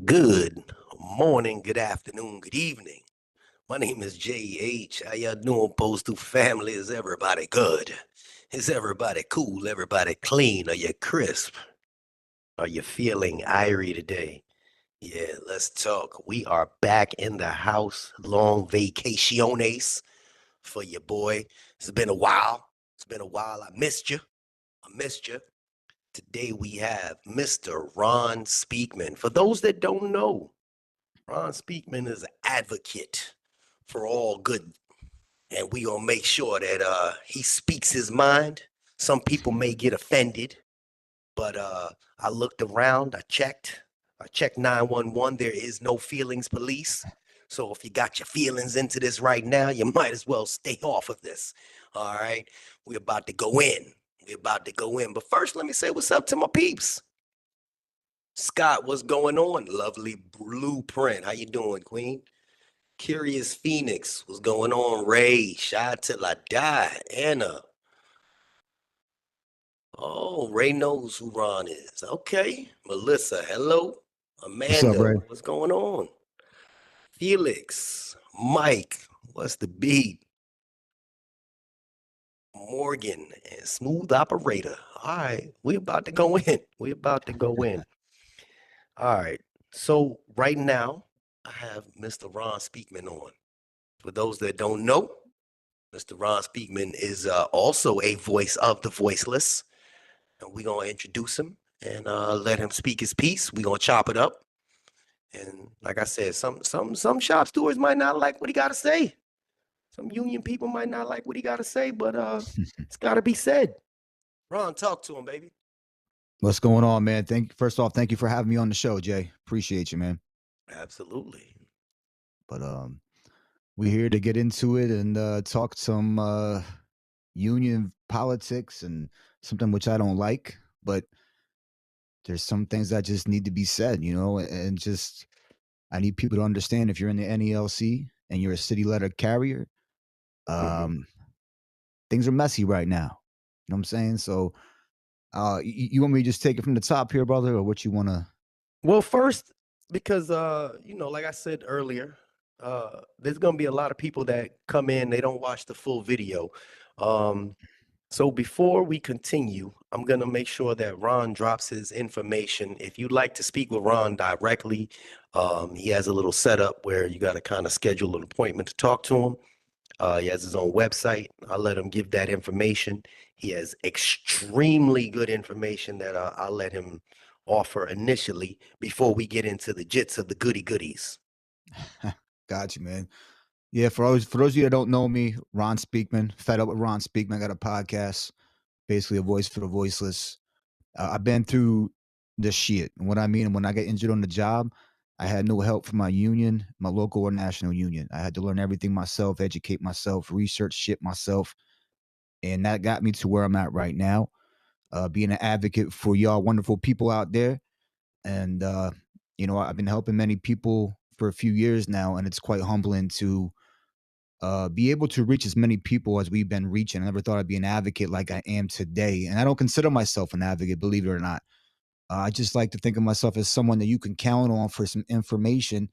Good morning, good afternoon, good evening. My name is JH. How y'all doing, Postal family? Is everybody good? Is everybody cool? Everybody clean? Are you crisp? Are you feeling irie today? Yeah, let's talk. We are back in the house. Long vacaciones for your boy. It's been a while. It's been a while. I missed you. I missed you. Today we have Mr. Ron Speakman. For those that don't know, Ron Speakman is an advocate for all good, and we gonna make sure that he speaks his mind. Some people may get offended, but I looked around, I checked 911. There is no feelings police. So if you got your feelings into this right now, you might as well stay off of this. All right. We're about to go in. We're about to go in. But first, let me say what's up to my peeps. Scott, what's going on? Lovely blueprint. How you doing, Queen? Curious Phoenix, what's going on? Ray, shy till I die. Anna. Oh, Ray knows who Ron is. Okay. Melissa, hello. What's up, Amanda, Ray? what's going on? Felix, Mike, what's the beat? Morgan, and smooth operator. All right, we about to go in. We about to go in. All right. So right now, I have Mr. Ron Speakman on. For those that don't know, Mr. Ron Speakman is also a voice of the voiceless. And we're gonna introduce him and let him speak his piece. We're gonna chop it up. And like I said, some shop stewards might not like what he gotta say. Some union people might not like what he gotta say, but it's gotta be said. Ron, talk to him, baby. What's going on, man? First off, thank you for having me on the show, Jay. Appreciate you, man. Absolutely. But we're here to get into it and talk some union politics and something which I don't like, but there's some things that just need to be said, and just I need people to understand if you're in the NELC and you're a city letter carrier, um, things are messy right now. You know what I'm saying? So you want me to just take it from the top here, brother, or what you want to? Well, first, because like I said earlier, there's gonna be a lot of people that come in, they don't watch the full video. So before we continue, I'm gonna make sure that Ron drops his information. If you'd like to speak with Ron directly, he has a little setup where you got to kind of schedule an appointment to talk to him. He has his own website. I'll let him give that information. He has extremely good information that I'll let him offer initially before we get into the jits of the goody goodies. Got you, man. Yeah, for those of you that don't know me, Ron Speakman, fed up with Ron Speakman. I got a podcast, basically a voice for the voiceless. I've been through this shit. And what I mean, when I get injured on the job, I had no help from my union, my local or national union. I had to learn everything myself, educate myself, research shit myself. And that got me to where I'm at right now, being an advocate for y'all wonderful people out there. And, I've been helping many people for a few years now, and it's quite humbling to be able to reach as many people as we've been reaching. I never thought I'd be an advocate like I am today. And I don't consider myself an advocate, believe it or not. I just like to think of myself as someone that you can count on for some information.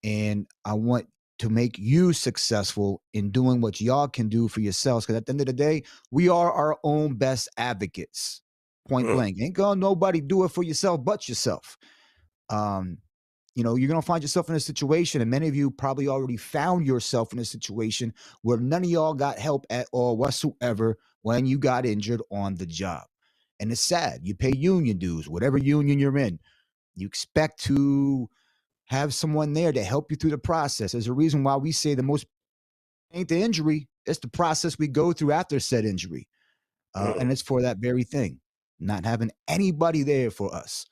And I want to make you successful in doing what y'all can do for yourselves. Because at the end of the day, we are our own best advocates. Point Mm, blank. Ain't gonna nobody do it for yourself but yourself. Um, you're going to find yourself in a situation, and many of you probably already found yourself in a situation where none of y'all got help at all whatsoever when you got injured on the job. And it's sad. You pay union dues, whatever union you're in. You expect to have someone there to help you through the process. There's a reason why we say the most ain't the injury, it's the process we go through after said injury. And mm. it's for that very thing, not having anybody there for us.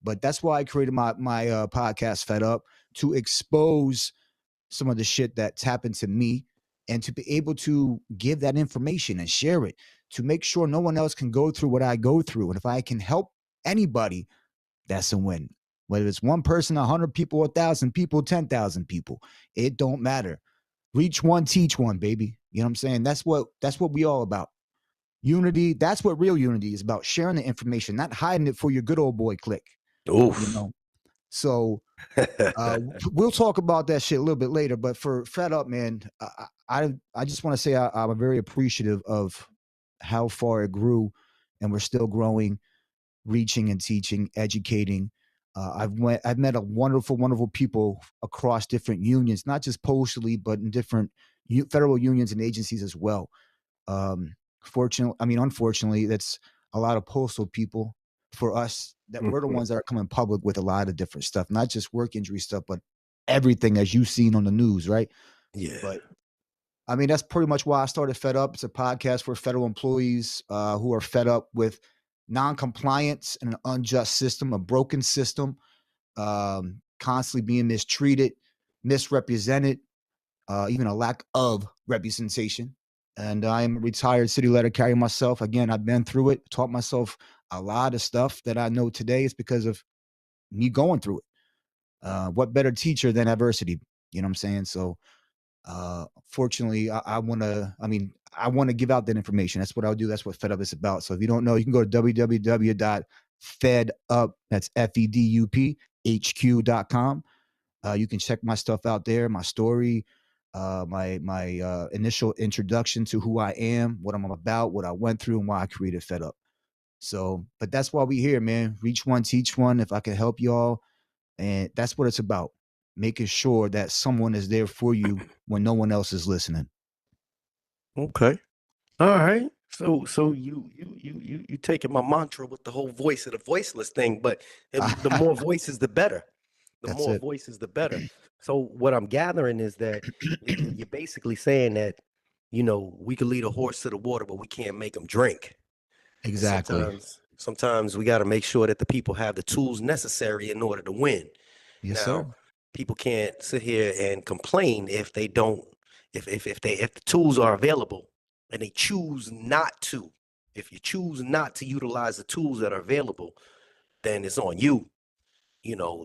But that's why I created my podcast, Fed Up, to expose some of the shit that's happened to me and to be able to give that information and share it to make sure no one else can go through what I go through. And if I can help anybody, that's a win. Whether it's one person, 100 people, 1,000 people, 10,000 people, it don't matter. Reach one, teach one, baby. You know what I'm saying? That's what we all about. Unity, that's what real unity is about, sharing the information, not hiding it for your good old boy clique. You Oof. know. So we'll talk about that shit a little bit later. But for Fed Up, man, I just want to say I'm very appreciative of how far it grew, and we're still growing, reaching and teaching, educating. I've met a wonderful people across different unions, not just postally, but in different federal unions and agencies as well. Unfortunately, that's a lot of postal people for us that we're the Mhm. ones that are coming public with a lot of different stuff, not just work injury stuff, but everything as you've seen on the news, right? Yeah. But that's pretty much why I started Fed Up. It's a podcast for federal employees who are fed up with non-compliance and an unjust system, a broken system, constantly being mistreated, misrepresented, even a lack of representation. And I'm a retired city letter carrier myself. Again, I've been through it, taught myself a lot of stuff that I know today is because of me going through it. What better teacher than adversity? You know what I'm saying? So, fortunately, I want to, I want to give out that information. That's what I'll do. That's what Fed Up is about. So if you don't know, you can go to www.fedup, that's FEDUP, HQ.com. You can check my stuff out there, my story, my initial introduction to who I am, what I'm about, what I went through, and why I created Fed Up. So, but that's why we here, man. Reach one, teach one. If I can help y'all, and that's what it's about. Making sure that someone is there for you when no one else is listening. Okay. All right. So you taking my mantra with the whole voice of the voiceless thing, but the more voices, the better. The That's more it. voices, the better. So what I'm gathering is that you're basically saying that, we could lead a horse to the water, but we can't make him drink. And Exactly. sometimes we got to make sure that the people have the tools necessary in order to win. Yes, Now, sir. people can't sit here and complain if they don't, if the tools are available and they choose not to. If you choose not to utilize the tools that are available, then it's on you.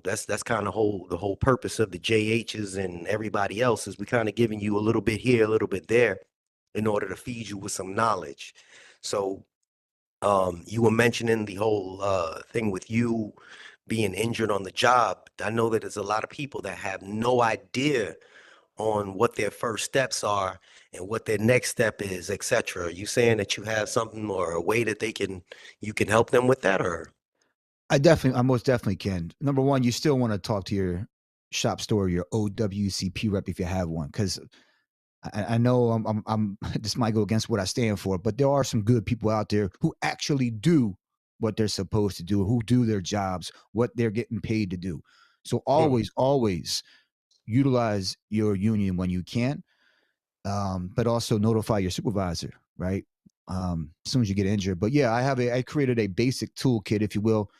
That's kind of the whole purpose of the JHs and everybody else is we kind of giving you a little bit here, a little bit there, in order to feed you with some knowledge. So you were mentioning the whole thing with you being injured on the job. I know that there's a lot of people that have no idea on what their first steps are and what their next step is, etc. Are you saying that you have something or a way that you can help them with that, or? I most definitely can. Number one, you still want to talk to your shop store, your OWCP rep if you have one, because I know this might go against what I stand for, but there are some good people out there who actually do what they're supposed to do, who do their jobs, what they're getting paid to do. So Mm. always utilize your union when you can, but also notify your supervisor, right? As soon as you get injured. But yeah, I created a basic toolkit, if you will.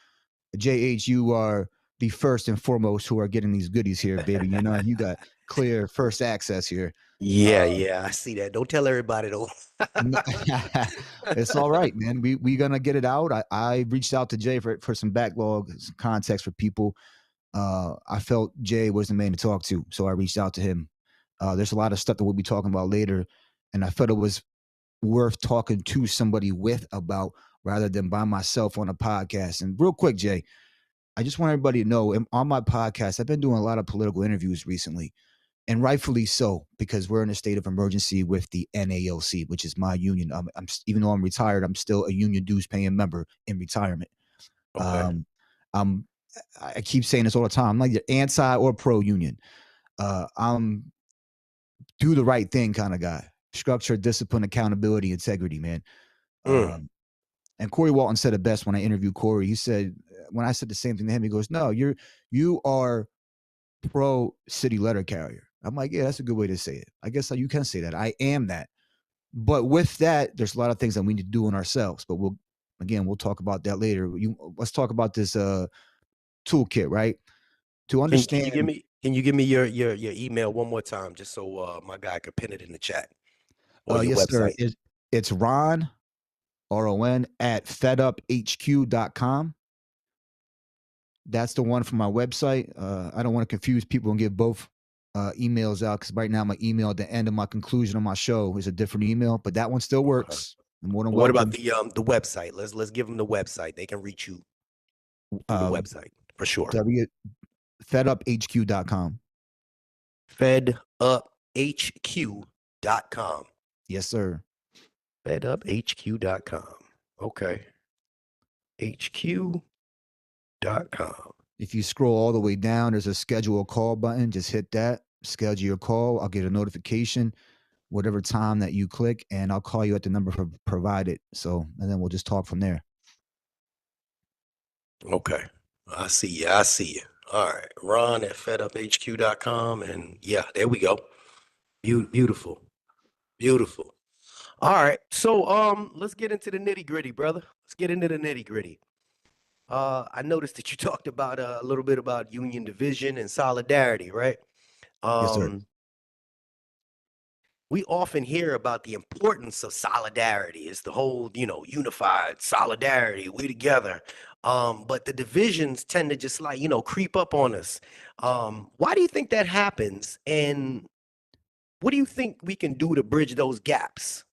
JH, you are the first and foremost who are getting these goodies here, baby. You got clear first access here. Yeah, yeah, I see that. Don't tell everybody though. No, it's all right, man. We gonna get it out. I reached out to Jay for some backlog, some context for people. I felt Jay was the man to talk to, so I reached out to him. There's a lot of stuff that we'll be talking about later, and I felt it was worth talking to somebody with about rather than by myself on a podcast. And real quick, Jay, I just want everybody to know on my podcast, I've been doing a lot of political interviews recently, and rightfully so, because we're in a state of emergency with the NALC, which is my union. Even though I'm retired, I'm still a union dues paying member in retirement. Okay. Um, I'm, I keep saying this all the time. I'm like anti or pro union. I'm do the right thing kind of guy. Structure, discipline, accountability, integrity, man. Mm. Um, and Corey Walton said it best when I interviewed Corey. He said, when I said the same thing to him, he goes, "No, you are pro city letter carrier." I'm like, yeah, that's a good way to say it. I guess you can say that. I am that. But with that, there's a lot of things that we need to do in ourselves. But we'll talk about that later. Let's talk about this toolkit, right? To understand, Can you give me your email one more time just so my guy could pin it in the chat or your yes, sir. website? It's Ron, RON, at feduphq.com. That's the one from my website. I don't want to confuse people and give both emails out because right now my email at the end of my conclusion of my show is a different email, but that one still Okay. works. You're more than What about welcome. the website? Let's give them the website. They can reach you through the Uh, website for sure. FedUpHQ.com. FedUpHQ.com. Yes, sir. FedUpHQ.com. Okay. HQ.com. If you scroll all the way down, there's a schedule a call button. Just hit that, schedule your call. I'll get a notification, whatever time that you click, and I'll call you at the number provided. So, and then we'll just talk from there. Okay. I see you. I see you. All right. Ron at FedUpHQ.com. And yeah, there we go. Beautiful. Beautiful. All right. So let's get into the nitty-gritty, brother. Let's get into the nitty-gritty. I noticed that you talked about a little bit about union division and solidarity, right? Yes, sir. We often hear about the importance of solidarity. It's the whole, unified solidarity, we together. But the divisions tend to just creep up on us. Why do you think that happens? And what do you think we can do to bridge those gaps?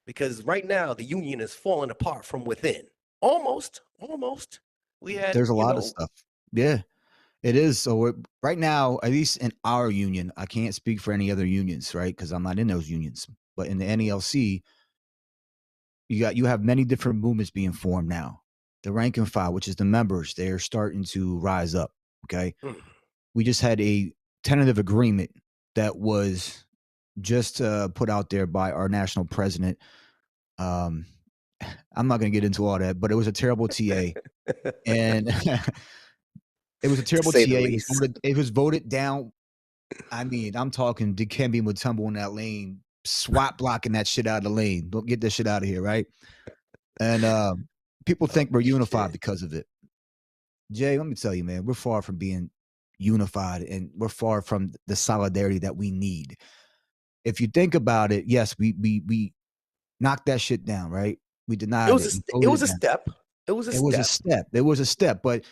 Because right now the union is falling apart from within. Almost. We had, There's a lot of stuff. Yeah, it is. So right now, at least in our union, I can't speak for any other unions, right? Because I'm not in those unions. But in the NELC, you have many different movements being formed now. The rank and file, which is the members, they're starting to rise up. Okay. We just had a tentative agreement that was just put out there by our national president. I'm not going to get into all that, but it was a terrible TA. And it was a terrible TA. It was voted down. I mean, I'm talking Dikembe Mutombo in that lane, swat blocking that shit out of the lane. Don't get this shit out of here, right? And people think we're unified because of it. Jay, let me tell you, man, we're far from being unified, and we're far from the solidarity that we need. If you think about it, yes, we knocked that shit down, right? We denied it. It was a step. It was a step. But,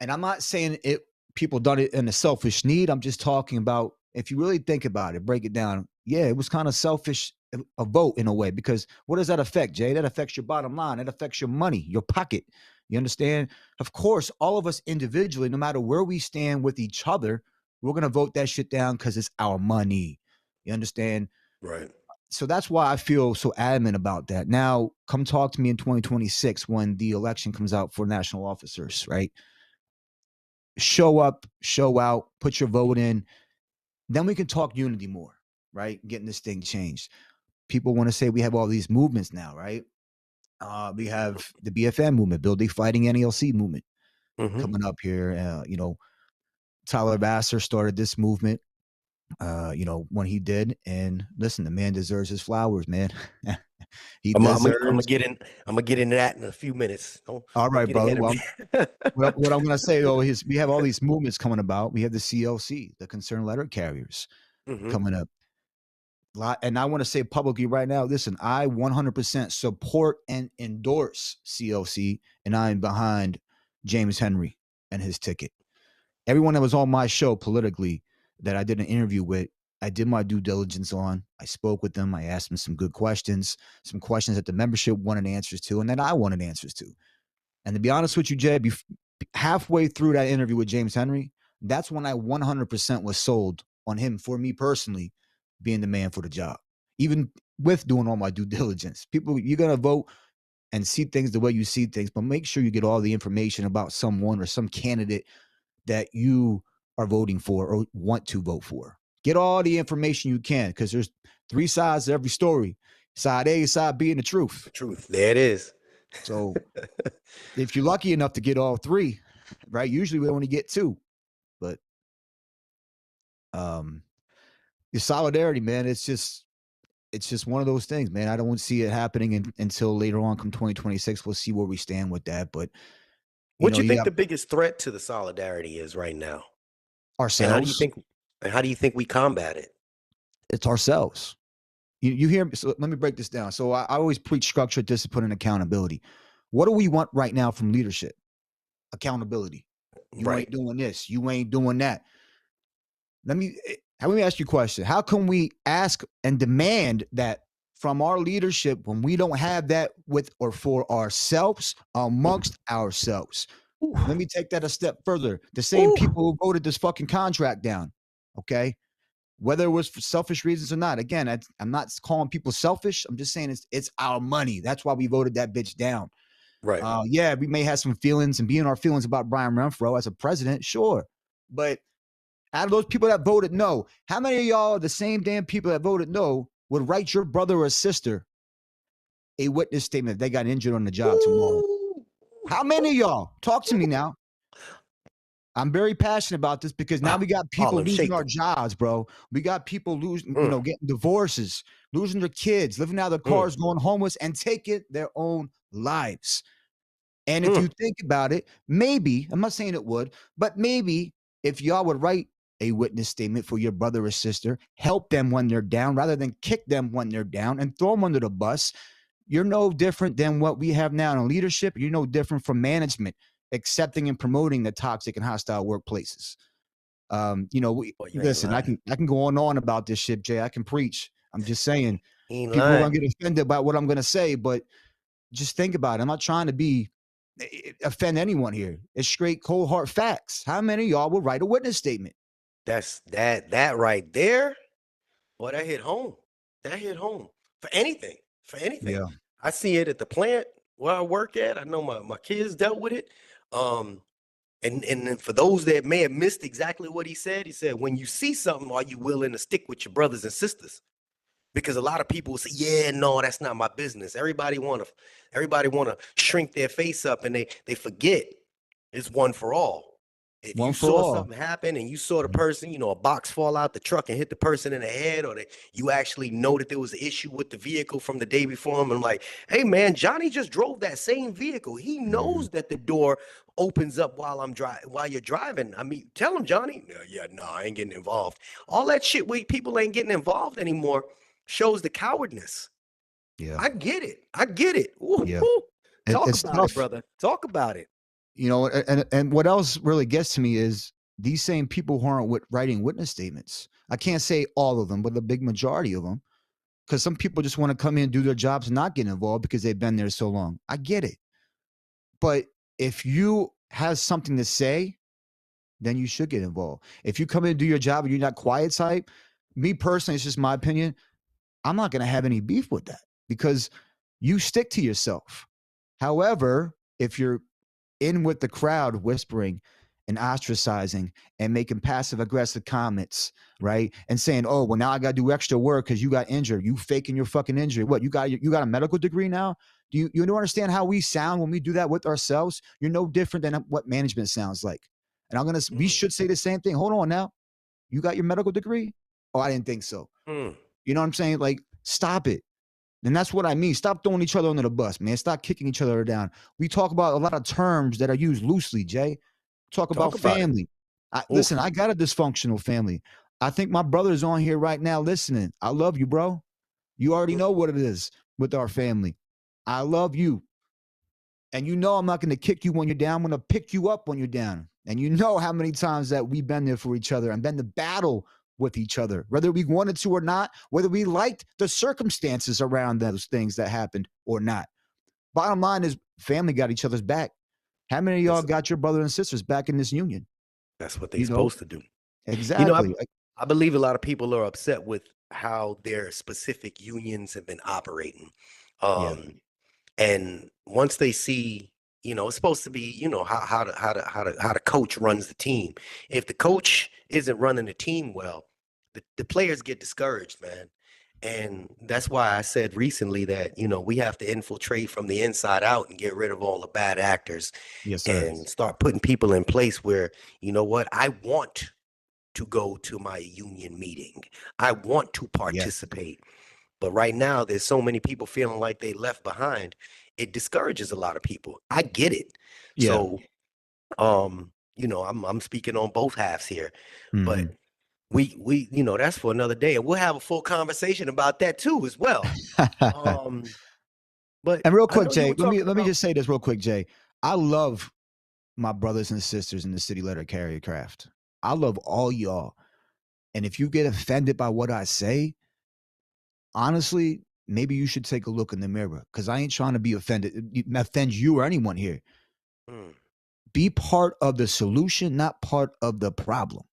and I'm not saying people done it in a selfish need. I'm just talking about, if you really think about it, break it down. Yeah, it was kind of selfish, a vote in a way, because what does that affect, Jay? That affects your bottom line. It affects your money, your pocket. You understand? Of course, all of us individually, no matter where we stand with each other, we're going to vote that shit down because it's our money. You understand? Right. So that's why I feel so adamant about that. Now, come talk to me in 2026 when the election comes out for national officers, right? Show up, show out, put your vote in. Then we can talk unity more, right? Getting this thing changed. People want to say we have all these movements now, right? We have the BFM movement, Build a Fighting NELC movement coming up here. Tyler Vassar started this movement, when he did. And listen, the man deserves his flowers, man. I'm gonna get into that in a few minutes. All right, brother. Well, what I'm gonna say though is we have all these movements coming about. We have the CLC, the Concerned Letter Carriers, coming up. And I want to say publicly right now, listen, I 100% support and endorse CLC, and I'm behind James Henry and his ticket. Everyone that was on my show politically that I did an interview with, I did my due diligence on. I spoke with them. I asked them some good questions, some questions that the membership wanted answers to, and that I wanted answers to. And to be honest with you, Jay, halfway through that interview with James Henry, that's when I 100% was sold on him, for me personally, being the man for the job, even with doing all my due diligence. People, you're going to vote and see things the way you see things, but make sure you get all the information about someone or some candidate that you are voting for or want to vote for. Get all the information you can, because there's three sides to every story. Side A, side B, and the truth. The truth. There it is. So if you're lucky enough to get all three, right? Usually we only get two. But your solidarity, man, it's just one of those things, man. I don't see it happening until later on, come 2026. We'll see where we stand with that. But what do you think the biggest threat to the solidarity is right now? Ourselves. And how do you think we combat it? It's ourselves. You hear me? So let me break this down. So I always preach structure, discipline, and accountability. What do we want right now from leadership? Accountability. You ain't doing this. You ain't doing that. Let me ask you a question. How can we ask and demand that from our leadership when we don't have that with or for ourselves, amongst ourselves? Ooh, Let me take that a step further. The same ooh. people who voted this fucking contract down, okay? Whether it was for selfish reasons or not. Again, I'm not calling people selfish. I'm just saying it's our money. That's why we voted that bitch down. Right. Yeah, we may have some feelings and be in our feelings about Brian Renfro as a president, sure. But out of those people that voted no, how many of y'all are the same damn people that voted no would write your brother or sister a witness statement if they got injured on the job tomorrow? Ooh. How many of y'all? Talk to me now. I'm very passionate about this because now we got people Harlem losing Shake our 'em. jobs, bro. We got people losing, Mm, getting divorces, losing their kids, living out of their mm, cars, going homeless, and taking their own lives. And if mm. you think about it, maybe, I'm not saying it would, but maybe if y'all would write a witness statement for your brother or sister, help them when they're down rather than kick them when they're down and throw them under the bus, you're no different than what we have now in leadership. You're no different from management accepting and promoting the toxic and hostile workplaces. Boy, you ain't Listen, I lying. can go on about this shit, Jay. I can preach. I'm just saying He ain't people are lying. gonna get offended about what I'm gonna say, but just think about it. I'm not trying to be offend anyone here. It's straight cold hard facts. How many of y'all will write a witness statement? That's that right there. Boy, that hit home. That hit home for anything. For anything. Yeah. I see it at the plant where I work at. I know my kids dealt with it. Um, and then for those that may have missed exactly what he said, when you see something, are you willing to stick with your brothers and sisters? Because a lot of people will say, "Yeah, no, that's not my business." Everybody wanna shrink their face up, and they forget it's one for all. If One you for saw all. something happen and you saw the Mhm. person, a box fall out the truck and hit the person in the head, or that you actually know that there was an issue with the vehicle from the day before him, and like, hey man, Johnny just drove that same vehicle. He Mhm. knows that the door opens up while you're driving. I mean, tell him, Johnny. Yeah, no, I ain't getting involved. All that shit where people ain't getting involved anymore shows the cowardness. Yeah. I get it. I get it. Ooh, Yeah. ooh. Talk It's about it, tough. brother. Talk about it. And what else really gets to me is these same people who aren't writing witness statements. I can't say all of them, but the big majority of them, because some people just want to come in and do their jobs and not get involved because they've been there so long. I get it. But if you have something to say, then you should get involved. If you come in and do your job and you're not quiet type, me personally, it's just my opinion. I'm not going to have any beef with that because you stick to yourself. However, if you're in with the crowd whispering and ostracizing and making passive aggressive comments, right? And saying, "Oh, well, now I got to do extra work because you got injured. You faking your fucking injury. What, you got a medical degree now? Do you don't understand how we sound when we do that with ourselves? You're no different than what management sounds like." And we Mm, should say the same thing. Hold on now. You got your medical degree? Oh, I didn't think so. mm. You know what I'm saying? Like, stop it. And that's what I mean. Stop throwing each other under the bus, man. Stop kicking each other down. We talk about a lot of terms that are used loosely, Jay. Talk about Talk about it. family. Listen, Oof. I got a dysfunctional family. I think my brother's on here right now listening. I love you, bro. You already know Mm. what it is with our family. I love you. And you know I'm not going to kick you when you're down. I'm going to pick you up when you're down. And you know how many times that we've been there for each other and been to battle with each other, whether we wanted to or not, whether we liked the circumstances around those things that happened or not. Bottom line is family got each other's back. How many of y'all Listen, got your brother and sisters back in this union? that's what they You know, supposed to do. You know, I exactly. I believe a lot of people are upset with how their specific unions have been operating. Yeah. Um, and once they see, it's supposed to be, how the coach runs the team. If the coach isn't running the team well, the players get discouraged, man. And that's why I said recently that, we have to infiltrate from the inside out and get rid of all the bad actors Yes, sir. and start putting people in place where, you know what, I want to go to my union meeting. I want to Yeah. participate. But right now, there's so many people feeling like they left behind. It discourages a lot of people. I get it. Yeah. So, I'm speaking on both halves here, but Hmm. that's for another day, and we'll have a full conversation about that too as well. Um, but And real I quick, know you Jay, were let me talking let me about. just say this real quick, Jay. I love my brothers and sisters in the city letter carrier craft. I love all y'all. And if you get offended by what I say, honestly, maybe you should take a look in the mirror because I ain't trying to be offend you or anyone here. Mm, Be part of the solution, not part of the problem.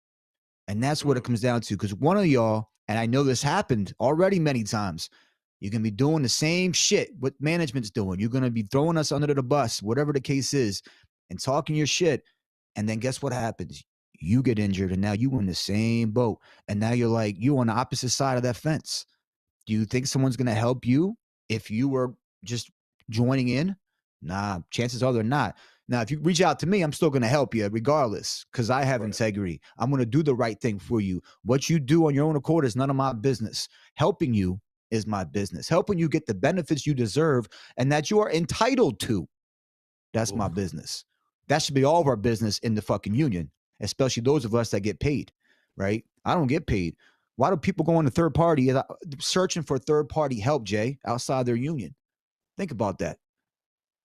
And that's what it Mm. comes down to. Because one of y'all, and I know this happened already many times, you're going to be doing the same shit what management's doing. You're going to be throwing us under the bus, whatever the case is, and talking your shit. And then guess what happens? You get injured, and now you in the same boat. And now you're like, you on the opposite side of that fence. Do you think someone's going to help you if you were just joining in? Nah, chances are they're not. Now, if you reach out to me, I'm still going to help you regardless because I have Right. integrity. I'm going to do the right thing for you. What you do on your own accord is none of my business. Helping you is my business. Helping you get the benefits you deserve and that you are entitled to. That's my Oof. business. That should be all of our business in the fucking union, especially those of us that get paid, right? I don't get paid. Why do people go on to third party searching for third party help, Jay, outside their union? Think about that.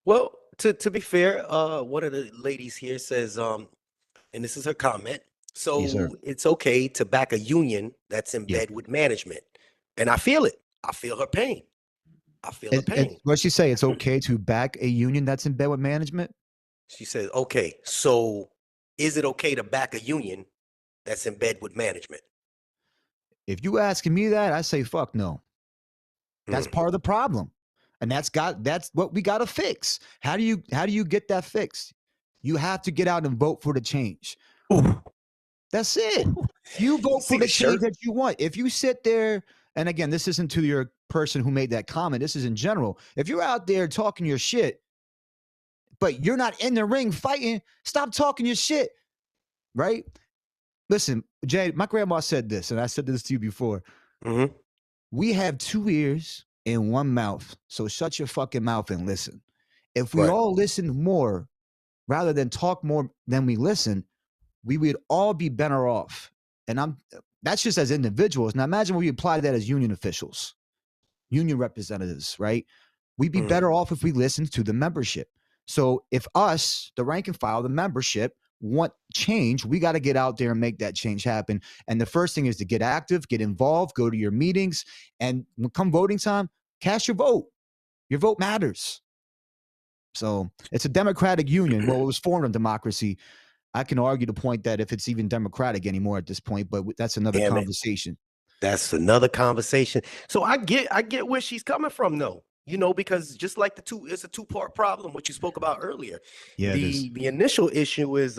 Well, to be fair, one of the ladies here says, and this is her comment. Yes, sir. So it's okay to back a union that's in Yeah. bed with management, and I feel it. I feel her pain. I feel her pain. What she say? It's okay to back a union that's in bed with management. She says, okay, so is it okay to back a union that's in bed with management? If you asking me that, I say fuck no. That's Mm. part of the problem, and that's what we got to fix. How do you get that fixed? You have to get out and vote for the change. Ooh. That's it. Ooh. You You vote for see the the change shirt? that you want. If you sit there, and again, this isn't to your person who made that comment, this is in general. If you're out there talking your shit, but you're not in the ring fighting, stop talking your shit, right? Listen, Jay, my grandma said this, and I said this to you before. Mm-hmm. We have two ears and one mouth, so shut your fucking mouth and listen. If we Right. all listened more rather than talk more than we listen, we would all be better off. And that's just as individuals. Now imagine we apply that as union officials, union representatives, right? We'd be Mm. better off if we listened to the membership. So if us, the rank and file, the membership, want change, we got to get out there and make that change happen. And the first thing is to get active, get involved, go to your meetings, and when come voting time, cast your vote. Your vote matters. So it's a democratic union. Well, it was formed in democracy. I can argue the point that if it's even democratic anymore at this point, but that's another Damn it. conversation. That's another conversation. So I get where she's coming from though. Because just like it's a two-part problem, what you spoke about earlier. Yeah, it is. The initial issue is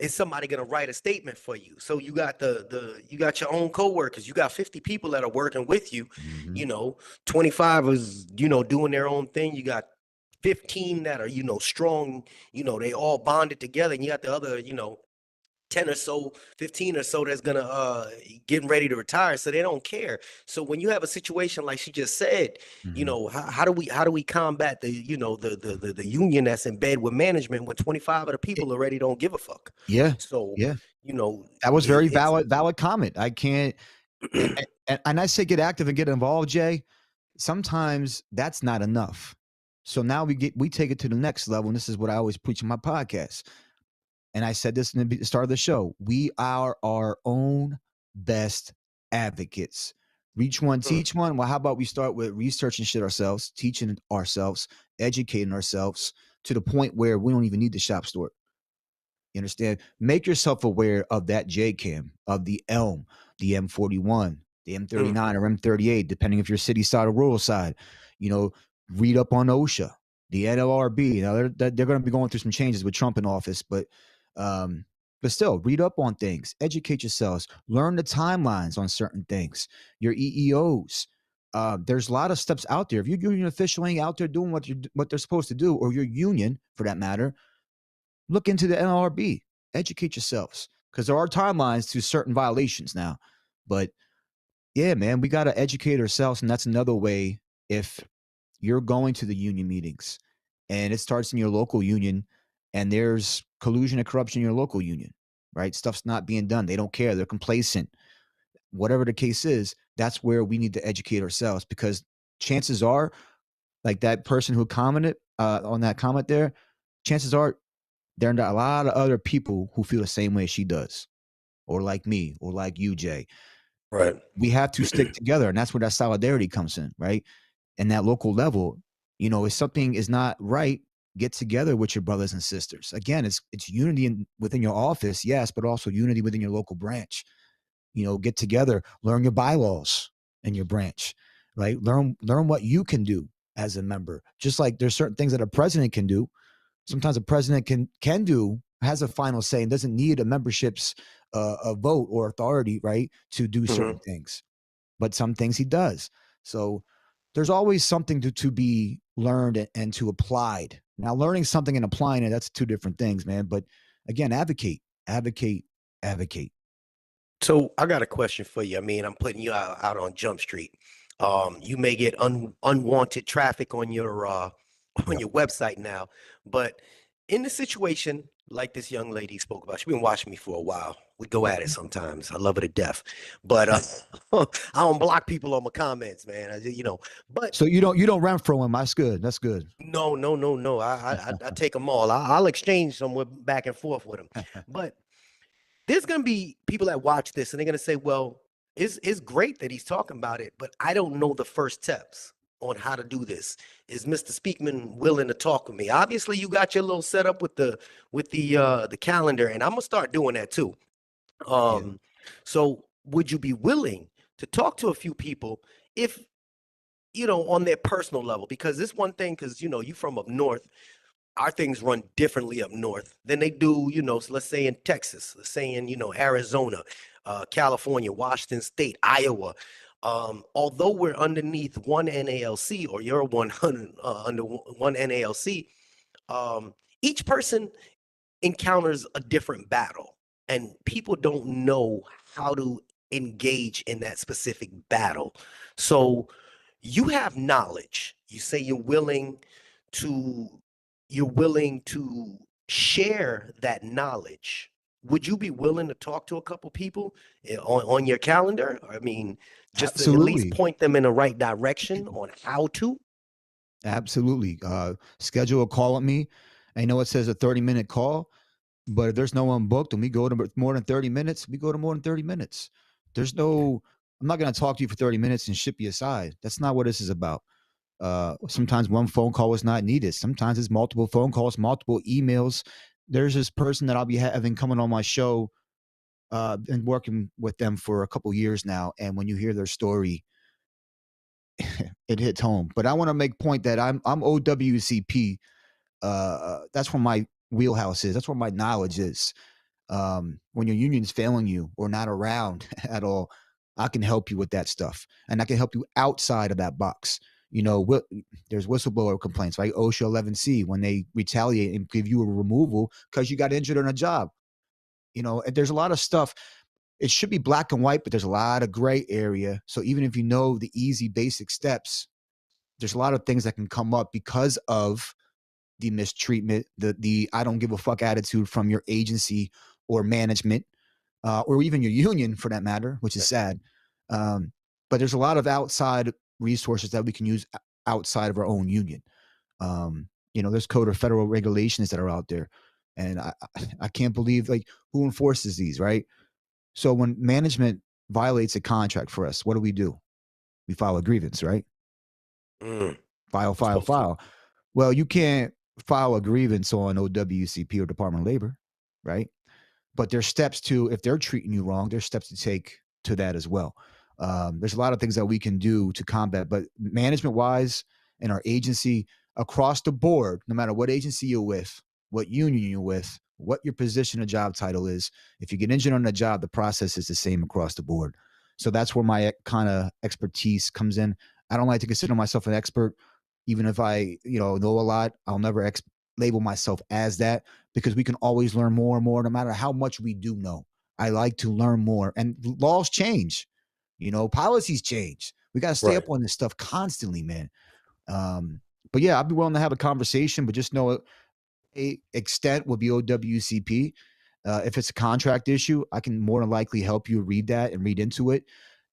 somebody gonna write a statement for you? So you got you got your own coworkers, you got 50 people that are working with you, Mm-hmm. you know, 25 is, doing their own thing. You got 15 that are, strong, they all bonded together, and you got the other, 10 or so, 15 or so that's gonna getting ready to retire, so they don't care. So when you have a situation like she just said, Mm-hmm. how do we combat the union that's in bed with management when 25 of the people already don't give a fuck? Yeah, So, yeah. you know, That was very it's valid comment. I can't, and I say get active and get involved, Jay. Sometimes that's not enough. So now we take it to the next level, and this is what I always preach in my podcast. And I said this in the start of the show. We are our own best advocates. Reach one, mm, teach one. Well, how about we start with researching shit ourselves, teaching ourselves, educating ourselves to the point where we don't even need the shop store. You understand? Make yourself aware of that J cam, of the Elm, the M41, the mm, M39 or M38, depending if you're city side or rural side. You know, read up on OSHA, the NLRB. You know, they're going to be going through some changes with Trump in office, um, but still, read up on things, educate yourselves, learn the timelines on certain things, your EEOs. There's a lot of steps out there. If your union official ain't out there doing what they're supposed to do, or your union for that matter, look into the NLRB, educate yourselves because there are timelines to certain violations now. But yeah, man, we got to educate ourselves. And that's another way if you're going to the union meetings and it starts in your local union and there's collusion and corruption in your local union, right? Stuff's not being done. They don't care. They're complacent. Whatever the case is, that's where we need to educate ourselves because chances are, like that person who commented on that comment there, chances are there are a lot of other people who feel the same way she does, or like me, or like you, Jay. right. We have to stick together, and that's where that solidarity comes in, right? And that local level, if something is not right, get together with your brothers and sisters. Again, it's unity within your office, yes, but also unity within your local branch. Get together, learn your bylaws in your branch, right? Learn what you can do as a member. Just like there's certain things that a president can do. Sometimes a president can do, has a final say, and doesn't need a membership's a vote or authority, right, to do Hmm. certain things. But some things he does. So there's always something to be learned and to applied. Now, learning something and applying it, that's two different things, man. But again, advocate, advocate, advocate. So I got a question for you. I mean, I'm putting you out on Jump Street. You may get unwanted traffic on your on Yep. your website now, but in the situation like this young lady spoke about, she's been watching me for a while. We go Yep. at it sometimes. I love her to death, but I don't block people on my comments, man. But So you don't run from him. That's good. That's good. no, no, no, no. I take them all. I'll exchange some back and forth with them, but there's going to be people that watch this and they're going to say, well, it's great that he's talking about it, but I don't know the first steps on how to do this. Is Mr. Speakman willing to talk with me? Obviously, you got your little setup with the calendar, and I'm gonna start doing that too. Yeah. So would you be willing to talk to a few people if on their personal level? Because it's one thing, because you from up north, our things run differently up north than they do, so let's say in Texas, let's say in, Arizona, California, Washington State, Iowa. Although we're underneath one NALC, or you're under one NALC, each person encounters a different battle, and people don't know how to engage in that specific battle. So you have knowledge. You say to you're willing to share that knowledge. Would you be willing to talk to a couple people on your calendar? I mean, just to at least Absolutely. point them in the right direction on how to? Absolutely. Schedule a call with me. I know it says a 30-minute call, but if there's no one booked and we go to more than 30 minutes, we go to more than 30 minutes. There's no, I'm not going to talk to you for 30 minutes and ship you aside. That's not what this is about. Sometimes one phone call is not needed. Sometimes it's multiple phone calls, multiple emails. There's this person that I'll be having coming on my show, been working with them for a couple years now. And when you hear their story, it hits home. But I want to make point that I'm OWCP. That's where my wheelhouse is. That's where my knowledge is. When your union's failing you or not around at all, I can help you with that stuff, and I can help you outside of that box. There's whistleblower complaints, right? OSHA 11C, when they retaliate and give you a removal because you got injured on a job. And there's a lot of stuff. It should be black and white, but there's a lot of gray area. So even if you know the easy basic steps, there's a lot of things that can come up because of the mistreatment, the I don't give a fuck attitude from your agency or management, or even your union for that matter, which is sad. But there's a lot of outside resources that we can use outside of our own union. There's code or federal regulations that are out there, and I can't believe, like, who enforces these, right? So when management violates a contract for us, what do? We file a grievance, right? Mm, File, file, supposed to. file. Well, you can't file a grievance on OWCP or Department of Labor, right? But there's steps to, if they're treating you wrong, there's steps to take to that as well. There's a lot of things that we can do to combat, but management wise and our agency across the board, no matter what agency you're with, what union you're with, what your position or job title is, if you get injured on the job, the process is the same across the board. So that's where my kind of expertise comes in. I don't like to consider myself an expert, even if I, know a lot. I'll never label myself as that, because we can always learn more and more, no matter how much we do know. I like to learn more, and laws change, policies change. We got to stay Right. up on this stuff constantly, man. But yeah, I'd be willing to have a conversation, but just know a extent would be OWCP. If it's a contract issue, I can more than likely help you read that and read into it.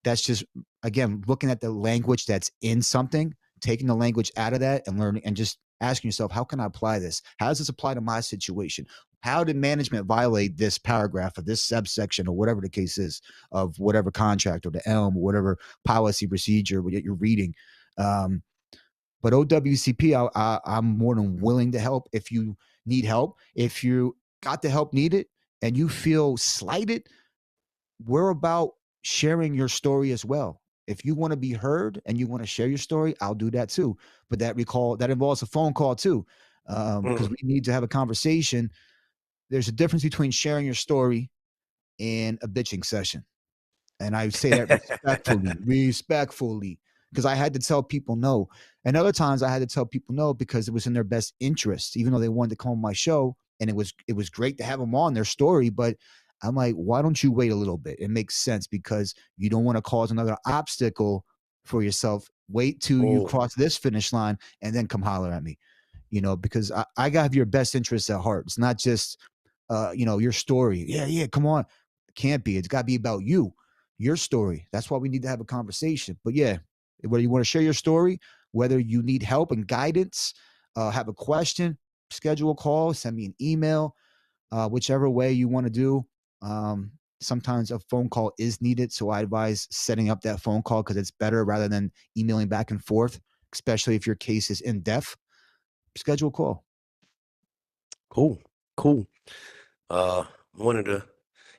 That's just, again, looking at the language that's in something, taking the language out of that and learning and just asking yourself, how can I apply this? How does this apply to my situation? How did management violate this paragraph or this subsection or whatever the case is of whatever contract or the ELM or whatever policy procedure you're reading? Um, But OWCP, I'm more than willing to help if you need help. If you got the help needed and you feel slighted, we're about sharing your story as well. If you want to be heard and you want to share your story, I'll do that too. But that involves a phone call too, because Mm. we need to have a conversation. There's a difference between sharing your story and a bitching session. And I say that respectfully, because I had to tell people no. And other times I had to tell people no because it was in their best interest, even though they wanted to come on my show. And it was great to have them on their story. But I'm like, why don't you wait a little bit? It makes sense because you don't want to cause another obstacle for yourself. Wait till you Oh, cross this finish line and then come holler at me. Because I got your best interests at heart. It's not just your story. Yeah, come on. It can't be. It's got to be about you, your story. That's why we need to have a conversation. But yeah, whether you want to share your story, whether you need help and guidance, have a question, schedule a call, send me an email, whichever way you want to do. Um, Sometimes a phone call is needed. So I advise setting up that phone call because it's better rather than emailing back and forth, especially if your case is in depth. Schedule a call. cool, cool. One of the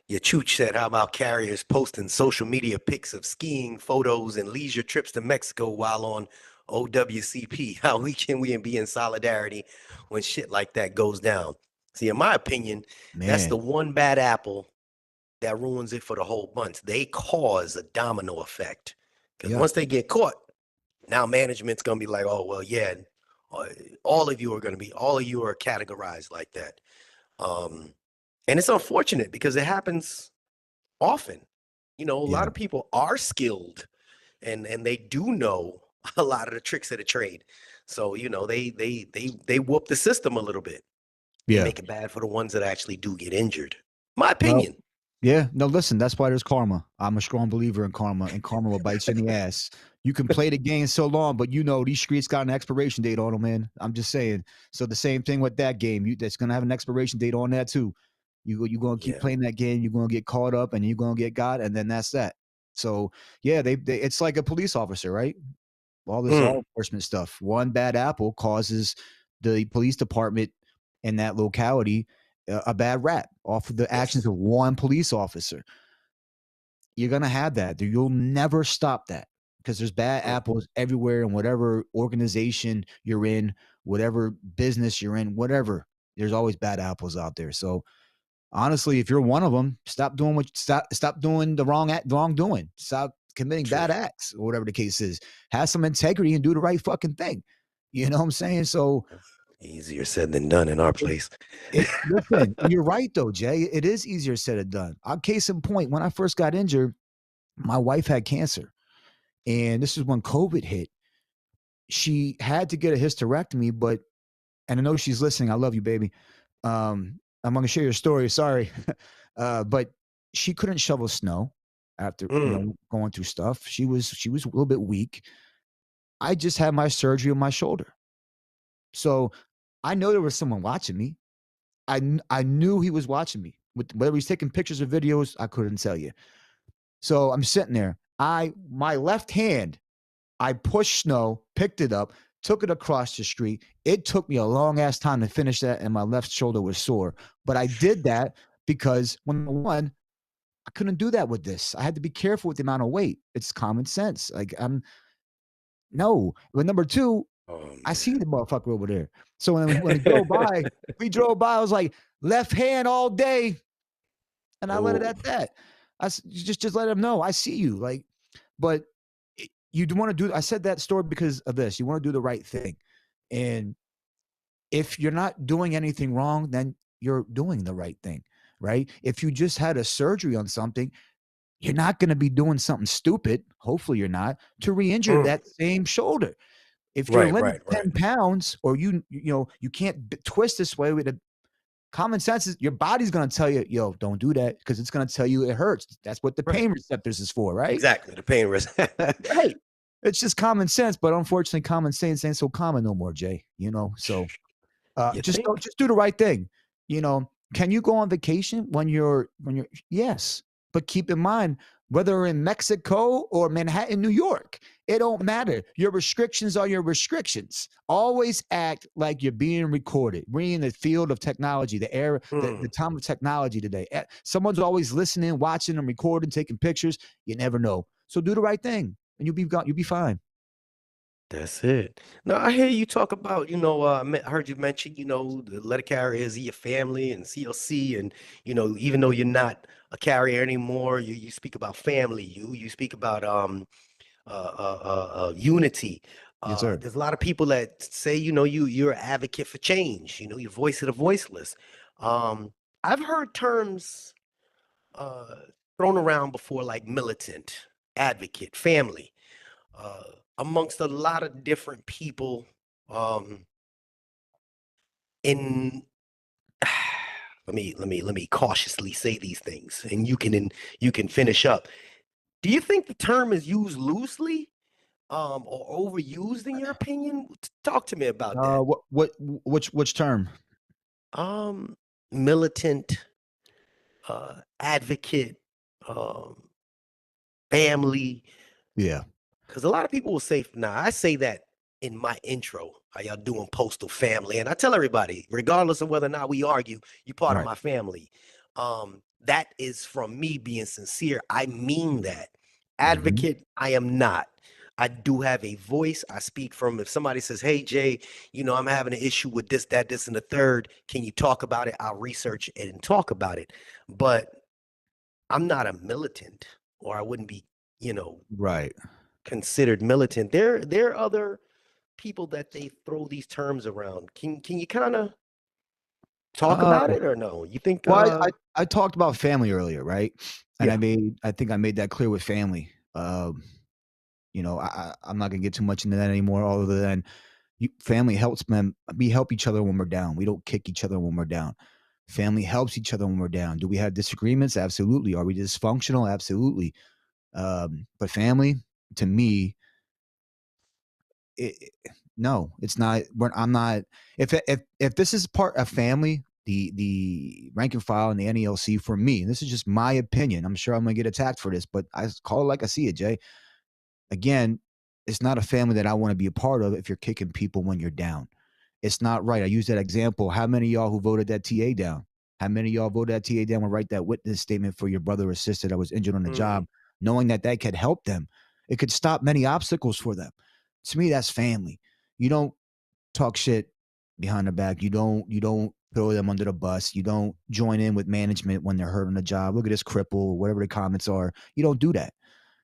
Your Chooch said, how about carriers posting social media pics of skiing photos and leisure trips to Mexico while on OWCP? How can we be in solidarity when shit like that goes down? See, in my opinion, that's the Man. one bad apple that ruins it for the whole bunch. They cause a domino effect because Yeah. once they get caught, now management's gonna be like, oh well, yeah, uh, all of you are categorized like that. Um, and it's unfortunate because it happens often. A lot Yeah. of people are skilled and they do know a lot of the tricks of the trade. So, they whoop the system a little bit and Yeah. make it bad for the ones that actually do get injured. My Well, opinion. yeah. No, listen, that's why there's karma. I'm a strong believer in karma, and karma will bite you in the ass. You can play the game so long, but these streets got an expiration date on them, man. I'm just saying. So the same thing with that game. That's gonna have an expiration date on that too. You're gonna keep Yeah. playing that game, you're gonna get caught up and you're gonna get got, and then that's that. So yeah, they it's like a police officer, right? All this law Mm, enforcement stuff. One bad apple causes the police department in that locality a bad rap off of the actions yes. of one police officer. You're gonna have that. You'll never stop that because there's bad Mm, apples everywhere in whatever organization you're in, whatever business you're in, whatever. There's always bad apples out there. So honestly, if you're one of them, stop doing the wrongdoing. Stop committing true. bad acts or whatever the case is. Have some integrity and do the right fucking thing. You know what I'm saying? So Easier said than done in our it, place. listen, you're right though, Jay. It is easier said than done. Case in point, when I first got injured, my wife had cancer, and this is when COVID hit. She had to get a hysterectomy, but and I know she's listening. I love you, baby. I'm going to share your story. Sorry, but she couldn't shovel snow after Mm, going through stuff. She was a little bit weak. I just had my surgery on my shoulder, so I know there was someone watching me. I knew he was watching me. Whether he's taking pictures or videos, I couldn't tell you. So I'm sitting there. My left hand, I pushed snow, picked it up, took it across the street. It took me a long ass time to finish that, and my left shoulder was sore. But I did that because when one, I couldn't do that with this. I had to be careful with the amount of weight. It's common sense. Like I'm no. But number two, oh I see man. the motherfucker over there. So when we drove by, I was like left hand all day, and I let it Oh, at that. Just let him know I see you. Like, but you want to do. I said that story because of this. You want to do the right thing, and if you're not doing anything wrong, then you're doing the right thing, right? If you just had a surgery on something, you're not going to be doing something stupid. Hopefully, you're not to re-injure mm, that same shoulder. If your right, limit's right, right. 10 pounds, or you can't twist this way with a common sense is your body's going to tell you, yo, don't do that because it's going to tell you it hurts. That's what the Right. pain receptors is for, right? Exactly. The pain risk. Right. It's just common sense, but unfortunately, common sense ain't so common no more, Jay. So You just don't think? just do the right thing. Can you go on vacation when you're yes, but keep in mind whether in Mexico or Manhattan, New York. It don't matter. Your restrictions are your restrictions. Always act like you're being recorded. We're in the field of technology, the era, the Mm, time of technology today. Someone's always listening, watching, and recording, taking pictures. You never know. So do the right thing, and you'll be fine. that's it. Now I hear you talk about, I heard you mention, the letter carriers, your family and CLC, and even though you're not a carrier anymore, you speak about family. You speak about unity. Yes, sir. There's a lot of people that say, you're an advocate for change. Your voice of the voiceless. Um, I've heard terms uh, thrown around before, like militant, advocate, family, uh, amongst a lot of different people. Um, in let me cautiously say these things, and you can finish up. Do you think the term is used loosely, or overused in your opinion? Talk to me about that. Which term? Um, Militant, advocate, family. Yeah. Because a lot of people will say, now I say that in my intro, how y'all doing, postal family? And I tell everybody, regardless of whether or not we argue, you're part of Right. my family. That is from me being sincere. I mean that. Mm-hmm. Advocate, I am not. I do have a voice. I speak from, if somebody says, hey, Jay, I'm having an issue with this, that, this, and the third. Can you talk about it? I'll research it and talk about it. But I'm not a militant, or I wouldn't be, you know, Right. considered militant. There are other people that they throw these terms around. Can you kind of talk Uh, about it, or no? You think well, I talked about family earlier, right? And yeah. I think I made that clear with family. I'm not gonna get too much into that anymore. Other than family helps men. We help each other when we're down. We don't kick each other when we're down. Family helps each other when we're down. Do we have disagreements? Absolutely. Are we dysfunctional? Absolutely. But family, to me, it, no, it's not. I'm not. If this is part of family, the rank and file and the NELC for me, this is just my opinion. I'm sure I'm gonna get attacked for this, but I call it like I see it, Jay. Again, it's not a family that I want to be a part of if you're kicking people when you're down. It's not right. I use that example. How many of y'all who voted that TA down? How many of y'all voted that TA down and write that witness statement for your brother or sister that was injured on the job, Mm, knowing that that could help them? It could stop many obstacles for them. To me, that's family. You don't talk shit behind the back. You don't throw them under the bus. You don't join in with management when they're hurt on the job. Look at this cripple, whatever the comments are. You don't do that.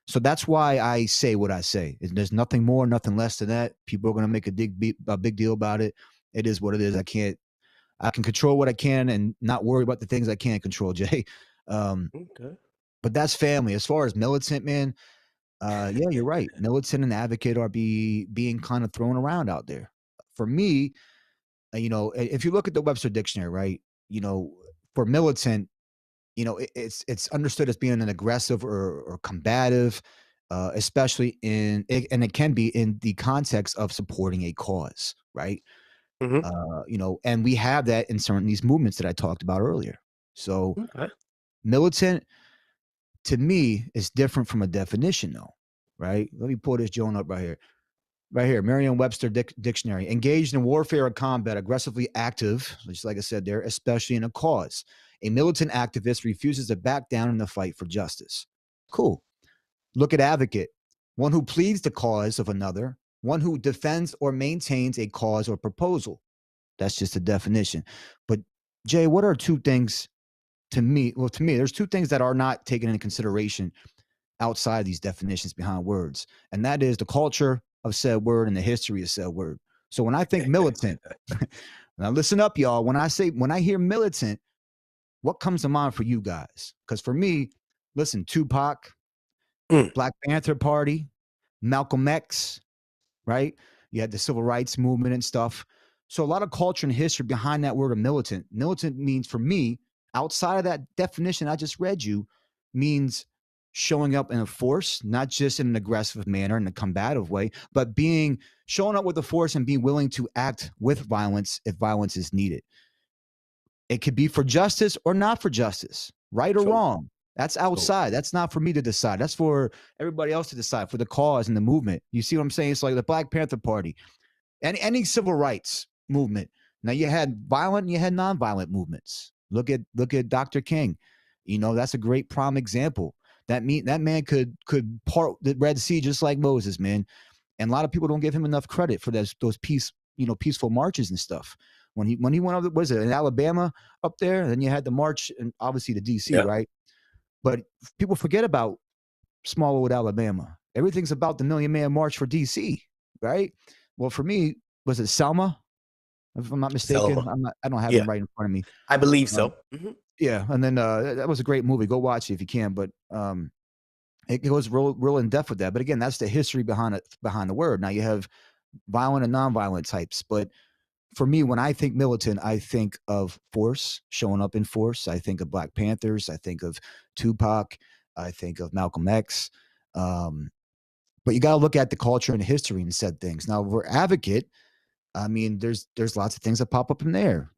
So that's why I say what I say. There's nothing more, nothing less than that. People are going to make a big deal about it. It is what it is. I can control what I can and not worry about the things I can't control, Jay. Um, okay. but that's family. As far as militant, man, yeah, you're right. Militant and advocate are being kind of thrown around out there. For me, if you look at the Webster dictionary, right, for militant, it's understood as being an aggressive or combative, especially and it can be in the context of supporting a cause, right? Hmm. And we have that in certain these movements that I talked about earlier. So Okay. militant to me is different from a definition, though, right? Let me pull this Joan up right here. Right here, Merriam-Webster dictionary. Engaged in warfare or combat, aggressively active, just like I said there, especially in a cause. A militant activist refuses to back down in the fight for justice. Cool. Look at advocate. One who pleads the cause of another, one who defends or maintains a cause or proposal. That's just a definition. But Jay, what are two things to me? Well, to me, there's two things that are not taken into consideration outside these definitions behind words, and that is the culture of said word and the history of said word. So when I think militant, now listen up, y'all. When I hear militant, what comes to mind for you guys? Because for me, listen, Tupac, Mm, Black Panther Party, Malcolm X, right? You had the civil rights movement and stuff. So a lot of culture and history behind that word of militant. Militant means for me, outside of that definition I just read you, means showing up in a force, not just in an aggressive manner in a combative way, but showing up with a force and being willing to act with violence if violence is needed. It could be for justice or not for justice, right or so wrong. That's So outside. That's not for me to decide. That's for everybody else to decide, for the cause and the movement. You see what I'm saying? It's like the Black Panther Party and any civil rights movement. Now you had violent and you had nonviolent movements. Look at Dr. King. You know, that's a great prime example. That man could part the Red Sea just like Moses, man. And a lot of people don't give him enough credit for those peaceful marches and stuff. When he went over, was it in Alabama up there? And then you had the march and obviously the DC, yeah, right? But people forget about small old Alabama. Everything's about the Million Man March for DC, right? Well, for me, was it Selma? If I'm not mistaken, Selma. I don't have it Yeah, right in front of me. I believe Um, so. Hmm. yeah, and then that was a great movie. Go watch it if you can. But it goes real in depth with that. But again, that's the history behind it, behind the word. Now you have violent and nonviolent types, but for me, when I think militant, I think of force, showing up in force. I think of Black Panthers. I think of Tupac. I think of Malcolm X. Um, but you got to look at the culture and history and said things. Now, we're advocate. I mean, there's lots of things that pop up in there,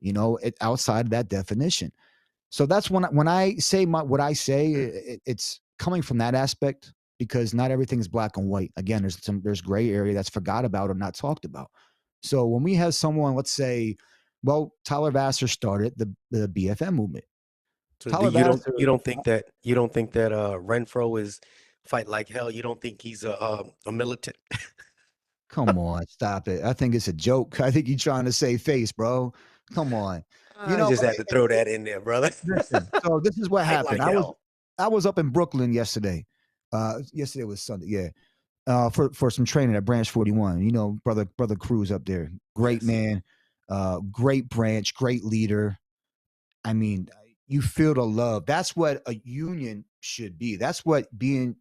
outside of that definition. So that's when I say what I say, it's coming from that aspect because not everything is black and white. Again, there's gray area that's forgot about or not talked about. So when we have someone, let's say, well, Tyler Vassar started the BFM movement. So do Tyler you don't Vassar, you don't think that Renfro is fight like hell? You don't think he's a militant? come on, stop it. I think it's a joke. I think you're trying to save face, bro. Come on. You I know, just had to throw that in there, brother. listen. So this is what Fight happened. like I was hell. I was up in Brooklyn yesterday. Yesterday was Sunday. Yeah. For some training at Branch 41. You know, brother Cruz up there. Great Yes. man. Great branch, great leader. I mean, you feel the love. That's what a union should be. That's what being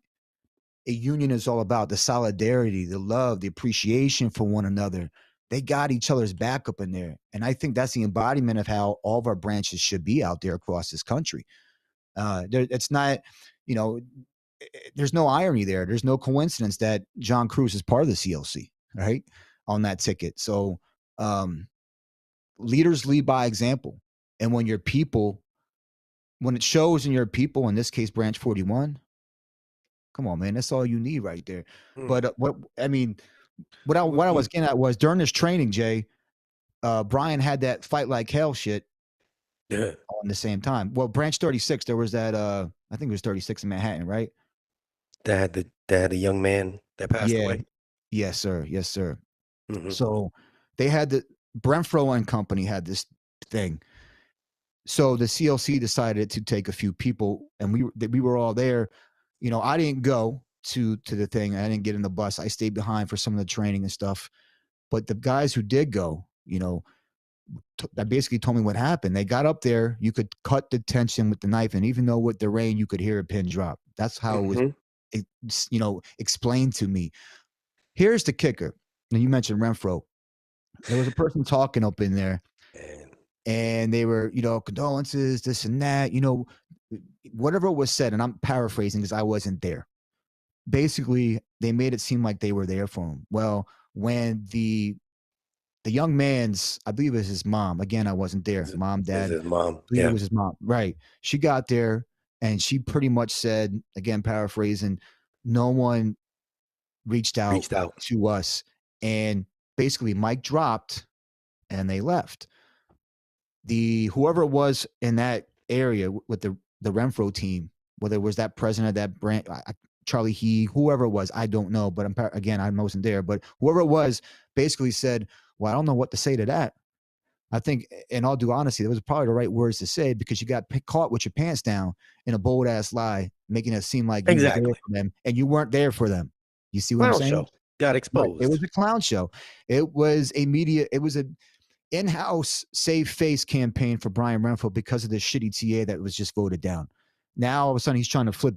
a union is all about, the solidarity, the love, the appreciation for one another. They got each other's back up in there. And I think that's the embodiment of how all of our branches should be out there across this country. It's not, you know, there's no irony there. There's no coincidence that John Cruz is part of the CLC, right? On that ticket. So um, leaders lead by example. And when it shows in your people, in this case, Branch 41, come on, man, that's all you need right there. Mm. But what I mean, what I was We getting at was during this training, Jay, Brian had that fight like hell shit yeah, on the same time. Well, Branch 36, there was that I think it was 36 in Manhattan, right? that had a young man that passed Yeah. away. Yes, sir. Yes, sir. Hmm. So they had the Bremfro and Company had this thing. So the CLC decided to take a few people, and we were all there. You know, I didn't go to the thing. I didn't get in the bus. I stayed behind for some of the training and stuff. But the guys who did go, that basically told me what happened. They got up there. You could cut the tension with the knife, and even though with the rain, you could hear a pin drop. That's how it was, Hmm. explained to me. Here's the kicker. And you mentioned Renfro. There was a person talking up in there, And and they were, condolences, this and that, whatever was said, and I'm paraphrasing because I wasn't there. Basically, they made it seem like they were there for him. Well, when the young man's, I believe it was his mom. Again, I wasn't there. Mom, is dad, his mom? I believe it Yeah, was his mom. Right. She got there and she pretty much said, again, paraphrasing, no one reached out reached out. to us. And basically, Mike dropped and they left. The whoever it was in that area with the Renfro team, whether it was that president of that brand, Charlie whoever it was, I don't know. But again, I wasn't there. But whoever it was basically said, "Well, I don't know what to say to that." I think, in all due honesty, that was probably the right words to say because you got caught with your pants down in a bold ass lie, making it seem like you was there Exactly. for them and you weren't there for them. You see what I'm Clown saying? show got Right. It was exposed. a clown show. It was a in-house save face campaign for Brian Renfro because of the shitty TA that was just voted down. Now all of a sudden he's trying to flip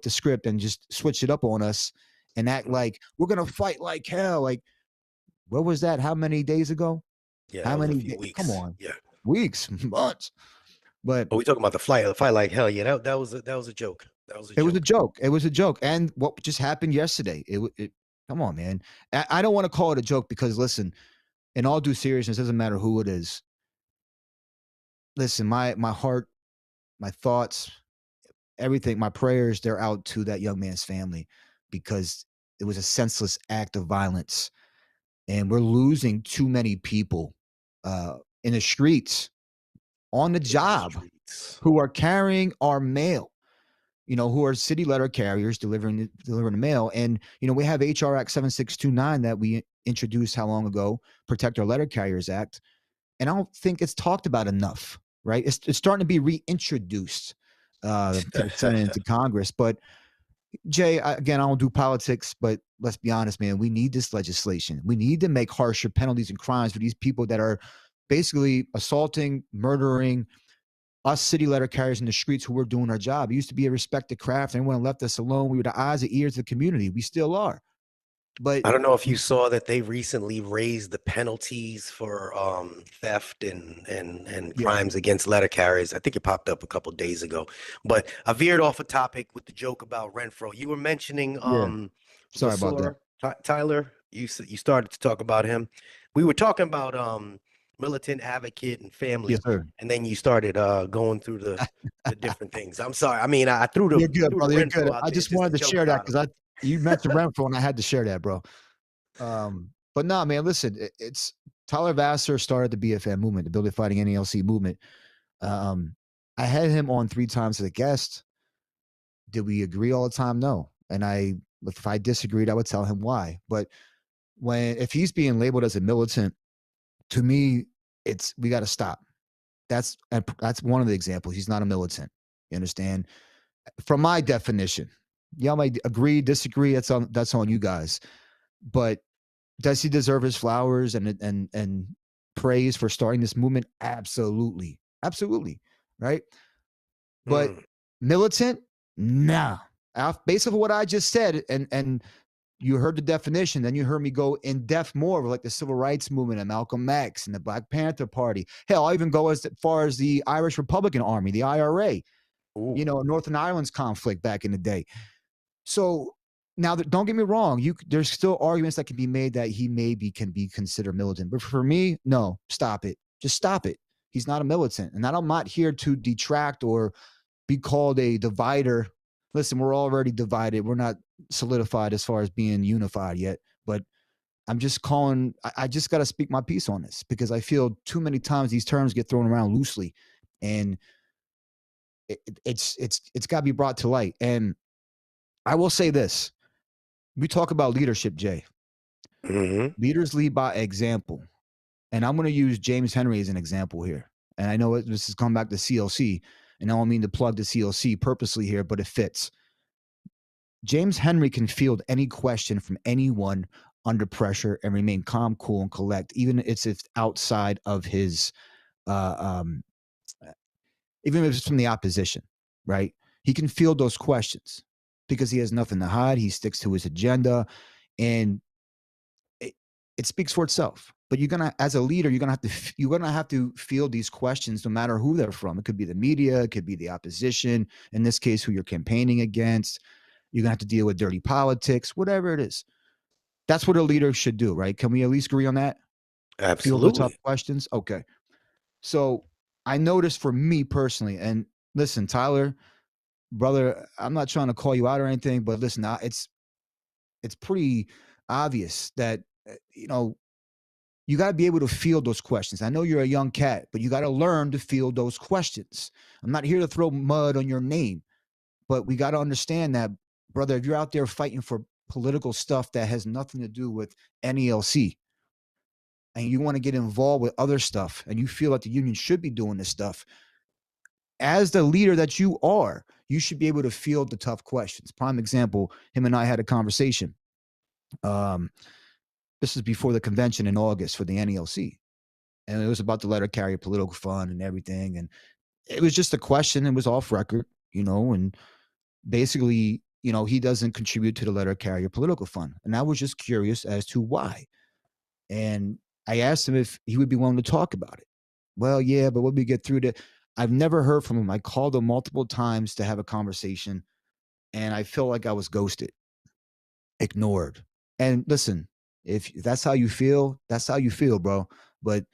the script and just switch it up on us and act Mhm. like we're gonna fight like hell. Like, what was that? How many days ago? Yeah, that How was a many few come weeks. on. Yeah. Weeks, months. But Oh, we talking about the fight like hell. Yeah, that was a joke. That was a it was a joke. joke. It was a joke. And what just happened yesterday? It come on, man. I don't want to call it a joke because listen, in all due seriousness, doesn't matter who it is. Listen, my heart, my thoughts, everything, my prayers, they're out to that young man's family because it was a senseless act of violence. And we're losing too many people in the streets, on the In the job, streets. who are carrying our mail, who are city letter carriers delivering the mail. And, we have HR Act 7629 that we introduced how long ago, Protect Our Letter Carriers Act. And I don't think it's talked about enough, right? It's starting to be reintroduced to the Senate and to Congress. But Jay, again, I don't do politics, but let's be honest, man, we need this legislation. We need to make harsher penalties and crimes for these people that are basically assaulting, murdering us city letter carriers in the streets who were doing our job. It used to be a respected craft. Everyone left us alone. We were the eyes and ears of the community. We still are. But I don't know if you saw that they recently raised the penalties for theft and yeah, crimes against letter carriers. I think it popped up a couple days ago. But I veered off a topic with the joke about Renfro. You were mentioning yeah. Sorry about that. Vasor, Tyler. You started to talk about him. We were talking about militant, advocate, and Yes, family, sir. and then you started going through the different things. I'm sorry. I mean, I threw You're good, the brother. You're good. Renfro out I there just just to wanted to joke share that about him. because you mentioned Renfro and I had to share that, bro. But no, man, listen, it's Tyler Vassar started the BFM movement, the Building Fighting NALC movement. Um, I had him on 3 times as a guest. Did we agree all the time? No. And if I disagreed, I would tell him why. But if he's being labeled as a militant, to me, we got to stop. That's one of the examples. He's not a militant. You understand? From my definition, y'all might agree, disagree. That's on you guys. But does he deserve his flowers and praise for starting this movement? Absolutely, absolutely, right? But Mm, militant, nah. Based on what I just said, and you heard the definition, then you heard me go in depth more, like the civil rights movement and Malcolm X and the Black Panther Party. Hell, I'll even go as far as the Irish Republican Army, the IRA. ooh. Northern Ireland's conflict back in the day. So now, don't get me wrong. There's still arguments that can be made that he maybe can be considered militant. But for me, no, stop it. Just stop it. He's not a militant. And I'm not here to detract or be called a divider. Listen, we're already divided. We're not solidified as far as being unified yet. But I'm just calling, I just got to speak my piece on this because I feel too many times these terms get thrown around loosely. And it's got to be brought to light. And I will say this. We talk about leadership, Jay. Hmm. Leaders lead by example. And I'm going to use James Henry as an example here. And I know this is coming back to CLC, and I don't mean to plug the CLC purposely here, but it fits. James Henry can field any question from anyone under pressure and remain calm, cool, and collect, even if it's outside of his, uh, um, even if it's from the opposition, right? He can field those questions because he has nothing to hide. He sticks to his agenda, and it, it speaks for itself. But as a leader, you're gonna have to field these questions no matter who they're from. It could be the media, it could be the opposition. In this case, who you're campaigning against. You're gonna have to deal with dirty politics, whatever it is. That's what a leader should do, right? Can we at least agree on that? Field the tough Absolutely. questions. Okay. So I noticed for me personally, and listen, Tyler, brother, I'm not trying to call you out or anything, but listen, it's pretty obvious that you got to be able to field those questions. I know you're a young cat, but you got to learn to field those questions. I'm not here to throw mud on your name, but we got to understand that, brother, if you're out there fighting for political stuff that has nothing to do with NELC and you want to get involved with other stuff and you feel like the union should be doing this stuff, as the leader that you are, you should be able to field the tough questions. Prime example, him and I had a conversation. Um, this is before the convention in August for the NELC. And it was about the letter carrier political fund and everything. And it was just a question. It was off record, and basically, he doesn't contribute to the letter carrier political fund. And I was just curious as to why. And I asked him if he would be willing to talk about it. Well, yeah, but when we get through that, I've never heard from him. I called him multiple times to have a conversation, and I felt like I was ghosted, ignored. And listen, if that's how you feel, that's how you feel, bro. But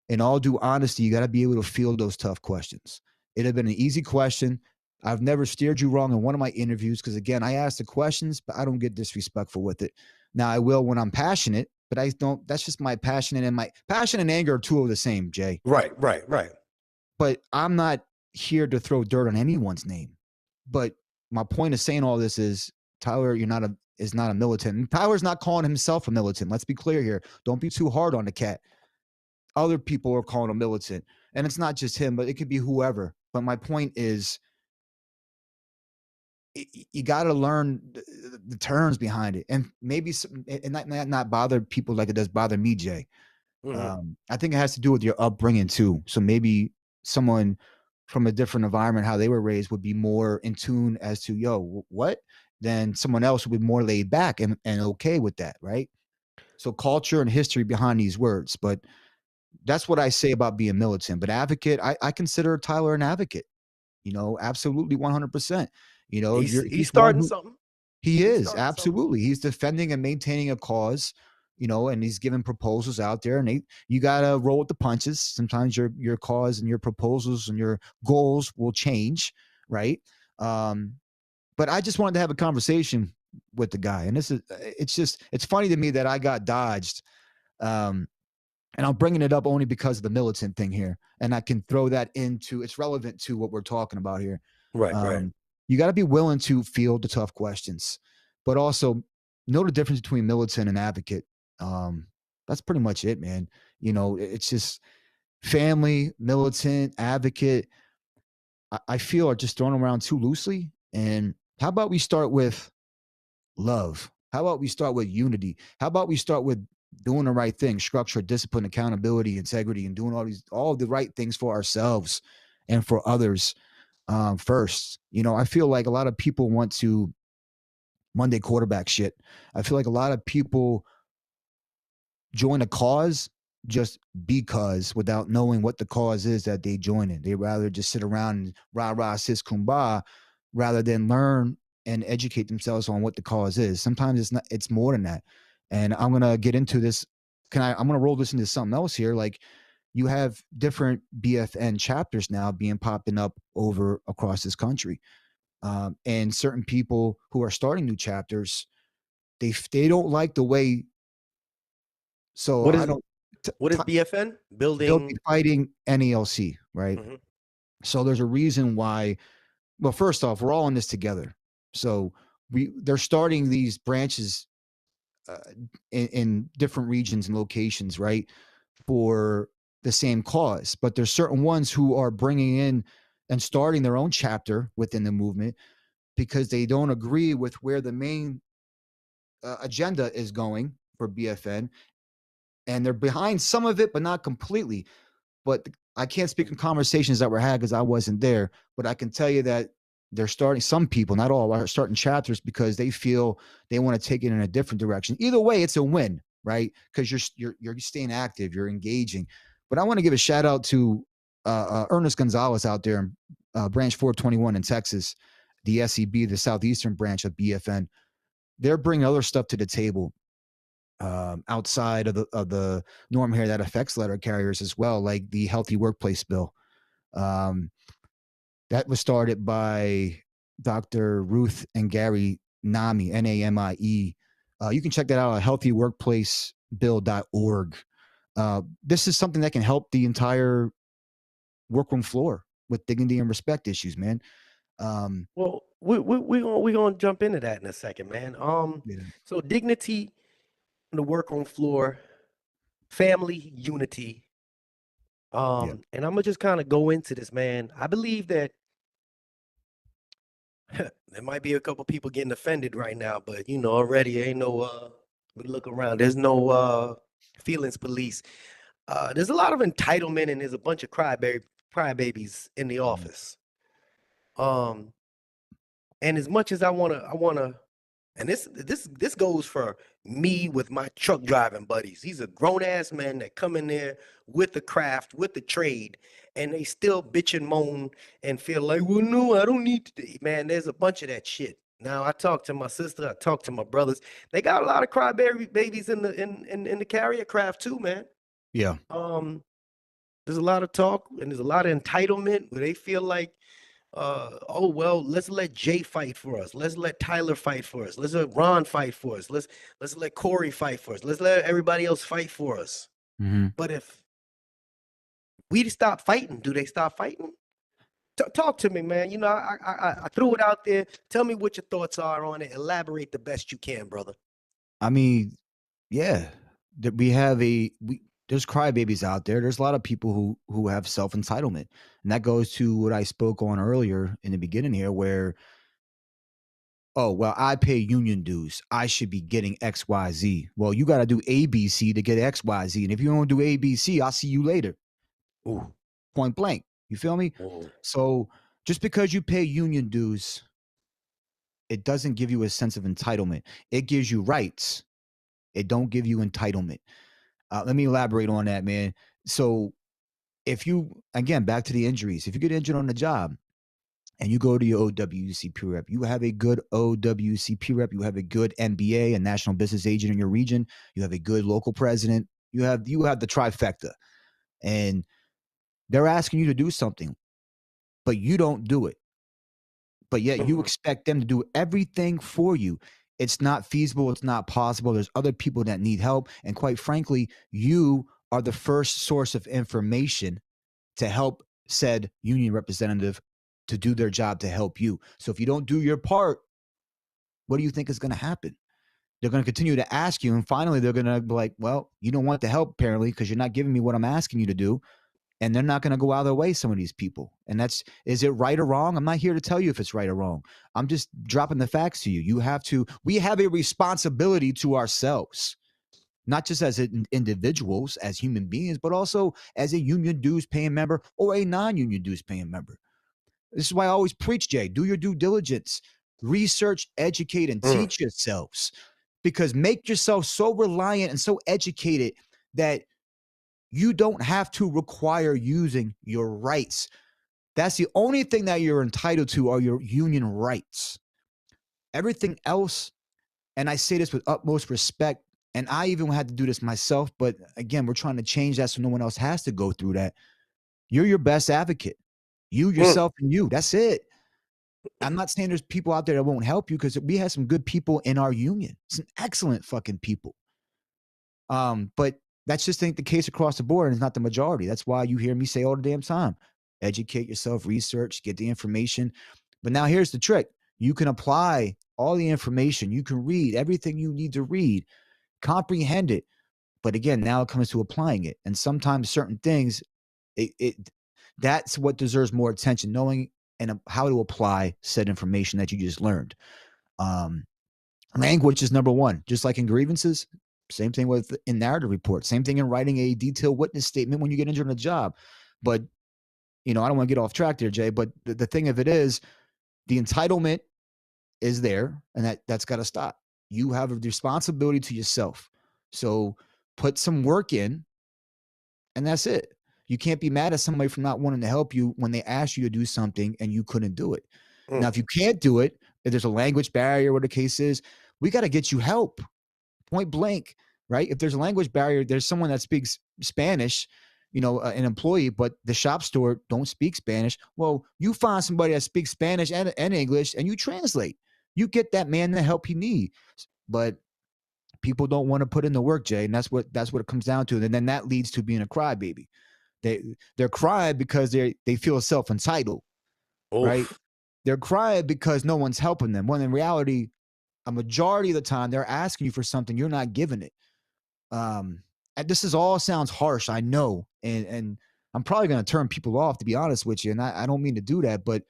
in all due honesty, you got to be able to field those tough questions. It'd have been an easy question. I've never steered you wrong in one of my interviews because, again, I ask the questions, but I don't get disrespectful with it. Now, I will when I'm passionate, but I don't. That's just my passion, and my passion and anger are two of the same, Jay. Right, right, right. But I'm not here to throw dirt on anyone's name. But my point of saying all this is, Tyler, is not a militant. And Tyler's not calling himself a militant. Let's be clear here. Don't be too hard on the cat. Other people are calling him militant, and it's not just him, but it could be whoever. But my point is, you got to learn the terms behind it, and maybe and not bother people like it does bother me, Jay. Mm-hmm. I think it has to do with your upbringing too. So maybe someone from a different environment, how they were raised, would be more in tune as to what, than someone else who would be more laid back and okay with that, right? So culture and history behind these words, but that's what I say about being militant. But advocate, I consider Tyler an advocate. Absolutely 100%. He's He's one starting who something. he He's is, starting something. absolutely. He's defending and maintaining a cause, and he's giving proposals out there, and you gotta roll with the punches. Sometimes your cause and your proposals and your goals will change, right? But I just wanted to have a conversation with the guy, and it's funny to me that I got dodged. Um, and I'm bringing it up only because of the militant thing here, and I can throw that into it's relevant to what we're talking about here. Right, right. Um, you got to be willing to field the tough questions, but also know the difference between militant and advocate. Um, that's pretty much it, man. It's just family, militant, advocate. I feel are just thrown around too loosely. And how about we start with love? How about we start with unity? How about we start with doing the right thing, structure, discipline, accountability, integrity, and doing all the right things for ourselves and for others first. I feel like a lot of people want to Monday quarterback shit. I feel like a lot of people join a cause just because without knowing what the cause is that they join in. They rather just sit around and rah rah sis kumbah rather than learn and educate themselves on what the cause is. Sometimes it's more than that. And I'm gonna get into this. I'm gonna roll this into something else here. Like you have different BFN chapters now being popping up over across this country. And certain people who are starting new chapters, they don't like the way. So What I is don't what is BFN? they'll be Building. fighting NELC, right? Mhm. So there's a reason why. Well, first off, we're all in this together. So they're starting these branches uh, in different regions and locations, right, for the same cause. But there's certain ones who are bringing in and starting their own chapter within the movement because they don't agree with where the main agenda is going for BFN, and they're behind some of it, but not completely. But I can't speak in conversations that were had because I wasn't there. But I can tell you that they're starting. Some people, not all, are starting chapters because they feel they want to take it in a different direction. Either way, it's a win, right? Because you're staying active, you're engaging. But I want to give a shout out to Ernest Gonzalez out there in Branch 421 in Texas, the SEB, the southeastern branch of BFN. They're bringing other stuff to the table outside of the norm here that affects letter carriers as well, like the Healthy Workplace Bill. Um, that was started by Dr. Ruth and Gary Nami, Namie. You can check that out at healthyworkplacebill.org. This is something that can help the entire workroom floor with dignity and respect issues, man. Well, we gonna jump into that in a second, man. Yeah, So dignity in the workroom floor, family unity. yeah, And I'm gonna just kind of go into this, man. I believe that there might be a couple people getting offended right now, but already ain't no we look around, there's no feelings police. There's a lot of entitlement and there's a bunch of crybabies in the yeah, office. Um, and as much as I wanna, and this goes for me with my truck driving buddies. These are grown ass men that come in there with the craft, with the trade, and they still bitch and moan and feel like, well, no, I don't need to. Man, there's a bunch of that shit. Now I talk to my sister, I talk to my brothers. They got a lot of crybaby babies in the carrier craft too, man. yeah, Um, there's a lot of talk and there's a lot of entitlement where they feel like oh well, let's let Jay fight for us. Let's let Tyler fight for us. Let's let Ron fight for us. Let's let Corey fight for us. Let's let everybody else fight for us. Mm-hmm. But if we stop fighting, do they stop fighting? Talk to me, man. You know, I threw it out there. Tell me what your thoughts are on it. Elaborate the best you can, brother. I mean, yeah, we have there's crybabies out there. There's a lot of people who have self entitlement, and that goes to what I spoke on earlier in the beginning here, where oh well, I pay union dues, I should be getting X Y Z. Well, you got to do ABC to get X Y Z, and if you don't do ABC, I'll see you later. Ooh. Point blank. You feel me? Ooh. So just because you pay union dues, it doesn't give you a sense of entitlement. It gives you rights. It don't give you entitlement. Let me elaborate on that, man. So if you, again, back to the injuries, if you get injured on the job and you go to your OWCP rep, you have a good OWCP rep, you have a good MBA, a national business agent in your region, you have a good local president, you have the trifecta, and they're asking you to do something, but you don't do it. But yet you Mm, expect them to do everything for you. It's not feasible. It's not possible. There's other people that need help. And quite frankly, you are the first source of information to help said union representative to do their job to help you. So if you don't do your part, what do you think is going to happen? They're going to continue to ask you. And finally, they're going to be like, well, you don't want the help apparently because you're not giving me what I'm asking you to do. And they're not going to go out of their way, some of these people. And is it right or wrong? I'm not here to tell you if it's right or wrong. I'm just dropping the facts to you. We have a responsibility to ourselves, not just as individuals, as human beings, but also as a union dues paying member or a non-union dues paying member. This is why I always preach, Jay, do your due diligence, research, educate, and mm, teach yourselves, because make yourself so reliant and so educated that you don't have to require using your rights. That's the only thing that you're entitled to are your union rights. Everything else, and I say this with utmost respect, and I even had to do this myself, but again, we're trying to change that so no one else has to go through that. You're your best advocate. You, mm, yourself, and you. That's it. I'm not saying there's people out there that won't help you, because we have some good people in our union, some excellent fucking people. But that's just ain't the case across the board, and it's not the majority. That's why you hear me say all the damn time: educate yourself, research, get the information. But now here's the trick: you can apply all the information, you can read everything you need to read, comprehend it. But again, now it comes to applying it, and sometimes certain things, it that's what deserves more attention: knowing and how to apply said information that you just learned. Um, Language is number one, just like in grievances. Same thing with in narrative reports. Same thing in writing a detailed witness statement when you get injured on a job. But I don't want to get off track there, Jay. But the thing of it is, the entitlement is there, and that's got to stop. You have a responsibility to yourself. So put some work in, and that's it. You can't be mad at somebody for not wanting to help you when they asked you to do something and you couldn't do it. Now, mm. if you can't do it, if there's a language barrier, what the case is, we got to get you help. Point blank, right? If there's a language barrier, there's someone that speaks Spanish, an employee, but the shop store don't speak Spanish. Well, you find somebody that speaks Spanish and English, and you translate. You get that man the help he needs. But people don't want to put in the work, Jay, and that's what it comes down to. And then that leads to being a crybaby. They're crying because they feel self entitled, right? Oof. They're crying because no one's helping them. When in reality, a majority of the time, they're asking you for something, you're not giving it. And this is all sounds harsh, I know, and I'm probably going to turn people off, to be honest with you, and I don't mean to do that, but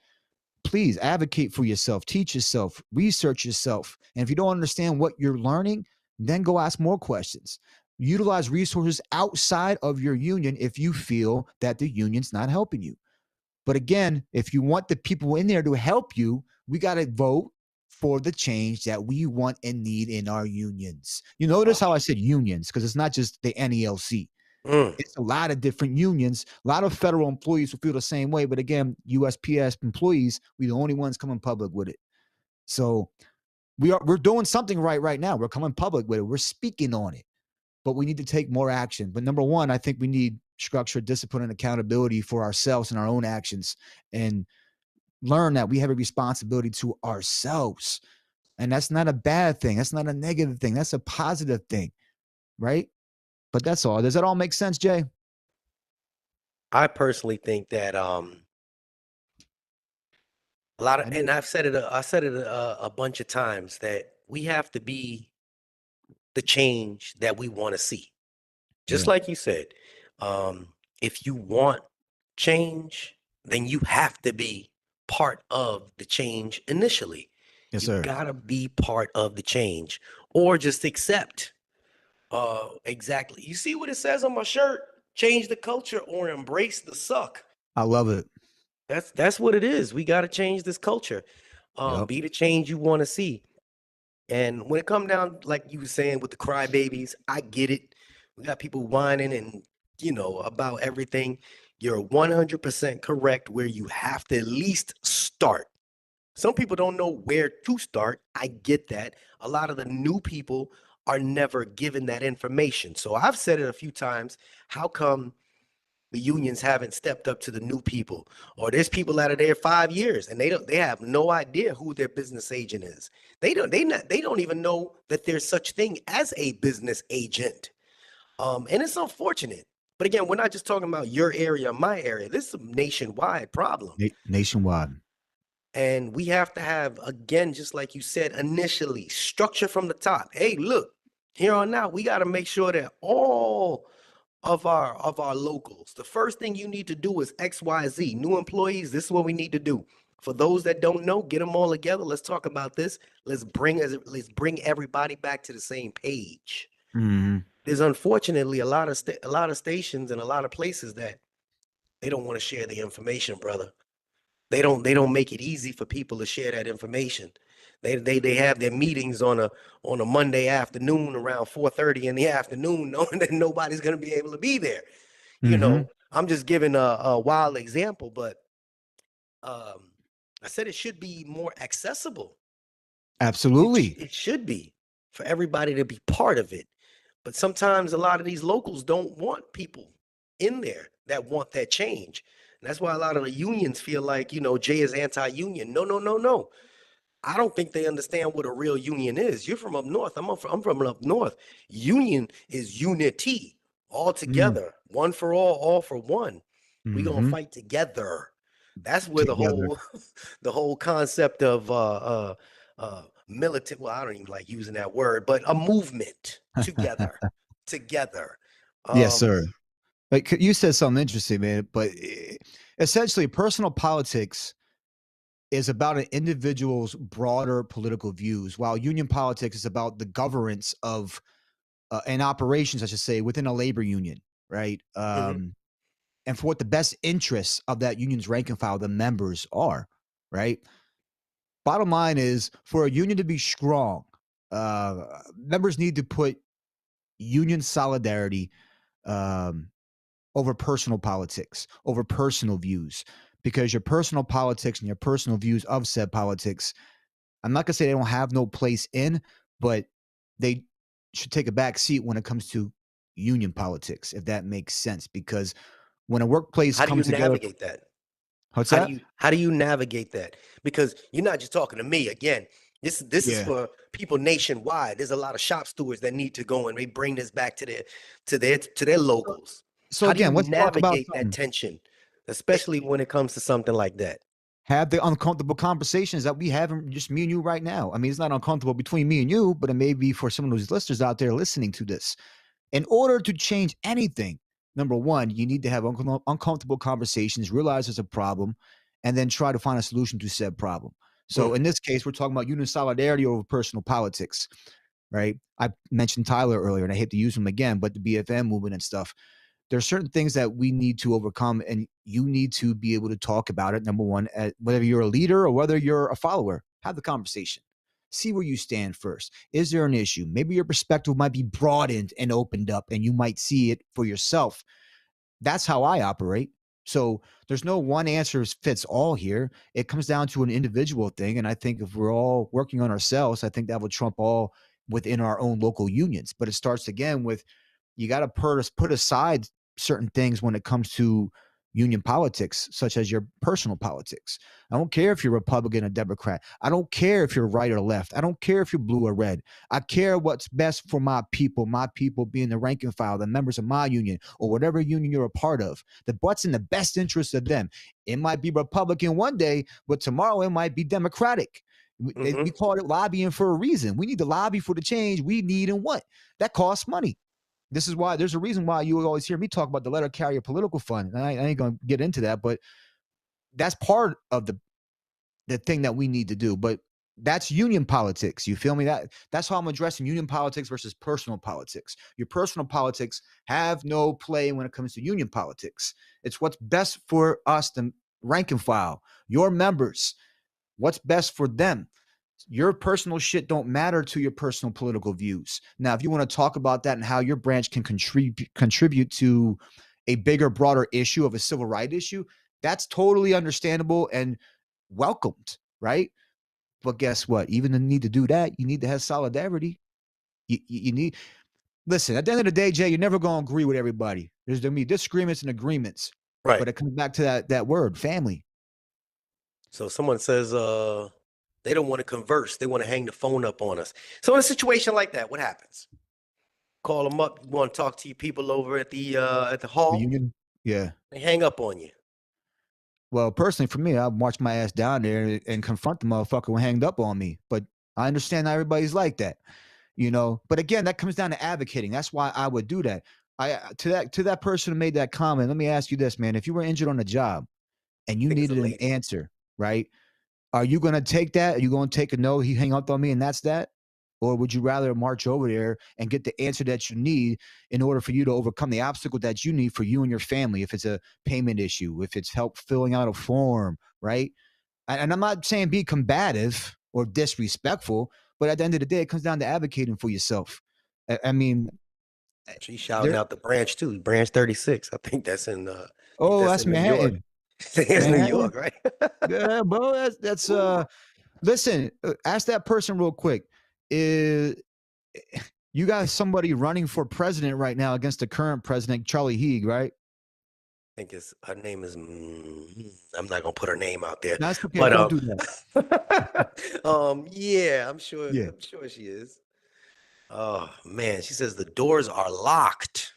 please advocate for yourself, teach yourself, research yourself, and if you don't understand what you're learning, then go ask more questions. Utilize resources outside of your union if you feel that the union's not helping you. But again, if you want the people in there to help you, we got to vote for the change that we want and need in our unions. You notice how I said unions, because it's not just the NELC. Mm. It's a lot of different unions. A lot of federal employees will feel the same way. But again, USPS employees, we're the only ones coming public with it. So we're doing something right now. We're coming public with it. We're speaking on it. But we need to take more action. But number one, I think we need structure, discipline, and accountability for ourselves and our own actions. And learn that we have a responsibility to ourselves. And that's not a bad thing. That's not a negative thing. That's a positive thing, right? But that's all. Does that all make sense, Jay? I personally think that a lot of, I know. and I said it a bunch of times that we have to be the change that we want to see. Just Yeah. like you said, if you want change, then you have to be part of the change initially. Yes, You sir. gotta be part of the change, or just accept. Exactly. You see what it says on my shirt? Change the culture or embrace the suck. I love it. That's what it is. We got to change this culture. Yep. Be the change you want to see. And when it come down, like you were saying with the crybabies, I get it. We got people whining and about everything. You're 100% correct where you have to at least start. Some people don't know where to start. I get that. A lot of the new people are never given that information. So I've said it a few times. How come the unions haven't stepped up to the new people? Or there's people that are there 5 years and they have no idea who their business agent is. They don't even know that there's such thing as a business agent. And it's unfortunate. But again, we're not just talking about your area, my area. This is a nationwide problem. Nationwide. And we have to have, again, just like you said initially, structure from the top. Hey, look, here on out, we got to make sure that all of our locals, the first thing you need to do is XYZ. New employees, this is what we need to do. For those that don't know, get them all together. Let's talk about this. Let's bring everybody back to the same page. Mm-hmm. There's unfortunately a lot of stations and a lot of places that they don't want to share the information, brother. They don't make it easy for people to share that information. They have their meetings on a Monday afternoon around 4:30 in the afternoon, knowing that nobody's gonna be able to be there. Mm-hmm. I'm just giving a wild example, but um, I said it should be more accessible. Absolutely. It should be for everybody to be part of it. But sometimes a lot of these locals don't want people in there that want that change. And that's why a lot of the unions feel like, Jay is anti-union. No, no, no, no. I don't think they understand what a real union is. You're from up north. I'm from up north. Union is unity, all Mm. together, one for all for one. We gonna Mm-hmm. fight together. That's where the Together. whole the whole concept of militant. Well, I don't even like using that word, but a movement together, together. Yes, Um, sir. Like you said something interesting, man. But essentially, personal politics is about an individual's broader political views, while union politics is about the governance of and operations, I should say, within a labor union, right? mhm. And for what the best interests of that union's rank and file, the members are, right? Bottom line is, for a union to be strong, members need to put union solidarity um, over personal politics, over personal views, because your personal politics and your personal views of said politics, I'm not gonna say they don't have no place in, but they should take a back seat when it comes to union politics, if that makes sense. Because when a workplace How do you comes together, navigate that? what's How do that? you navigate that? Because you're not just talking to me. Again, this is Yeah. for people nationwide. There's a lot of shop stewards that need to go and they bring this back to their So, locals. so How do you again, let's talk about navigate that something. tension, especially when it comes to something like that? Have the uncomfortable conversations that we have, just me and you right now. I mean, it's not uncomfortable between me and you, but it may be for some of those listeners out there listening to this. In order to change anything, number one, you need to have uncomfortable conversations, realize there's a problem, and then try to find a solution to said problem. So Mm. in this case, we're talking about union solidarity over personal politics, right? I mentioned Tyler earlier, and I hate to use him again, but the BFM movement and stuff. There are certain things that we need to overcome, and you need to be able to talk about it. Number one, whether you're a leader or whether you're a follower, have the conversation. See where you stand first. Is there an issue? Maybe your perspective might be broadened and opened up, and you might see it for yourself. That's how I operate. So there's no one answer fits all here. It comes down to an individual thing. And I think if we're all working on ourselves, I think that would trump all within our own local unions. But it starts again with, you got to put aside certain things when it comes to union politics, such as your personal politics. I don't care if you're Republican or Democrat. I don't care if you're right or left. I don't care if you're blue or red. I care what's best for my people being the rank and file, the members of my union, or whatever union you're a part of. What's in the best interest of them. It might be Republican one day, but tomorrow it might be Democratic. We call it lobbying for a reason. We need to lobby for the change we need and want. That costs money. This is why there's a reason why you always hear me talk about the letter carrier political fund. And I ain't going to get into that, but that's part of the thing that we need to do. But that's union politics. You feel me? That's how I'm addressing union politics versus personal politics. Your personal politics have no play when it comes to union politics. It's what's best for us, the rank and file, your members, what's best for them. Your personal shit don't matter to your personal political views. Now, if you want to talk about that and how your branch can contribute to a bigger, broader issue of a civil rights issue, that's totally understandable and welcomed, right? But guess what? Even the need to do that, you need to have solidarity. You need, listen, at the end of the day, Jay, you're never going to agree with everybody. There's going to be disagreements and agreements. Right. But it comes back to that word, family. So someone says they don't want to converse. They want to hang the phone up on us. So in a situation like that, what happens? Call them up. You want to talk to your people over at the hall? The union? Yeah. They hang up on you. Well, personally, for me, I'll march my ass down there and confront the motherfucker who hanged up on me. But I understand not everybody's like that, you know. But again, that comes down to advocating. That's why I would do that. To that person who made that comment, let me ask you this, man. If you were injured on the job and you needed an answer, right? Are you going to take that? Are you going to take a no? He hung up on me and that's that? Or would you rather march over there and get the answer that you need in order for you to overcome the obstacle that you need for you and your family? If it's a payment issue, if it's help filling out a form, right? And I'm not saying be combative or disrespectful, but at the end of the day, it comes down to advocating for yourself. I mean, she's shouting out the branch too, branch 36. I think that's in that's Manhattan. It's New York, right? Yeah, bro. That's listen, ask that person real quick. You got somebody running for president right now against the current president, Charlie Heeg, right? I think her name is. I'm not gonna put her name out there. That's okay. But, don't do that. Yeah, I'm sure. Yeah. I'm sure she is. Oh man, she says the doors are locked.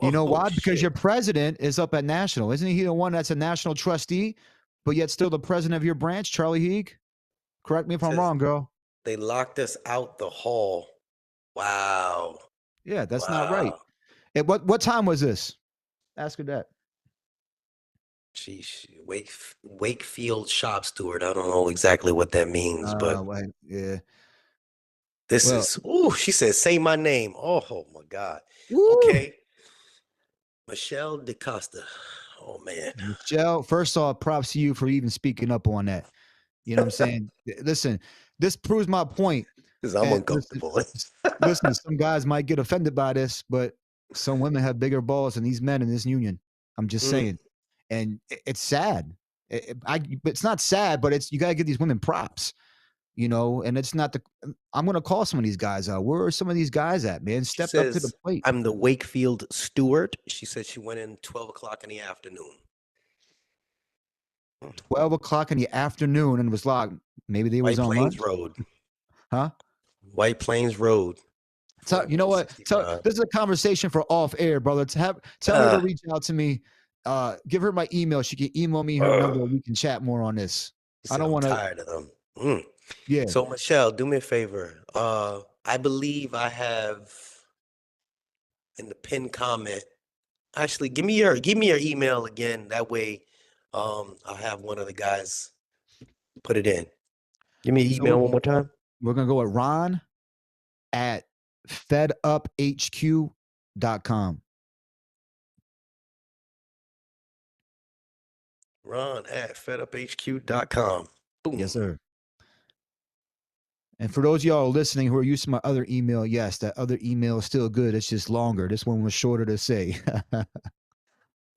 You know why? Because your president is up at national. Isn't he the one that's a national trustee, but yet still the president of your branch, Charlie Heeg? Correct me if I'm wrong, girl. They locked us out the hall. Wow. Yeah, that's not right. And what time was this? Ask her that. Sheesh, Wakefield shop steward. I don't know exactly what that means, but yeah. This is. She said, "Say my name." Oh my God. Woo. Okay. Michelle DeCosta. Oh man. Michelle, first off, props to you for even speaking up on that. You know what I'm saying? Listen, this proves my point. Because I'm uncomfortable. Listen, some guys might get offended by this, but some women have bigger balls than these men in this union. I'm just saying. And it's sad. It's not sad, but you got to give these women props, you know, and it's not I'm going to call some of these guys out. Where are some of these guys at, man? Step up to the plate. I'm the Wakefield steward. She said she went in 12 o'clock in the afternoon. 12 o'clock in the afternoon and was locked. Maybe they was on lunch. White Plains Road. Huh? White Plains Road. So, you know what? So this is a conversation for off air, brother. Tell her to reach out to me. Give her my email. She can email me her number. We can chat more on this. I don't want to. Tired of them. Yeah. So Michelle, do me a favor. I believe I have in the pinned comment. Actually, give me your email again. That way, I'll have one of the guys put it in. Give me your email one more time. We're gonna go with Ron at feduphq.com. Ron at feduphq.com. Boom. Yes, sir. And for those of y'all listening who are using my other email, yes, that other email is still good. It's just longer. This one was shorter to say.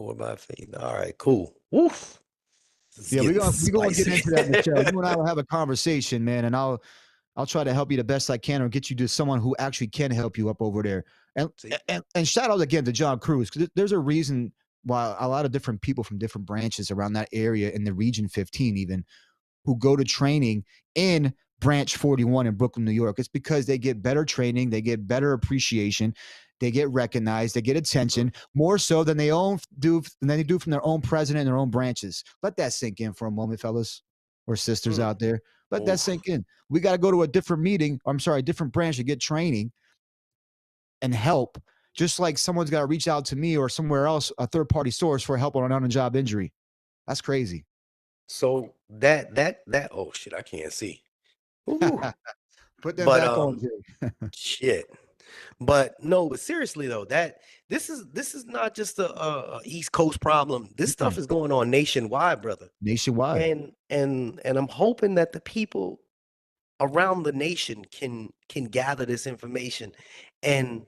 4x8. All right, cool. Woof. Yeah, we're gonna get into that, Michelle. You and I will have a conversation, man, and I'll try to help you the best I can, or get you to someone who actually can help you up over there. And shout out again to John Cruz, because there's a reason well, a lot of different people from different branches around that area in the region 15 even, who go to training in branch 41 in Brooklyn, New York. It's because they get better training, they get better appreciation, they get recognized, they get Mhm. attention more so than they do from their own president and their own branches. Let that sink in for a moment, fellas or sisters Mm. out there. Let that Oof. sink in. We got to go to a different meeting, I'm sorry, a different branch to get training and help, just like someone's got to reach out to me or somewhere else, a third party source for help on an on-the-job injury. That's crazy. So that oh shit, I can't see. Ooh. Put them But back on, Jay. shit. But no, but seriously though, that this is not just a East Coast problem. This stuff Mm-mm. is going on nationwide, brother. Nationwide. And I'm hoping that the people around the nation can gather this information and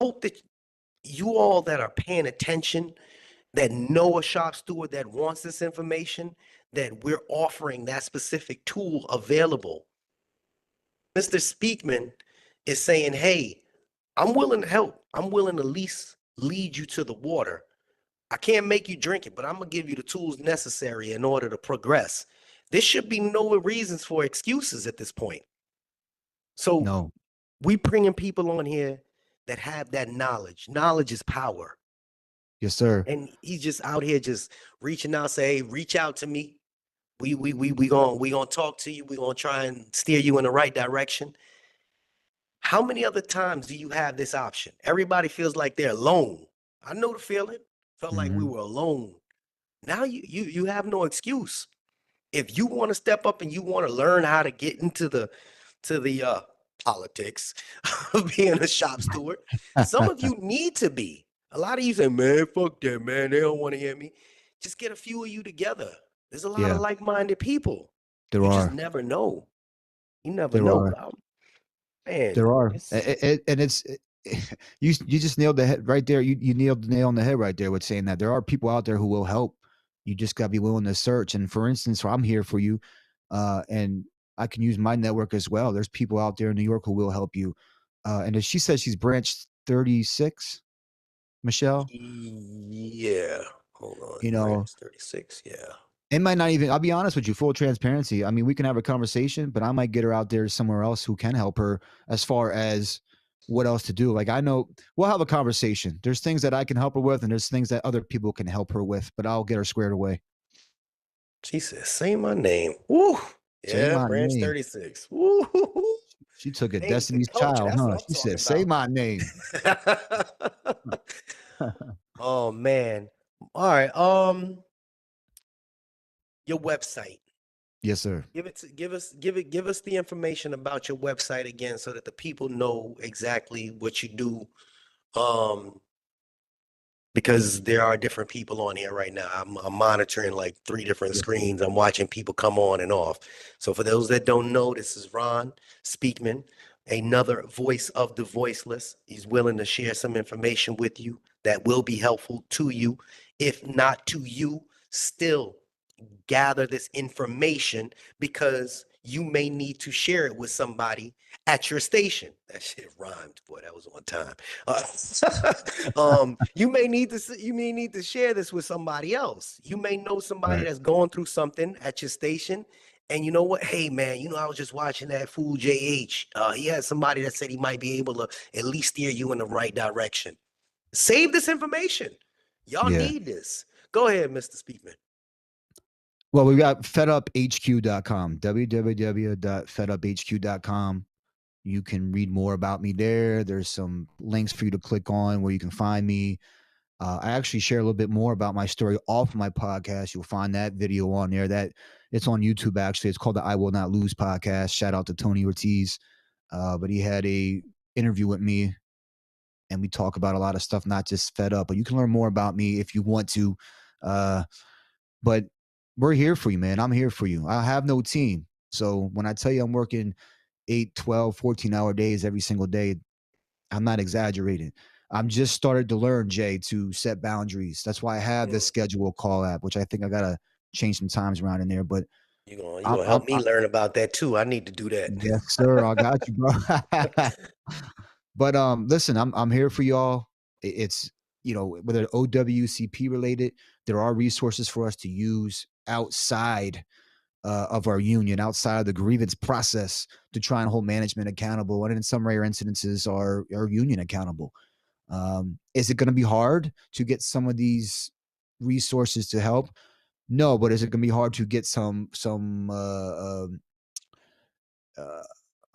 hope that you all that are paying attention, that know a shop steward that wants this information, that we're offering that specific tool available. Mr. Speakman is saying, hey, I'm willing to help. I'm willing to at least lead you to the water. I can't make you drink it, but I'm gonna give you the tools necessary in order to progress. There should be no reasons for excuses at this point. So No. we bringing people on here that have that knowledge. Knowledge is power. Yes, sir. And he's just out here just reaching out, say, hey, reach out to me. We gonna talk to you. We gonna try and steer you in the right direction. How many other times do you have this option? Everybody feels like they're alone. I know the feeling. Felt like we Mm-hmm. were alone. Now you have no excuse. If you want to step up and you want to learn how to get into the politics of being a shop steward, some of you need to be. A lot of you say, man, fuck that, man. They don't want to hear me. Just get a few of you together. There's a lot of Yeah, like-minded people. there You just are. never know. You never There know. are. Man, There are. it's And you just nailed the head right there. You nailed the nail on the head right there with saying that there are people out there who will help. You just got to be willing to search. And for instance, I'm here for you, and I can use my network as well. There's people out there in New York who will help you. And as she says, she's branch 36, Michelle. yeah. Hold on, You know, branch 36. Yeah. it might not even, I'll be honest with you, full transparency. I mean, we can have a conversation, but I might get her out there somewhere else who can help her as far as what else to do. Like, I know we'll have a conversation. There's things that I can help her with, and there's things that other people can help her with, but I'll get her squared away. She said, say my name. Woo. Say Yeah, my branch name. 36. Woo. She took a Hey, the Destiny's culture. Child, That's huh? what I'm She talking said, say about. my name. Oh man. All right. Your website. Yes, sir. Give us the information about your website again so that the people know exactly what you do. Um, because there are different people on here right now. I'm monitoring like three different Yes, sir. screens. I'm watching people come on and off. So for those that don't know, this is Ron Speakman, another voice of the voiceless. He's willing to share some information with you that will be helpful to you. If not to you, still gather this information because you may need to share it with somebody at your station. That shit rhymed, boy. That was on time. You may need to share this with somebody else. You may know somebody Right. that's going through something at your station. And you know what? Hey, man, I was just watching that fool JH. He had somebody that said he might be able to at least steer you in the right direction. Save this information. Y'all Yeah. need this. Go ahead, Mr. Speakman. Well, we got feduphq.com, www.feduphq.com. You can read more about me there. There's some links for you to click on where you can find me. I actually share a little bit more about my story off my podcast. You'll find that video on there. That it's on YouTube. Actually, it's called the I Will Not Lose podcast. Shout out to Tony Ortiz. But he had a interview with me, and we talk about a lot of stuff, not just Fed Up. But you can learn more about me if you want to. Uh, but we're here for you, man. I'm here for you. I have no team. So when I tell you I'm working 8, 12, 14-hour days every single day, I'm not exaggerating. I'm just started to learn, Jay, to set boundaries. That's why I have this Mm. schedule call app, which I think I gotta change some times around in there. But You I'm, gonna I'm, help me I'm learn about that too. I need to do that. yes, sir. I got you, bro. But listen, I'm here for y'all. It's whether OWCP related, there are resources for us to use outside of our union, outside of the grievance process, to try and hold management accountable. And in some rare incidences, our union accountable. Is it going to be hard to get some of these resources to help? No, but is it going to be hard to get some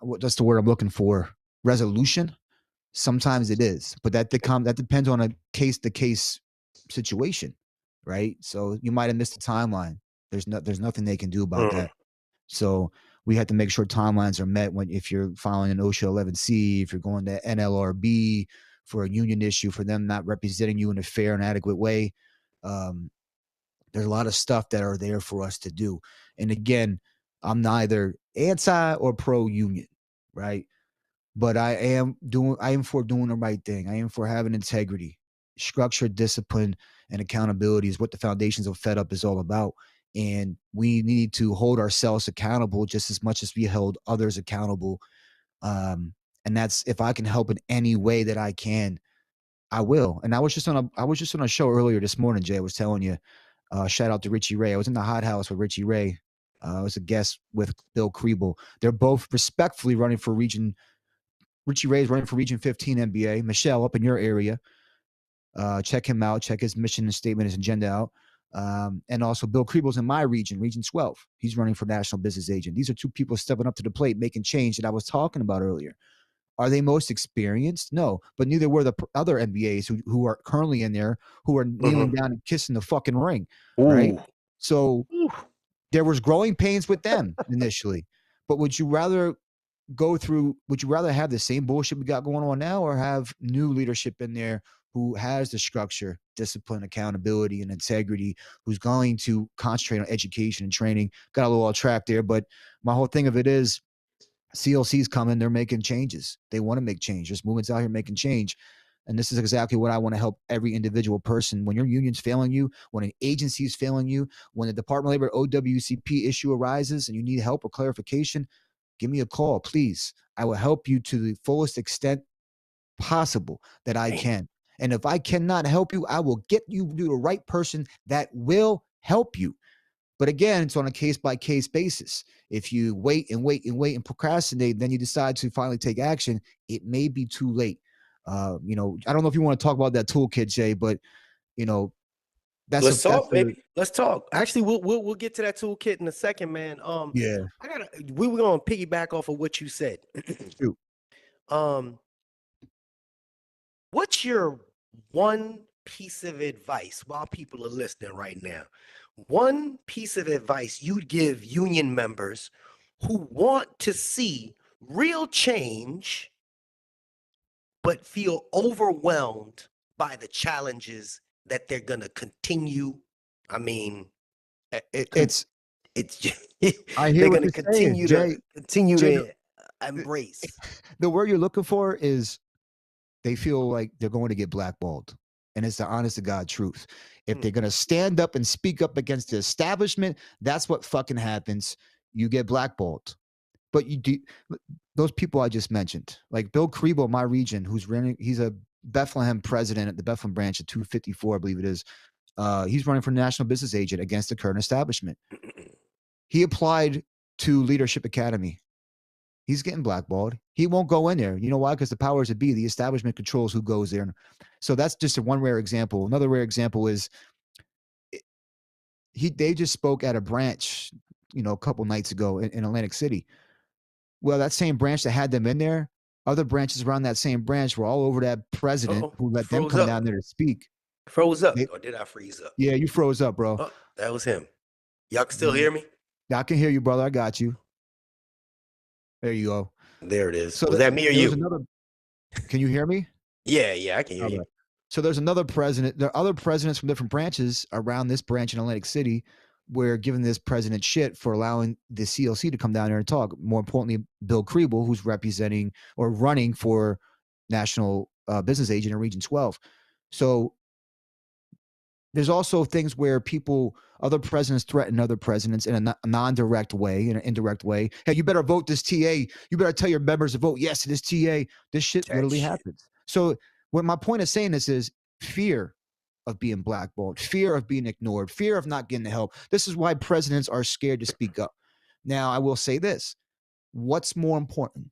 what's the word I'm looking for? Resolution? Sometimes it is, but that depends on a case to case situation, right? So you might have missed the timeline. There's nothing they can do about that. So we have to make sure timelines are met if you're filing an OSHA 11C, if you're going to NLRB for a union issue, for them not representing you in a fair and adequate way. There's a lot of stuff that are there for us to do. And again, I'm neither anti or pro union, right? But I am for doing the right thing. I am for having integrity. Structure, discipline, and accountability is what the foundations of Fed Up is all about. And we need to hold ourselves accountable just as much as we held others accountable. And that's, if I can help in any way that I can, I will. And I was just on a show earlier this morning, Jay. I was telling you, shout out to Richie Ray. I was in the hot house with Richie Ray. I was a guest with Bill Kriebel. They're both respectfully running for region. Richie Ray is running for Region 15 MBA. Michelle, up in your area, check him out. Check his mission and statement, his agenda out. And also Bill Kriebel's in my region, Region 12. He's running for National Business Agent. These are two people stepping up to the plate, making change that I was talking about earlier. Are they most experienced? No, but neither were the other MBAs who are currently in there, who are kneeling down and kissing the fucking ring, right? So there was growing pains with them initially. But would you rather have the same bullshit we got going on now, or have new leadership in there who has the structure, discipline, accountability, and integrity, who's going to concentrate on education and training? Got a little off track there, but my whole thing of it is CLC's coming. They're making changes. They want to make change. There's movements out here making change. And this is exactly what I want to help every individual person. When your union's failing you, when an agency is failing you, when the Department of Labor OWCP issue arises and you need help or clarification, give me a call, please. I will help you to the fullest extent possible that I can. And if I cannot help you, I will get you to the right person that will help you. But again, it's on a case-by-case basis. If you wait and procrastinate, then you decide to finally take action, it may be too late. I don't know if you want to talk about that toolkit, Jay, but Let's talk, baby. Let's talk. Actually, we'll get to that toolkit in a second, man. Yeah. We were gonna piggyback off of what you said. Shoot. What's your one piece of advice while people are listening right now? One piece of advice you'd give union members who want to see real change, but feel overwhelmed by the challenges that they're gonna continue. I mean, it's I hear they're what gonna you're saying, Jay. continue Jay, to embrace. The word you're looking for is they feel like they're going to get blackballed. And it's the honest to God truth. If they're going to stand up and speak up against the establishment, that's what fucking happens. You get blackballed. But those people I just mentioned, like Bill Kriebel, my region, who's running, he's a Bethlehem president at the Bethlehem branch at 254, I believe it is. He's running for national business agent against the current establishment. He applied to Leadership Academy. He's getting blackballed. He won't go in there. You know why? Because the powers that be, the establishment controls who goes there. So that's just one rare example. Another rare example is they just spoke at a branch, a couple nights ago in Atlantic City. Well, that same branch that had them in there, other branches around that same branch were all over that president who let them come down there to speak. Froze up, or did I freeze up? Yeah, you froze up, bro. Oh, that was him. Y'all can still hear me? I can hear you, brother. I got you. There you go. There it is. So was that me or you? Can you hear me? Yeah, I can hear you. So there's another president. There are other presidents from different branches around this branch in Atlantic City. We're giving this president shit for allowing the CLC to come down there and talk. More importantly, Bill Kriebel, who's representing or running for national business agent in Region 12. So there's also things where other presidents threaten other presidents in a non-direct way, in an indirect way. Hey, you better vote this TA. You better tell your members to vote yes to this TA. This shit literally happens. So what my point of saying this is, fear of being blackballed, fear of being ignored, fear of not getting the help. This is why presidents are scared to speak up. Now, I will say this: what's more important,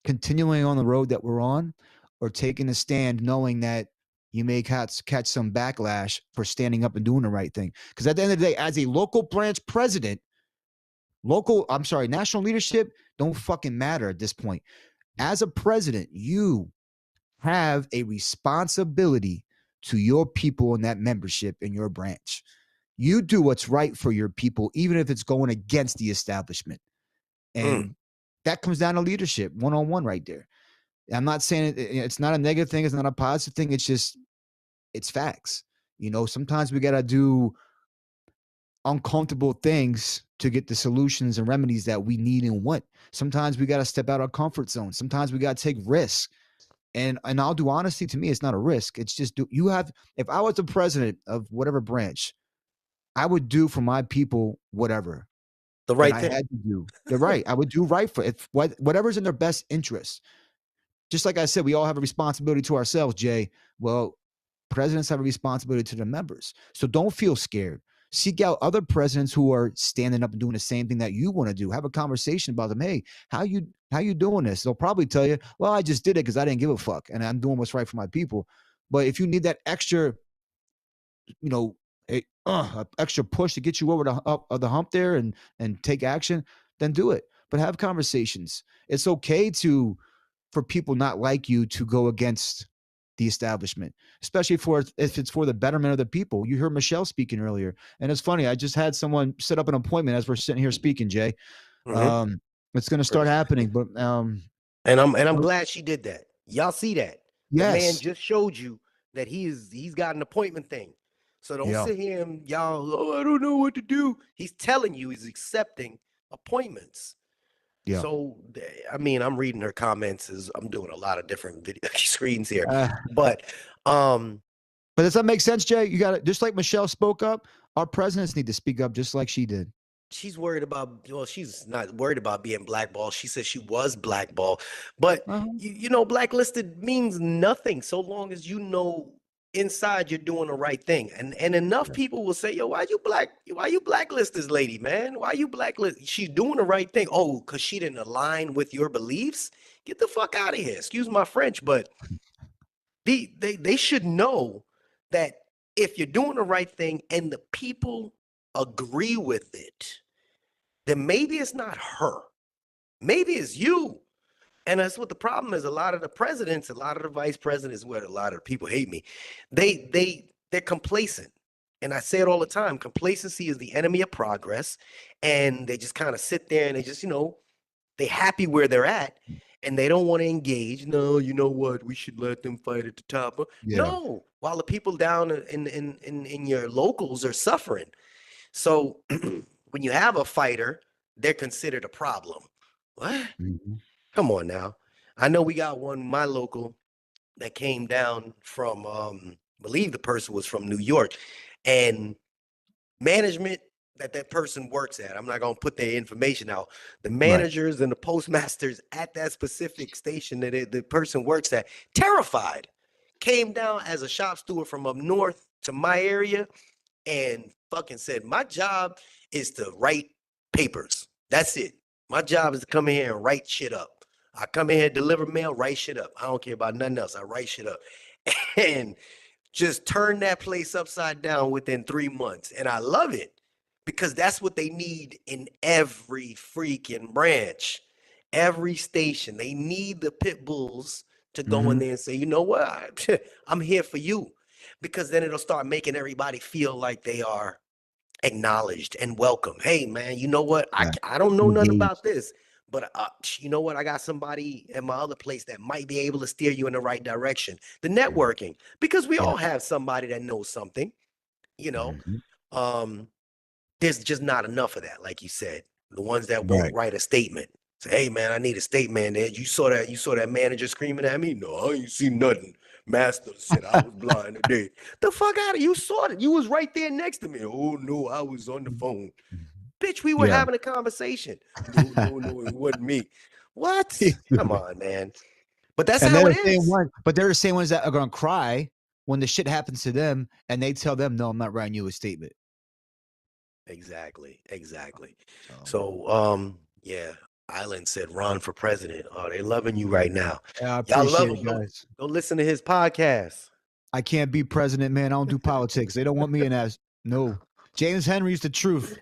continuing on the road that we're on, or taking a stand knowing that you may catch some backlash for standing up and doing the right thing? Because at the end of the day, as a local branch president, national leadership don't fucking matter at this point. As a president, you have a responsibility to your people in that membership in your branch. You do what's right for your people, even if it's going against the establishment. And that comes down to leadership, one-on-one right there. I'm not saying it's not a negative thing. It's not a positive thing. It's just, it's facts. Sometimes we got to do uncomfortable things to get the solutions and remedies that we need and want. Sometimes we got to step out our comfort zone. Sometimes we got to take risks. And I'll do honesty, to me, it's not a risk. It's just, if I was the president of whatever branch, I would do for my people whatever The that right I thing. had to do. They're right. I would do right for it. Whatever's in their best interest. Just like I said, we all have a responsibility to ourselves, Jay. Well, presidents have a responsibility to their members. So don't feel scared. Seek out other presidents who are standing up and doing the same thing that you want to do. Have a conversation about them. Hey, how you doing this? They'll probably tell you, well, I just did it because I didn't give a fuck and I'm doing what's right for my people. But if you need that extra, extra push to get you over the hump there and take action, then do it. But have conversations. It's okay for people not like you to go against the establishment, especially if it's for the betterment of the people. You heard Michelle speaking earlier, and it's funny. I just had someone set up an appointment as we're sitting here speaking, Jay. Mm-hmm. It's going to start happening, but And I'm glad she did that. Y'all see that? The man yes, just showed you that he's got an appointment thing. So don't yeah, sit here and y'all, oh, I don't know what to do. He's telling you he's accepting appointments. yeah. So I mean, I'm reading her comments as I'm doing a lot of different video screens here. Uh, But um but does that make sense, Jay? You got it. Just like Michelle spoke up, our presidents need to speak up just like she did. she's worried about, well, she's not worried about being blackballed. She said she was blackballed. But Uh-huh. blacklisted means nothing so long as you know inside you're doing the right thing. And enough Yeah. people will say, yo, why you blacklist this lady, man? Why you blacklist? She's doing the right thing. Oh, because she didn't align with your beliefs? Get the fuck out of here. Excuse my French, but they should know that if you're doing the right thing and the people agree with it, then maybe it's not her. Maybe it's you. And that's what the problem is. A lot of the presidents, a lot of the vice presidents, where a lot of people hate me, they're complacent. And I say it all the time. Complacency is the enemy of progress. And they just kind of sit there and they just, they happy where they're at and they don't want to engage. No, you know what? We should let them fight at the top. Yeah. No, while the people down in your locals are suffering. So when you have a fighter, they're considered a problem. What? Mhm. Come on now. I know we got one, my local, that came down from believe the person was from New York. And management that person works at, I'm not going to put their information out. The Right. managers and the postmasters at that specific station that the person works at, terrified, came down as a shop steward from up north to my area and fucking said, my job is to write papers. That's it. My job is to come in here and write shit up. I come in here, deliver mail, write shit up. I don't care about nothing else. I write shit up. And just turn that place upside down within 3 months. And I love it because that's what they need in every freaking branch, every station. They need the pit bulls to go in Mhm. there and say, you know what? I'm here for you. Because then it'll start making everybody feel like they are acknowledged and welcome. Hey, man, you know what? I, Yeah. I don't know nothing about Engaged. this, but you know what? I got somebody in my other place that might be able to steer you in the right direction. The networking, because we Yeah. all have somebody that knows something, you know. Mhm. Um, there's just not enough of that, like you said. The ones that won't Right. write a statement. Say, hey man, I need a statement. There. You saw that manager screaming at me? No, I ain't seen nothing. Master said I was blind today. The fuck out of you saw it. You was right there next to me. Oh no, I was on the phone. Bitch, we were Yeah. having a conversation. No, no, no, it wasn't me. What? Come on, man. But that's And how they're it the same is. one, but they're the same ones that are going to cry when the shit happens to them and they tell them, no, I'm not writing you a statement. Exactly. Exactly. So So, yeah, Island said run for president. Oh, they loving you right now. yeah, I Y'all love appreciate it, him. Go, guys. go listen to his podcast. I can't be president, man. I don't do politics. They don't want me in that. No. James Henry's the truth.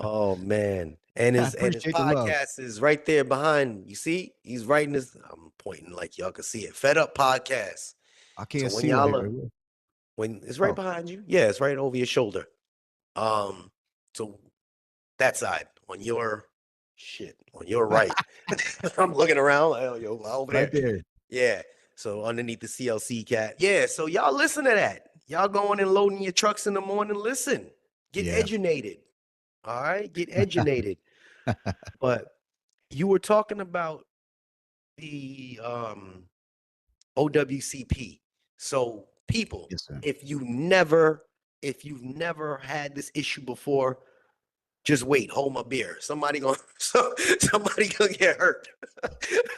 Oh man. I And his appreciate the love. podcast is right there behind. You see? He's writing this. I'm pointing like y'all can see it. Fed Up Podcast. I So can't when see it y'all here. are when it's right Oh, behind you, yeah, it's right over your shoulder. Um, so that side on your shit on your right. I'm looking around like, oh, yo, over right there. there. Yeah. So underneath the CLC cat. Yeah. So y'all listen to that. Y'all going and loading your trucks in the morning. Listen. Get Yeah. educated. All right. Get educated. But you were talking about the OWCP. So people, Yes, sir. if you've never had this issue before, just wait, hold my beer. Somebody gonna get hurt.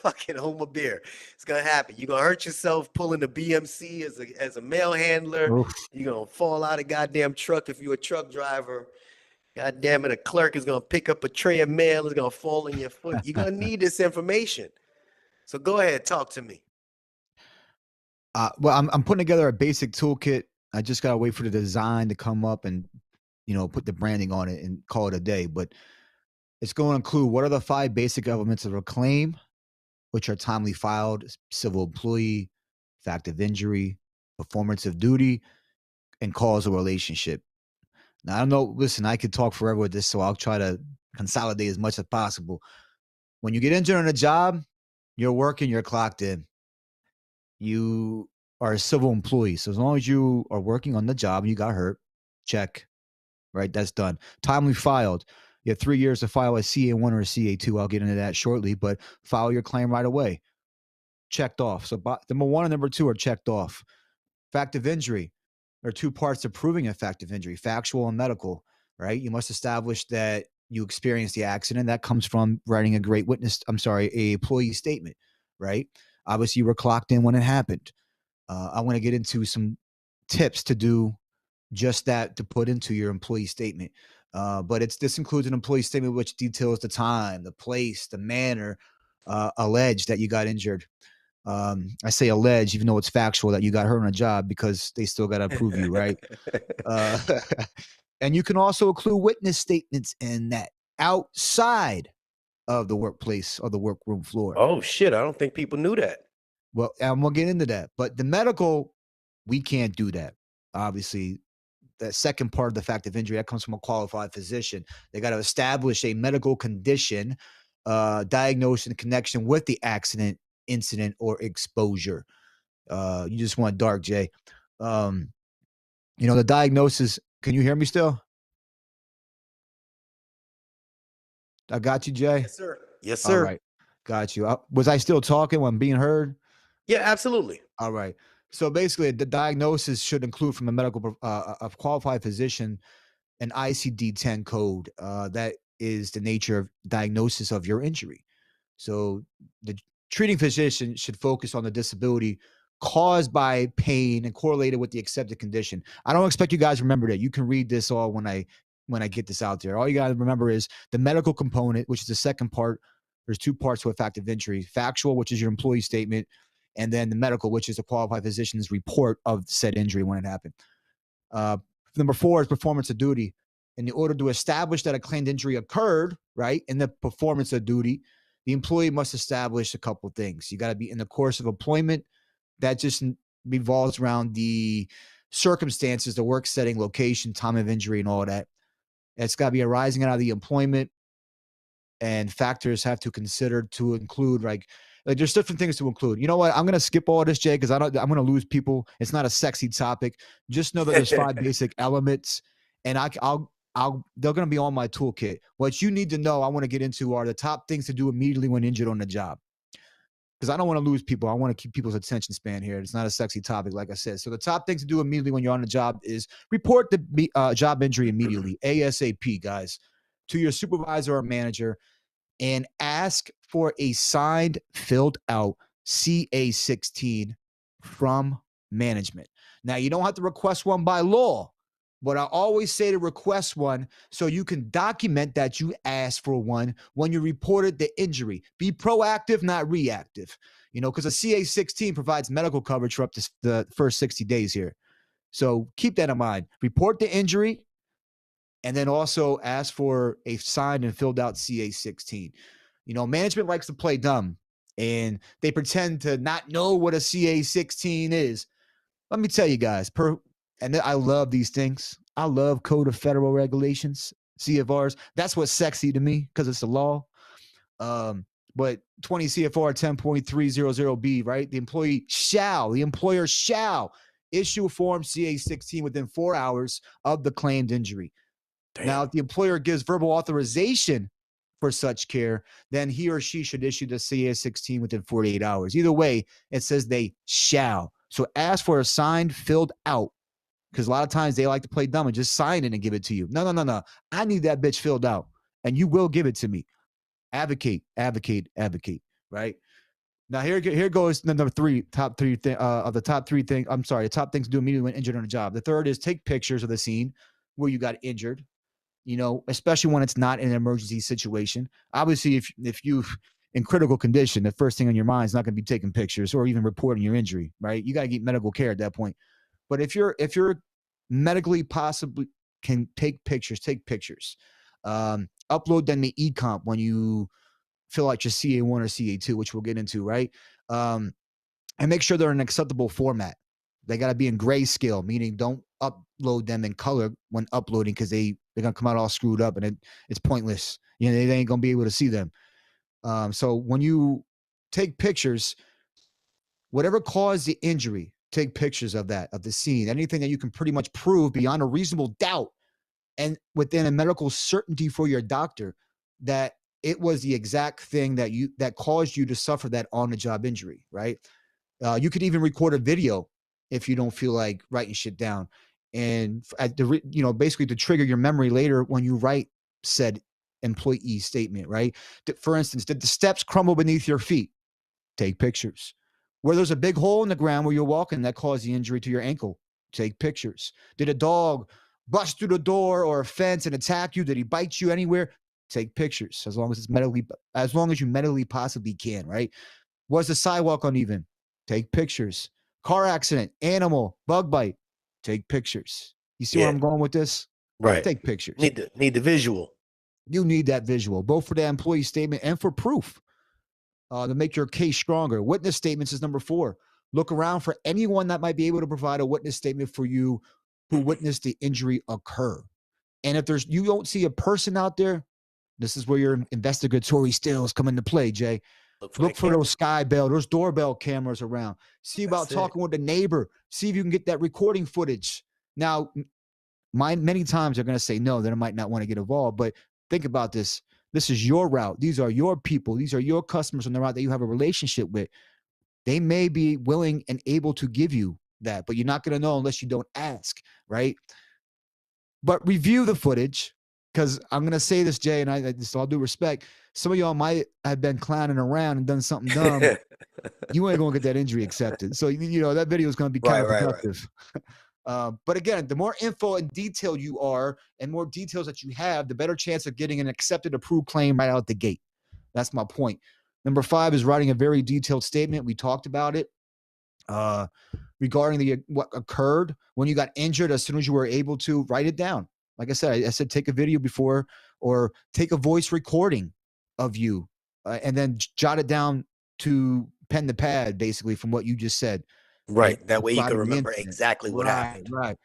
Fucking hold my beer. It's gonna happen. You're gonna hurt yourself pulling the BMC as a mail handler. Oof. You're gonna fall out of goddamn truck if you're a truck driver. God damn it, a clerk is gonna pick up a tray of mail, it's gonna fall in your foot. You're gonna need this information. So go ahead, talk to me. Well, I'm putting together a basic toolkit. I just gotta wait for the design to come up and put the branding on it and call it a day. But it's going to include what are the 5 basic elements of a claim, which are timely filed, civil employee, fact of injury, performance of duty, and causal relationship. Now, I don't know. Listen, I could talk forever with this, so I'll try to consolidate as much as possible. When you get injured on a job, you're working, you're clocked in. You are a civil employee. So as long as you are working on the job and you got hurt, check. Right? That's done. Timely filed. You have 3 years to file a CA1 or a CA2. I'll get into that shortly, but file your claim right away. Checked off. So number 1 and number 2 are checked off. Fact of injury. There are 2 parts to proving a fact of injury, factual and medical, right? You must establish that you experienced the accident. That comes from writing a employee statement, right? Obviously, you were clocked in when it happened. I want to get into some tips to do just that, to put into your employee statement. But this includes an employee statement which details the time, the place, the manner alleged that you got injured. I say alleged, even though it's factual that you got hurt on a job, because they still got to approve you, right? Uh, and you can also include witness statements in that outside of the workplace or the workroom floor. Oh shit, I don't think people knew that. Well, and we'll get into that. But the medical, we can't do that. Obviously, the second part of the fact of injury that comes from a qualified physician. They got to establish a medical condition, diagnose in connection with the accident, incident, or exposure. You just want dark, Jay. The diagnosis. Can you hear me still? I got you, Jay. Yes, sir. Yes, All sir. right, got you. Was I still talking when being heard? Yeah, absolutely. All right. So basically, the diagnosis should include from a qualified physician an ICD-10 code that is the nature of diagnosis of your injury. So the treating physician should focus on the disability caused by pain and correlated with the accepted condition. I don't expect you guys to remember that. You can read this all when I get this out there. All you got to remember is the medical component, which is the second part. There's 2 parts to a fact of injury: factual, which is your employee statement, and then the medical, which is the qualified physician's report of said injury when it happened. Uh, Number 4 is performance of duty. In order to establish that a claimed injury occurred, right, in the performance of duty, the employee must establish a couple of things. You got to be in the course of employment. That just revolves around the circumstances, the work setting, location, time of injury, and all that. It's got to be arising out of the employment, and factors have to consider to include like there's different things to include. You know what? I'm gonna skip all this, Jay, because I'm gonna lose people. It's not a sexy topic. Just know that there's 5 basic elements, and they're gonna be on my toolkit. What you need to know, I want to get into, are the top things to do immediately when injured on the job. Because I don't want to lose people. I want to keep people's attention span here. It's not a sexy topic, like I said. So the top things to do immediately when you're on the job is report the job injury immediately, ASAP, guys, to your supervisor or manager, and ask for a signed, filled out CA16 from management. Now, you don't have to request one by law, but I always say to request one so you can document that you asked for one when you reported the injury. Be proactive, not reactive. Because a CA-16 provides medical coverage for up to the first 60 days here. So keep that in mind. Report the injury, and then also ask for a signed and filled out CA-16. Management likes to play dumb, and they pretend to not know what a CA-16 is. Let me tell you guys, and I love these things. I love Code of Federal Regulations, CFRs. That's what's sexy to me because it's the law. But 20 CFR 10.300B, right? The employer shall issue a form CA-16 within 4 hours of the claimed injury. Damn. Now, if the employer gives verbal authorization for such care, then he or she should issue the CA-16 within 48 hours. Either way, it says they shall. So ask for a signed, filled out, because a lot of times they like to play dumb and just sign it and give it to you. No. I need that bitch filled out, and you will give it to me. Advocate, right? Now here goes the number three, top three thing of the top three thing. I'm sorry, the top things to do immediately when injured on a job. The third is take pictures of the scene where you got injured. Especially when it's not an emergency situation. Obviously, if you in critical condition, the first thing on your mind is not going to be taking pictures or even reporting your injury, right? You got to get medical care at that point. But if you're medically possibly can take pictures. Upload them to eComp when you fill out your CA1 or CA2, which we'll get into, right? And make sure they're in an acceptable format. They got to be in grayscale, meaning don't upload them in color when uploading because they're going to come out all screwed up and it's pointless. They ain't going to be able to see them. So when you take pictures, whatever caused the injury, take pictures of that, of the scene, anything that you can pretty much prove beyond a reasonable doubt and within a medical certainty for your doctor that it was the exact thing that caused you to suffer that on-the-job injury, right? You could even record a video if you don't feel like writing shit down, and basically to trigger your memory later when you write said employee statement, right? For instance, did the steps crumble beneath your feet? Take pictures. Where there's a big hole in the ground where you're walking that caused the injury to your ankle? Take pictures. Did a dog bust through the door or a fence and attack you? Did he bite you anywhere? Take pictures. As long as you medically possibly can, right? Was the sidewalk uneven? Take pictures. Car accident, animal, bug bite. Take pictures. You see where I'm going with this? Right. Take pictures. Need the visual. You need that visual, both for the employee statement and for proof to make your case stronger. Witness statements is number 4. Look around for anyone that might be able to provide a witness statement for you who witnessed the injury occur. And if you don't see a person out there, this is where your investigatory skills come into play, Jay. Look for those those doorbell cameras around. See about talking with the neighbor. See if you can get that recording footage. Now, many times they're going to say no, they might not want to get involved. But think about this. This is your route. These are your people. These are your customers on the route that you have a relationship with. They may be willing and able to give you that, but you're not going to know unless you don't ask, right? But review the footage, because I'm going to say this, Jay, and I just all due respect, some of y'all might have been clowning around and done something dumb. You ain't going to get that injury accepted. So, that video is going to be counterproductive. Right. But again, the more info and detail you are and more details that you have, the better chance of getting an accepted, approved claim right out the gate. That's my point. Number 5 is writing a very detailed statement. We talked about it. Regarding what occurred when you got injured, as soon as you were able to write it down. Like I said, take a video before or take a voice recording of you and then jot it down to pen to pad, basically, from what you just said. Right. That way you can remember exactly what happened. Right.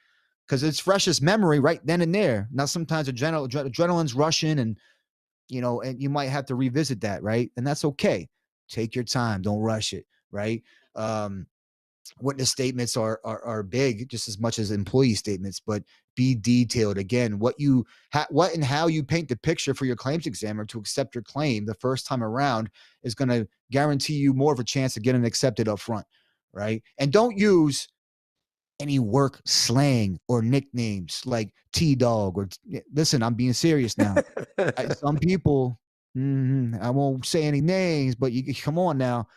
Because it's freshest memory right then and there. Now, sometimes adrenaline's rushing and you might have to revisit that, right? And that's okay. Take your time. Don't rush it, right? Witness statements are big just as much as employee statements, but be detailed. Again, what and how you paint the picture for your claims examiner to accept your claim the first time around is going to guarantee you more of a chance of getting accepted up front, right? And don't use any work slang or nicknames like T-Dog or listen, I'm being serious now. Some people, I won't say any names, but you come on now.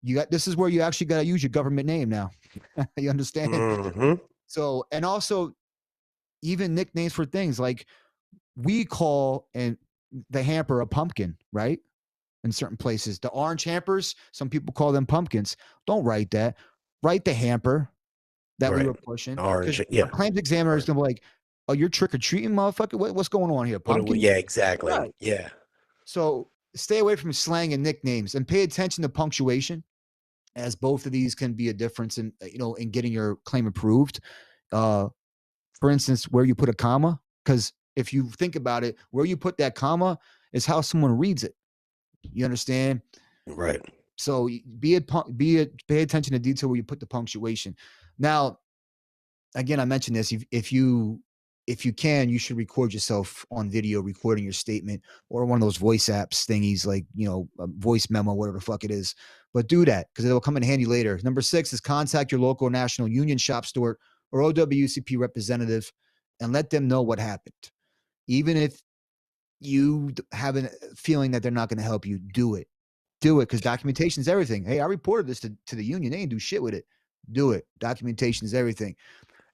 This is where you actually got to use your government name now. You understand? Mm-hmm. So, and also even nicknames for things like we call and the hamper a pumpkin, right? In certain places, the orange hampers, some people call them pumpkins. Don't write that. Write the hamper that we Right. were pushing because Orange. a Yeah. claims examiner is Orange. gonna be like, "Oh, you're trick or treating, motherfucker. What's going on here? Pumpkin?" Yeah, exactly. Right. Yeah. So stay away from slang and nicknames and pay attention to punctuation, as both of these can be a difference in in getting your claim approved. Uh, for instance, where you put a comma, because if you think about it, where you put that comma is how someone reads it. You understand? Right. So pay attention to detail where you put the punctuation. Now, again, I mentioned this. If you can, you should record yourself on video, recording your statement, or one of those voice apps thingies like a voice memo, whatever the fuck it is. But do that because it'll come in handy later. Number 6 is contact your local national union shop steward or OWCP representative and let them know what happened. Even if you have a feeling that they're not going to help you, do it. Do it because documentation is everything. Hey, I reported this to the union. They didn't do shit with it. Do it. Documentation is everything.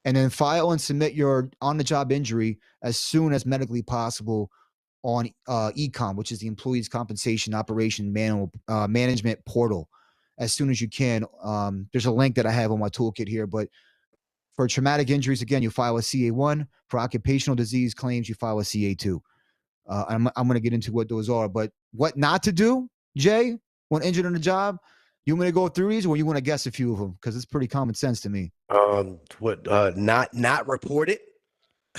And then file and submit your on the job injury as soon as medically possible on ECOM, which is the Employees Compensation Operation Management Portal, as soon as you can. There's a link that I have on my toolkit here, but for traumatic injuries, again, you file a CA1. For occupational disease claims, you file a CA2. I'm going to get into what those are, but what not to do, Jay, when injured on the job. You want me to go through these, or you want to guess a few of them? Because it's pretty common sense to me. What? Not report it.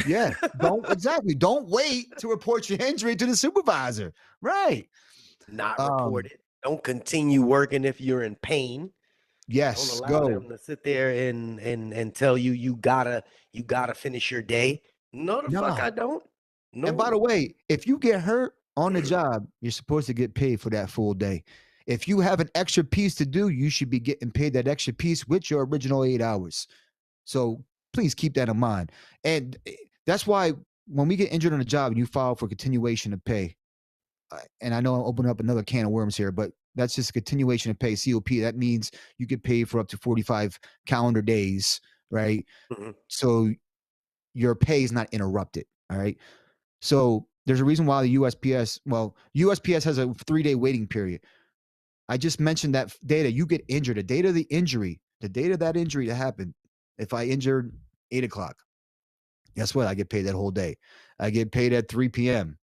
Yeah, don't wait to report your injury to the supervisor. Right. Not report Um, it. Don't continue working if you're in pain. Don't yes, allow go. them to sit there and tell you you gotta finish your day. No, the fuck No. I don't. And by the No. way, if you get hurt on the job, you're supposed to get paid for that full day. If you have an extra piece to do, you should be getting paid that extra piece with your original 8 hours. So please keep that in mind. And that's why when we get injured on a job and you file for continuation of pay, and I know I'm opening up another can of worms here, but that's just a continuation of pay, COP. That means you get paid for up to 45 calendar days, right? Mhm. So your pay is not interrupted, all right? So there's a reason why the USPS has a 3-day waiting period. I just mentioned that data. You get injured, the date of the injury, the date of that injury that happened. If I injured 8 o'clock, guess what? I get paid that whole day. I get paid at 3 p.m.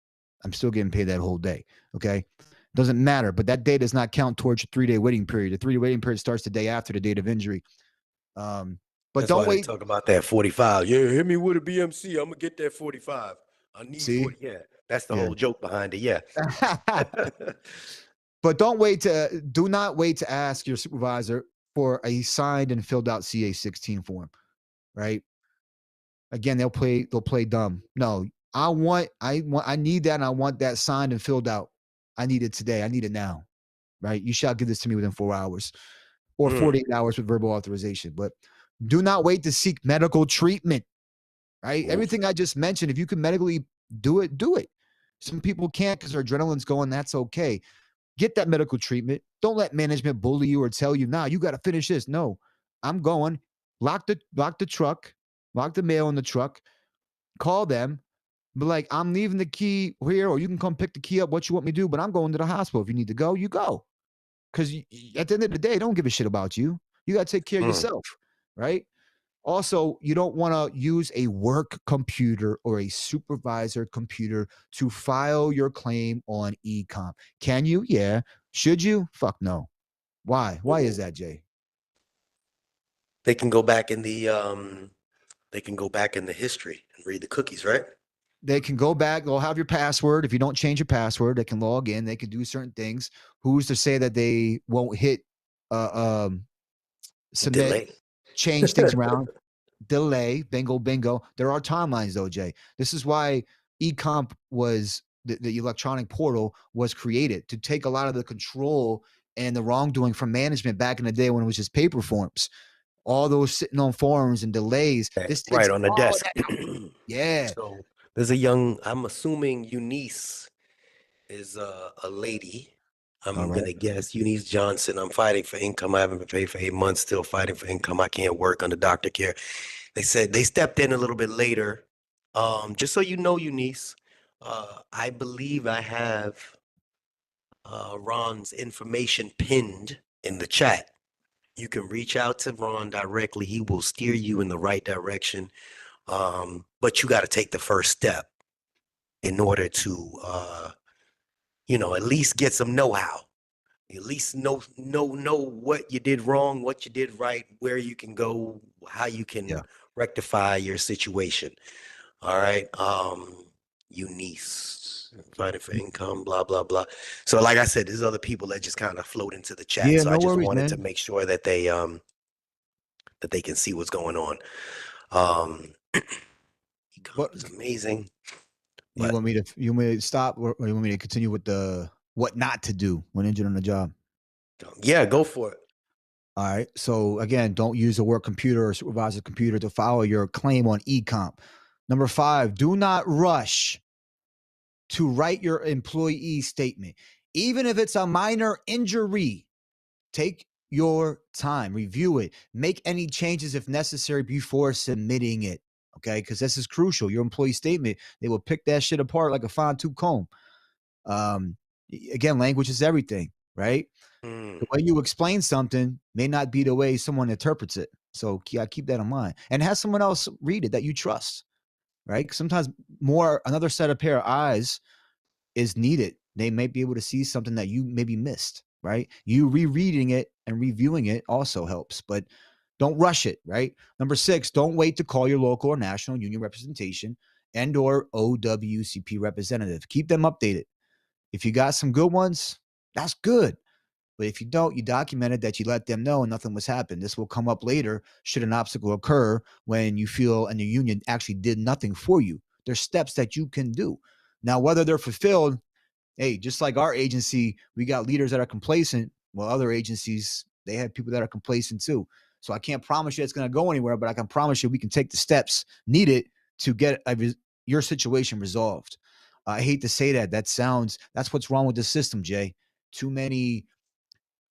I'm still getting paid that whole day. Okay. Doesn't matter, but that day does not count towards your 3-day waiting period. The 3-day waiting period starts the day after the date of injury. Um, but That's don't why they wait. talk about that 45. Yeah, hit me with a BMC. I'm gonna get that 45. I need See? 40. Yeah, that's the Yeah. whole joke behind it. Yeah. But do not wait to ask your supervisor for a signed and filled out CA16 form, right? Again, they'll play dumb. No, I need that and I want that signed and filled out. I need it today. I need it now. Right? You shall give this to me within 4 hours or Mm. 48 hours with verbal authorization. But do not wait to seek medical treatment. Right? Oof. Everything I just mentioned, if you can medically do it, do it. Some people can't because their adrenaline's going. That's okay. Get that medical treatment. Don't let management bully you or tell you, nah, you got to finish this. No, I'm going. Lock the truck, lock the mail in the truck, call them, be like, I'm leaving the key here, or you can come pick the key up, what you want me to do, but I'm going to the hospital. If you need to go, you go. Because at the end of the day, they don't give a shit about you. You got to take care of Mm. yourself, right? Also, you don't want to use a work computer or a supervisor computer to file your claim on ecom. Can you? Yeah. Should you? Fuck no. Why? Why is Mm. that, Jay? They can go back in the history and read the cookies, right? They can go back, they'll have your password. If you don't change your password, they can log in, they can do certain things. Who's to say that they won't hit submit, Delay. change things around, delay, bingo, bingo. There are timelines though, Jay. This is why eComp was the electronic portal was created to take a lot of the control and the wrongdoing from management back in the day when it was just paper forms. All those sitting on forms and delays. This takes Right on the all of desk. that out. Yeah. So there's a young, I'm assuming Eunice is a lady. All I'm right. gonna guess Eunice Johnson. I'm fighting for income. I haven't been paid for 8 months. Still fighting for income. I can't work under doctor care. They said they stepped in a little bit later. Just so you know, Eunice, I believe I have Ron's information pinned in the chat. You can reach out to Ron directly. He will steer you in the right direction. But you got to take the first step in order to, at least get some know-how. At least know what you did wrong, what you did right, where you can go, how you Yeah. can rectify your situation. All right. Eunice, fighting for income, blah, blah, blah. So like I said, there's other people that just kind of float into the chat. Yeah, So I no just worries, wanted to man. make sure that they can see what's going on. Um Ecom But is amazing. you But want me to you want me to stop, or you want me to continue with the what not to do when injured on the job? yeah, go for it. All right. So again, don't use a work computer or supervisor computer to file your claim on ecomp. Number 5, do not rush to write your employee statement. Even if it's a minor injury, take your time, review it, make any changes if necessary before submitting it. Okay. Because this is crucial. Your employee statement, they will pick that shit apart like a fine tooth comb. Um, Again, language is everything, right? Mm, The way you explain something may not be the way someone interprets it. So yeah, keep that in mind, and have someone else read it that you trust, right? Sometimes more another set of pair of eyes is needed. They may be able to see something that you maybe missed, right? You rereading it and reviewing it also helps, but don't rush it, right? Number 6, don't wait to call your local or national union representation and or OWCP representative. Keep them updated. If you got some good ones, that's good. But if you don't, you documented that you let them know and nothing was happened. This will come up later should an obstacle occur when you feel and the union actually did nothing for you. There's steps that you can do. Now, whether they're fulfilled, hey, just like our agency, we got leaders that are complacent. Well, other agencies, they have people that are complacent too. So I can't promise you it's going to go anywhere, but I can promise you we can take the steps needed to get your situation resolved. I hate to say that. That's what's wrong with the system, Jay. Too many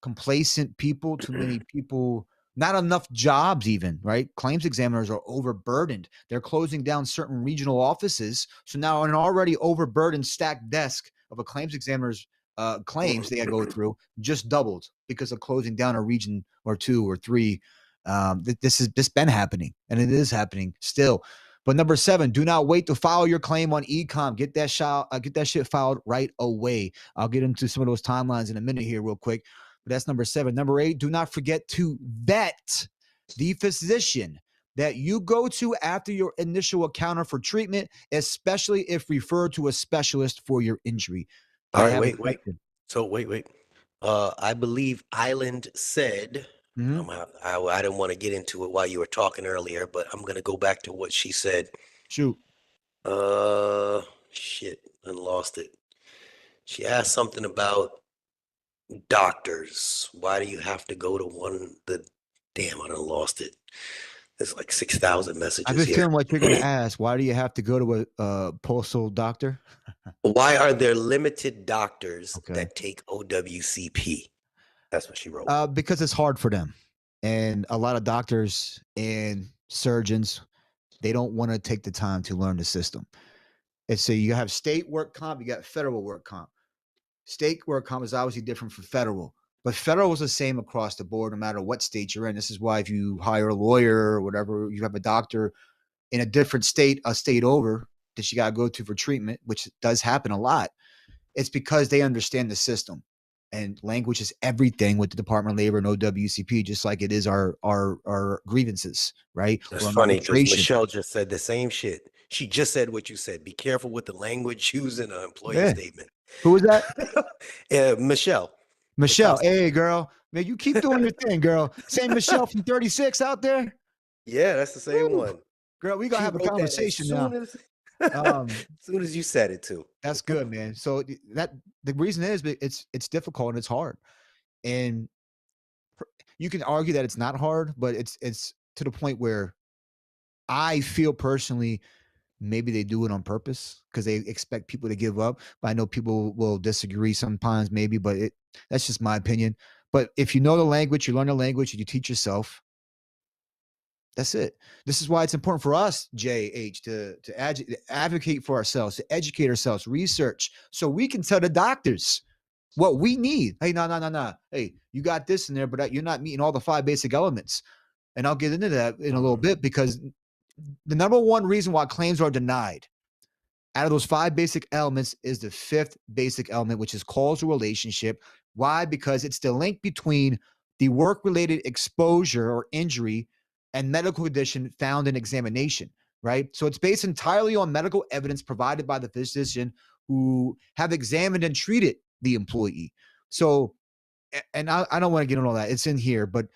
complacent people, too many people, not enough jobs, even, right? Claims examiners are overburdened. They're closing down certain regional offices. So now an already overburdened stacked desk of a claims examiner's claims they got to go through just doubled because of closing down a region or two or three. This been happening, and it is happening still. But number 7, do not wait to file your claim on ecom. Get that shit filed right away. I'll get into some of those timelines in a minute here, real quick. But that's number 7. Number 8, do not forget to vet the physician that you go to after your initial encounter for treatment, especially if referred to a specialist for your injury. Got all to right, have it wait. vetted. So wait. I believe Island said, Mm-hmm. I didn't want to get into it while you were talking earlier, but I'm gonna go back to what she said. Shoot. Shit, I lost it. She asked something about doctors. Why do you have to go to one? Damn, I done lost it. There's like 6,000 I've messages been here. feeling like you're going to ask, why do you have to go to a postal doctor? Why are there limited doctors Okay. that take OWCP? That's what she wrote. Because it's hard for them. And a lot of doctors and surgeons, they don't want to take the time to learn the system. And so you have state work comp, you got federal work comp. State work comp is obviously different from federal, but federal is the same across the board, no matter what state you're in. This is why if you hire a lawyer or whatever, you have a doctor in a different state, a state over, that you got to go to for treatment, which does happen a lot. It's because they understand the system. And language is everything with the Department of Labor and OWCP, just like it is our grievances, right? That's Or an funny because arbitration. Michelle just said the same shit. She just said what you said. Be careful with the language used in an employee Yeah. statement. Who was that? Michelle Michelle. Bukowski. Hey, girl. Man, you keep doing your thing, girl. Same Michelle from 36 out there. Yeah, that's the same Woo. one. Girl, we gonna She have a wrote that as conversation now. soon as Um, soon as you said it too. that's good, man. So that the reason is it's difficult and it's hard. And you can argue that it's not hard, but it's to the point where I feel personally maybe they do it on purpose because they expect people to give up. But I know people will disagree sometimes, maybe, but that's just my opinion. But if you know the language, you learn the language, and you teach yourself, that's it. This is why it's important for us, JH, to advocate for ourselves, to educate ourselves, research, so we can tell the doctors what we need. Hey, no. Hey, you got this in there, but you're not meeting all the 5 basic elements. And I'll get into that in a little bit, because the number one reason why claims are denied out of those 5 basic elements is the 5th basic element, which is causal relationship. Why? Because it's the link between the work-related exposure or injury and medical condition found in examination, right? So it's based entirely on medical evidence provided by the physician who have examined and treated the employee. So, and I don't want to get into all that. It's in here, but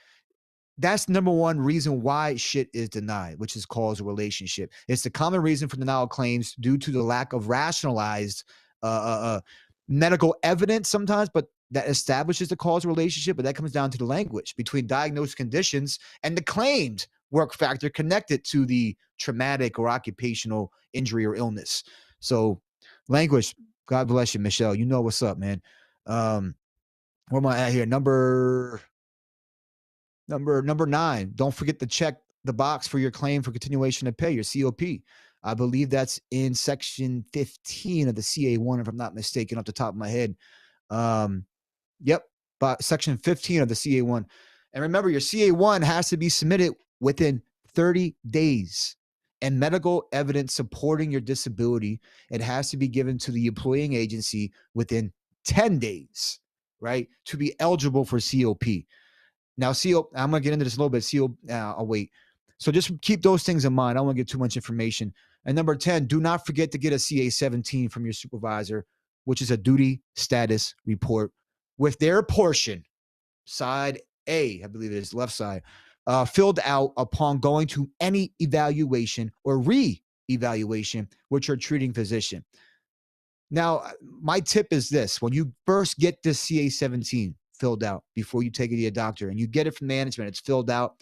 that's number one reason why shit is denied, which is causal relationship. It's the common reason for denial of claims due to the lack of rationalized uh, uh, uh, medical evidence sometimes, but that establishes the causal relationship. But that comes down to the language between diagnosed conditions and the claimed work factor connected to the traumatic or occupational injury or illness. So, language. God bless you, Michelle. You know what's up, man. Where am I at here? Number 9, don't forget to check the box for your claim for continuation of pay, your COP. I believe that's in section 15 of the CA1, if I'm not mistaken, off the top of my head. Yep, but section 15 of the CA1. And remember, your CA1 has to be submitted within 30 days. And medical evidence supporting your disability, it has to be given to the employing agency within 10 days, right, to be eligible for COP. Now, I'm going to get into this a little bit. I'll wait. So just keep those things in mind. I don't want to get too much information. And number 10, do not forget to get a CA-17 from your supervisor, which is a duty status report with their portion, side A, I believe it is, left side, filled out upon going to any evaluation or re-evaluation with your treating physician. Now, my tip is this: when you first get this CA-17 filled out before you take it to your doctor and you get it from management, it's filled out,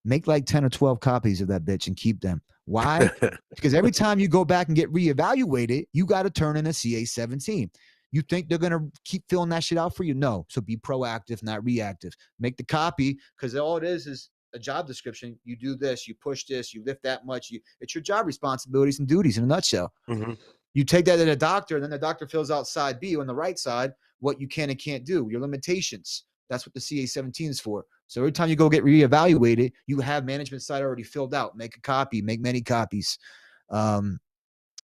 make like 10 or 12 copies of that bitch and keep them. Why? Because every time you go back and get reevaluated, you got to turn in a CA-17. You think they're going to keep filling that shit out for you? No. So be proactive, not reactive. Make the copy, because all it is a job description. You do this, you push this, you lift that much. It's your job responsibilities and duties in a nutshell. Mm-hmm. You take that to the doctor, and then the doctor fills out side B on the right side, what you can and can't do, your limitations. That's what the CA-17 is for. So every time you go get reevaluated, you have management side already filled out. Make a copy, make many copies.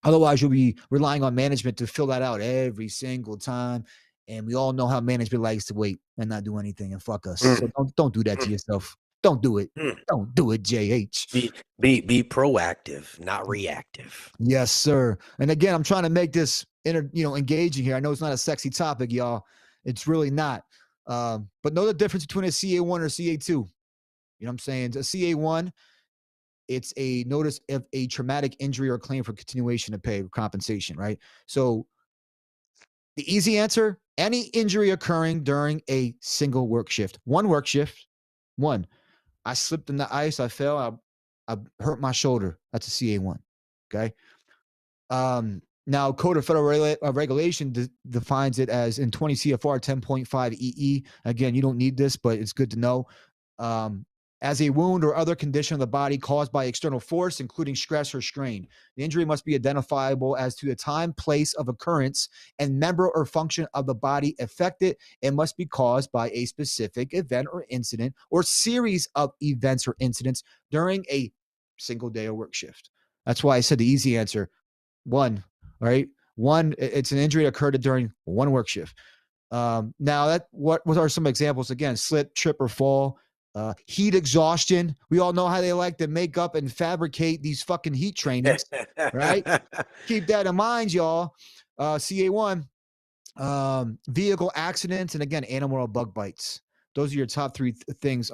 Otherwise, you'll be relying on management to fill that out every single time. And we all know how management likes to wait and not do anything and fuck us. So don't do that to yourself. Don't do it. Don't do it, JH. Be proactive, not reactive. Yes, sir. And again, I'm trying to make this engaging here. I know it's not a sexy topic, y'all. It's really not. But know the difference between a CA1 or CA2. You know what I'm saying? A CA1, it's a notice of a traumatic injury or claim for continuation of pay or compensation, right? So the easy answer: any injury occurring during a single work shift. One work shift. One. I slipped in the ice. I fell. I hurt my shoulder. That's a CA1. Okay. Now, Code of Federal Regulation defines it as in 20 CFR 10.5 EE. Again, you don't need this, but it's good to know. As a wound or other condition of the body caused by external force, including stress or strain. The injury must be identifiable as to the time, place of occurrence, and member or function of the body affected, and must be caused by a specific event or incident or series of events or incidents during a single day or work shift. That's why I said the easy answer: one, right? One, it's an injury that occurred during one work shift. Now, what are some examples? Again, slip, trip, or fall. Heat exhaustion. We all know how they like to make up and fabricate these fucking heat trainings, right? Keep that in mind, y'all. CA1, vehicle accidents, and again, animal or bug bites. Those are your top two things: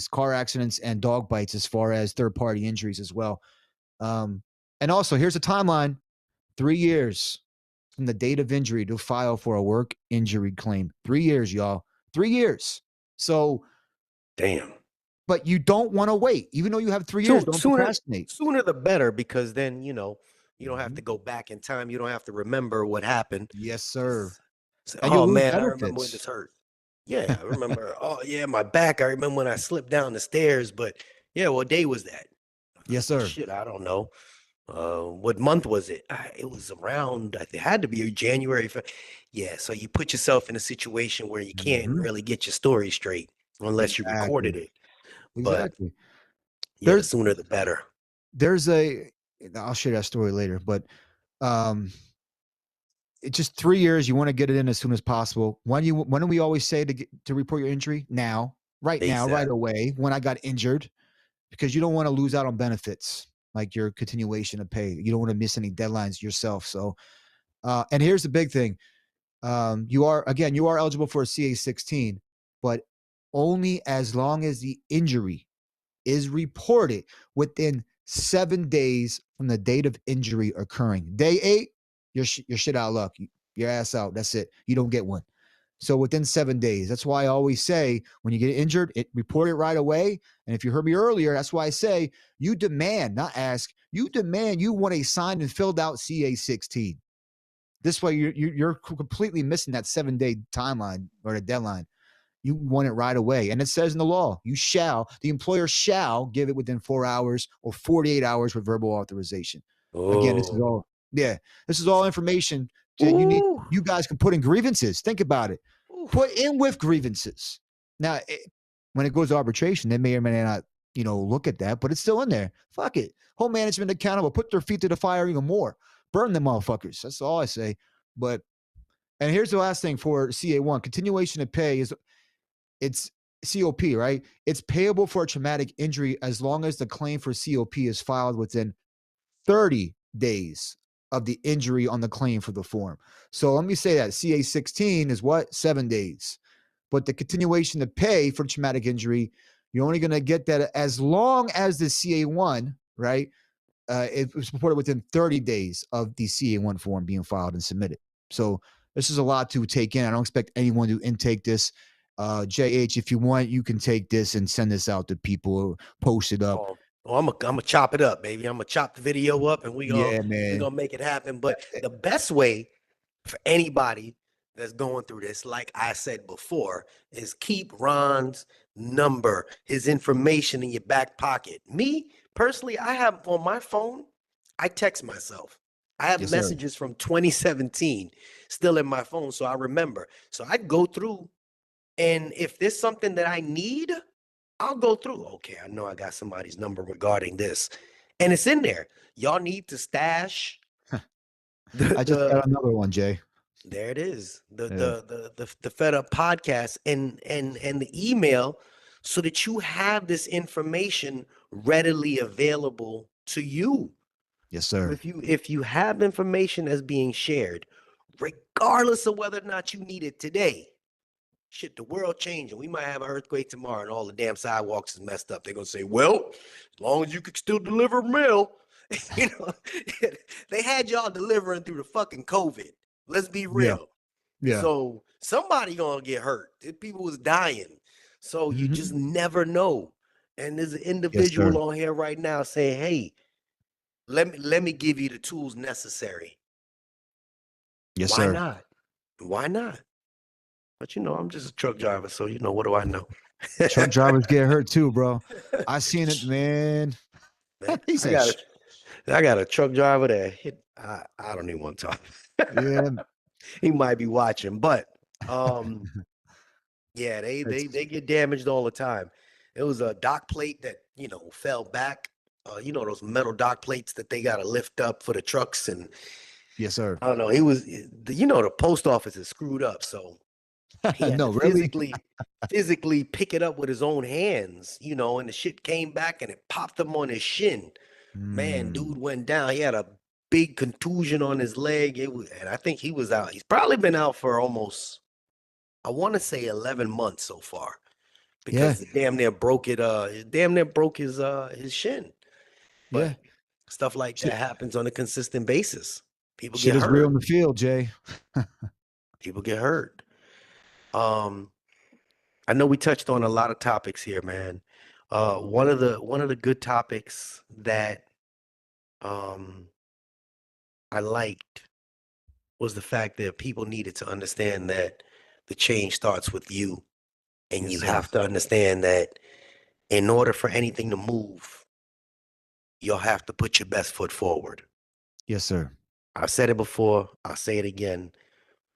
car accidents and dog bites, as far as third-party injuries as well. And also, here's a timeline: 3 years from the date of injury to file for a work injury claim. 3 years, y'all. 3 years. So, damn. but you don't want to wait. Even though you have 3 years, don't procrastinate. Sooner the better, because then you don't have Mm-hmm. to go back in time. You don't have to remember what happened. Yes, sir. Just say, And you'll oh lose man, I remember when benefits. this hurt. Yeah, I remember. Oh yeah, my back. I remember when I slipped down the stairs. But yeah, what day was that? Yes, sir. Shit, I don't know. What month was it? It was around. It had to be January. Yeah, so you put yourself in a situation where you can't Mm-hmm. really get your story straight unless you recorded Exactly. it. But Exactly. yeah, the There's sooner the better. there's a I'll share that story later, but um it's just 3 years. You want to get it in as soon as possible. When do we always say to report your injury? Now, right ASAP. away. When I got injured, because you don't want to lose out on benefits like your continuation of pay. You don't want to miss any deadlines yourself. So, and here's the big thing: you are eligible for a CA-16, but only as long as the injury is reported within 7 days from the date of injury occurring. Day 8, you're shit out of luck. Your ass out. That's it. You don't get one. So within 7 days. That's why I always say when you get injured, report it right away. And if you heard me earlier, that's why I say you demand, not ask, you demand you want a signed and filled out CA-16. This way you're completely missing that 7-day timeline or the deadline. You want it right away. And it says in the law, the employer shall give it within 4 hours or 48 hours with verbal authorization. Again, Oh. this is all information that Ooh. you guys can put in grievances. Think about it. Oof. Put in with grievances. Now, when it goes to arbitration, they may or may not, look at that, but it's still in there. Fuck it. Hold management accountable. Put their feet to the fire even more. Burn them motherfuckers. That's all I say. But, and here's the last thing for CA1. Continuation of pay it's COP, right? It's payable for a traumatic injury as long as the claim for COP is filed within 30 days of the injury on the claim for the form. So let me say that CA-16 is what? 7 days. But the continuation of pay for traumatic injury, you're only going to get that as long as the CA1, right? It was reported within 30 days of the CA1 form being filed and submitted. So this is a lot to take in. I don't expect anyone to intake this. JH, if you want, you can take this and send this out to people, post it up. I'm gonna chop it up, baby. I'm gonna chop the video up, and Yeah, we man. gonna make it happen. But the best way for anybody that's going through this, like I said before, is keep Ron's number, his information in your back pocket. Me personally, I have on my phone, I text myself. I have Yes, sir. messages from 2017 still in my phone, so I remember. So I go through, and if there's something that I need, I'll go through. Okay, I know I got somebody's number regarding this, and it's in there. Y'all need to stash I just the got another one, Jay. there it is. Yeah. The Fed Up podcast and the email so that you have this information readily available to you. Yes, So sir. if you have information that's being shared, regardless of whether or not you need it today, shit, the world changing. We might have an earthquake tomorrow and all the damn sidewalks is messed up. They're gonna say, well, as long as you can still deliver mail, you know, they had y'all delivering through the fucking COVID. Let's be Yeah. real. Yeah. So somebody gonna get hurt. People was dying. So you just Mm-hmm. never know. And there's an Yes, sir. individual on here right now saying, hey, let me give you the tools necessary. Yes, Why sir. not? Why not? But I'm just a truck driver, so what do I know? Truck drivers get hurt too, bro. I seen it, man. Man, He I said, got a I got a truck driver that hit. I don't even want to talk. yeah, He might be watching, but um, yeah, it's they get damaged all the time. It was a dock plate that fell back. Those metal dock plates that they got to lift up for the trucks, and yes, sir. I don't know. He was, the post office is screwed up, so he had to No, really? physically pick it up with his own hands, and the shit came back and it popped him on his shin. Man, Mm, dude went down. He had a big contusion on his leg. And I think he was out. He's probably been out for almost, I want to say 11 months so far yeah, because it damn near broke it. It damn near broke his shin. yeah. But stuff like that Shit, happens on a consistent basis. People shit get is real hurt. in the field, Jay. People get hurt. Um, I know we touched on a lot of topics here, man. One of the good topics that um I liked was the fact that people needed to understand that the change starts with you, and Yes, you sir. have to understand that in order for anything to move, you'll have to put your best foot forward. Yes, sir. I've said it before, I'll say it again.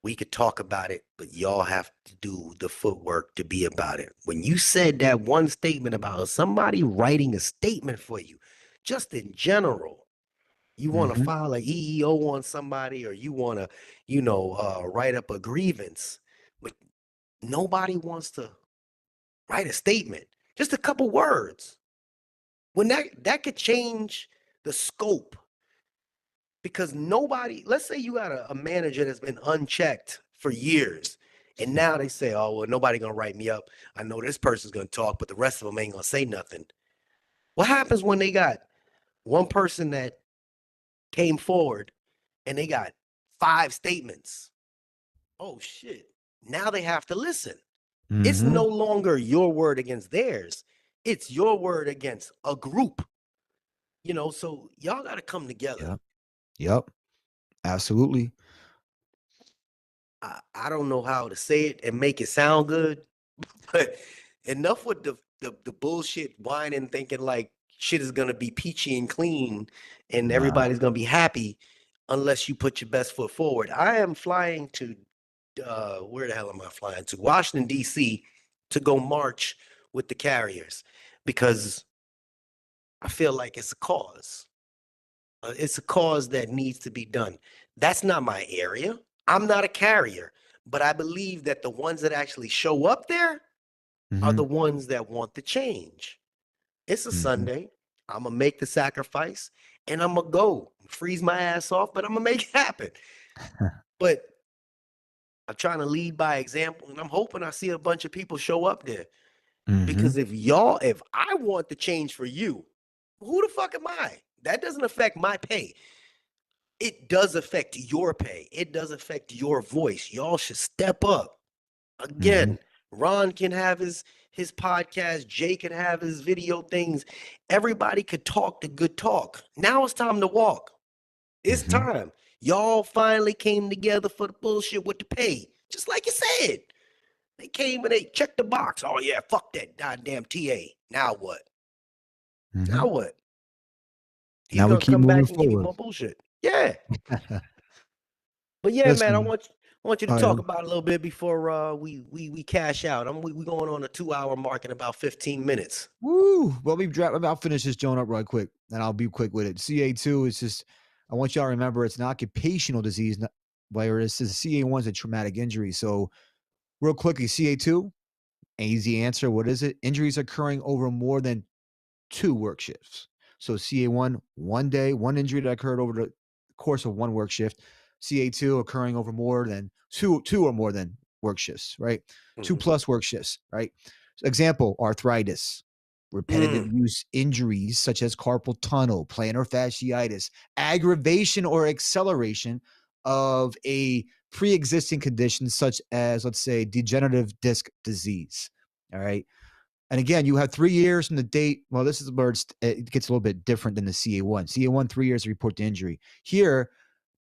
We could talk about it, but y'all have to do the footwork to be about it. When you said that one statement about somebody writing a statement for you, just in general, you want to Mm-hmm. file a EEO on somebody, or you want to, write up a grievance, but nobody wants to write a statement. Just a couple words. When that could change the scope, because nobody, let's say you got a manager that's been unchecked for years, and now they say, oh, well, nobody gonna write me up. I know this person's gonna talk, but the rest of them ain't gonna say nothing. What happens when they got one person that came forward and they got 5 statements? Oh shit, now they have to listen. It's Mm-hmm. no longer your word against theirs, it's your word against a group. So y'all got to come together. Yep. Yep. Absolutely. I don't know how to say it and make it sound good, but enough with the bullshit whining, thinking like shit is gonna be peachy and clean and Nah. everybody's gonna be happy unless you put your best foot forward. I am flying to where the hell am I flying to? Washington, D.C. to go march with the carriers, because I feel like it's a cause. It's a cause that needs to be done. That's not my area. I'm not a carrier, but I believe that the ones that actually show up there are Mm-hmm. the ones that want the change. It's a Mm-hmm. Sunday. I'm gonna make the sacrifice and I'm gonna go freeze my ass off, but I'm gonna make it happen. But I'm trying to lead by example, and I'm hoping I see a bunch of people show up there. Mm-hmm. Because if I want the change for you, who the fuck am I? That doesn't affect my pay. It does affect your pay. It does affect your voice. Y'all should step up. Mm-hmm. Again, Ron can have his podcast, Jay can have his video things. Everybody could talk the good talk. Now it's time to walk. It's Mm-hmm. time. Y'all finally came together for the bullshit with the pay. Just like you said. They came and they checked the box. Oh yeah, fuck that goddamn TA. Now what? Mm-hmm. Now what? He's Now we gonna keep come moving back and give you forward. more bullshit. Yeah. But yeah, man, I Listen. want you to All right. talk about it a little bit before we cash out. We going on a 2 hour mark in about 15 minutes. Woo. Well, I'll finish this joint up right quick, and I'll be quick with it. CA2 is just. I want y'all to remember it's an occupational disease, whereas CA1 is a traumatic injury. So, real quickly, CA2, easy answer. What is it? Injuries occurring over more than 2 work shifts. So CA1, one day, one injury that occurred over the course of 1 work shift. CA2 occurring over more than two or more than work shifts, right? Two Mm-hmm. plus work shifts, right? Example, arthritis, repetitive Mm, use injuries such as carpal tunnel, plantar fasciitis, aggravation or acceleration of a pre-existing condition such as, let's say, degenerative disc disease. All right. And again, you have 3 years from the date. Well, this is where it gets a little bit different than the CA1. CA1, 3 years to report the injury. Here,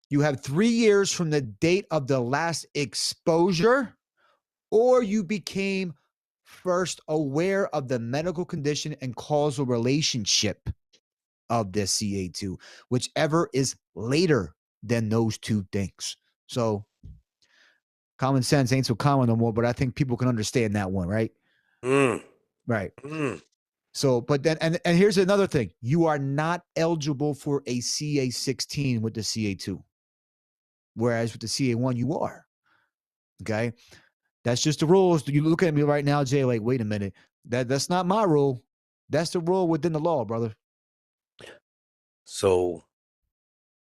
you have 3 years from the date of the last exposure, or you became first aware of the medical condition and causal relationship of this CA2, whichever is later than those 2 things. So, common sense ain't so common no more, but I think people can understand that one, right? mm, Right. mm. So, but then, and here's another thing: you are not eligible for a CA16 with the CA2, whereas with the CA1 you are. Okay, that's just the rules. You look at me right now, Jay. Like, wait a minute, that's not my rule. That's the rule within the law, brother. So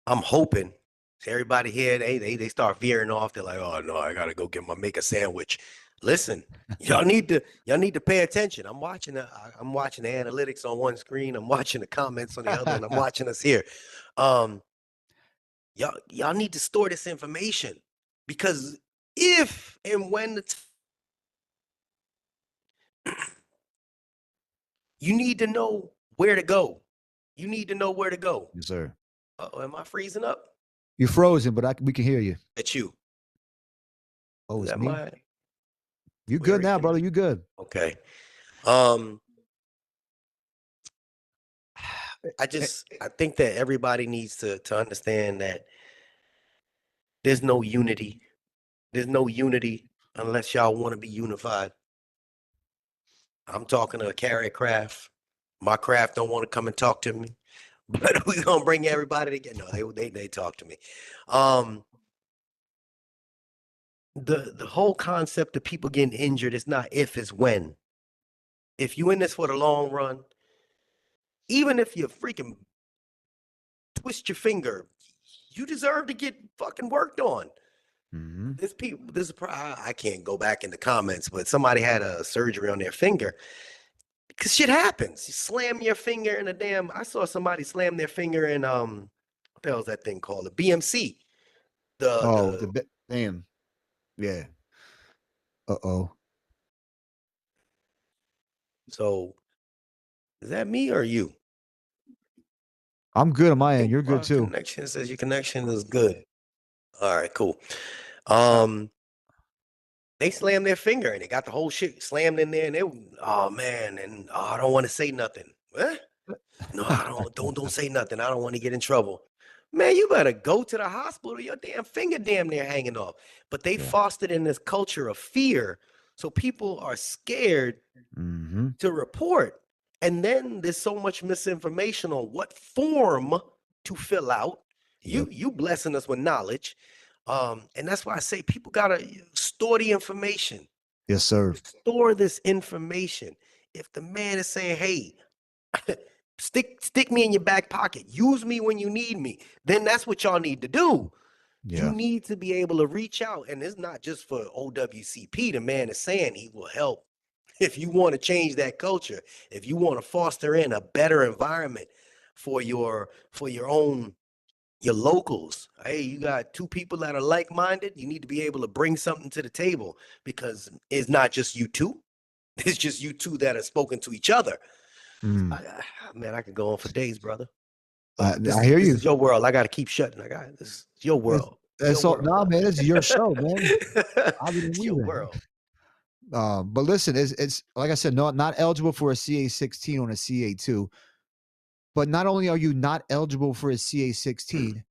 I'm hoping everybody here, they start veering off. They're like, oh no, I gotta go make a sandwich. Listen, y'all need to pay attention. I'm watching the analytics on one screen, I'm watching the comments on the other, and I'm watching us here. Um, y'all need to store this information, because if and when You need to know where to go. You need to know where to go. Yes, sir. Oh, am I freezing up? You're frozen, but we can hear you. At you. Oh, Is it's that me. my You where good are you now, can brother? You good? okay. I think that everybody needs to understand that there's no unity. There's no unity unless y'all want to be unified. I'm talking to a carrier craft. My craft don't want to come and talk to me, but we're gonna bring everybody together. No, they talk to me. Um, the whole concept of people getting injured is not if, it's when. If you in this for the long run, even if you freaking twist your finger, you deserve to get fucking worked on. Mm-hmm. This is I can't go back in the comments, but somebody had a surgery on their finger because shit happens. You slam your finger in a damn. I saw somebody slam their finger in what the hell's that thing called? The BMC. Oh, The damn. Yeah. Uh-oh. so is that me or you? I'm good on my I end. think You're good too. connection says your connection is good. All right, cool. Uh, They slammed their finger and they got the whole shit slammed in there, and oh man, and I don't want to say nothing. What? No, I don't say nothing. I don't want to get in trouble. Man, you better go to the hospital. Your damn finger damn near hanging off. But they yeah. fostered in this culture of fear. So people are scared Mm-hmm. to report. And then there's so much misinformation on what form to fill out. Yep. You blessing us with knowledge. And that's why I say people gotta store the information. Yes, sir. Store this information. If the man is saying, hey, stick me in your back pocket, use me when you need me, then that's what y'all need to do. You Yeah. need to be able to reach out. And it's not just for OWCP. The man is saying he will help. If you want to change that culture, if you want to foster in a better environment for your own your locals. Hey, you got two people that are like-minded, you need to be able to bring something to the table because it's not just you two. It's just you two that are spoken to each other. Mm. Man, I could go on for days, brother. But I hear this you. is your world. I got to keep shutting. I got this is your It's, world. It's your it's all, world, nah, man. It's your show, man. I'll be it's your leaving. world. But listen, it's like I said, not eligible for a CA-16 on a CA-2. But not only are you not eligible for a CA-16,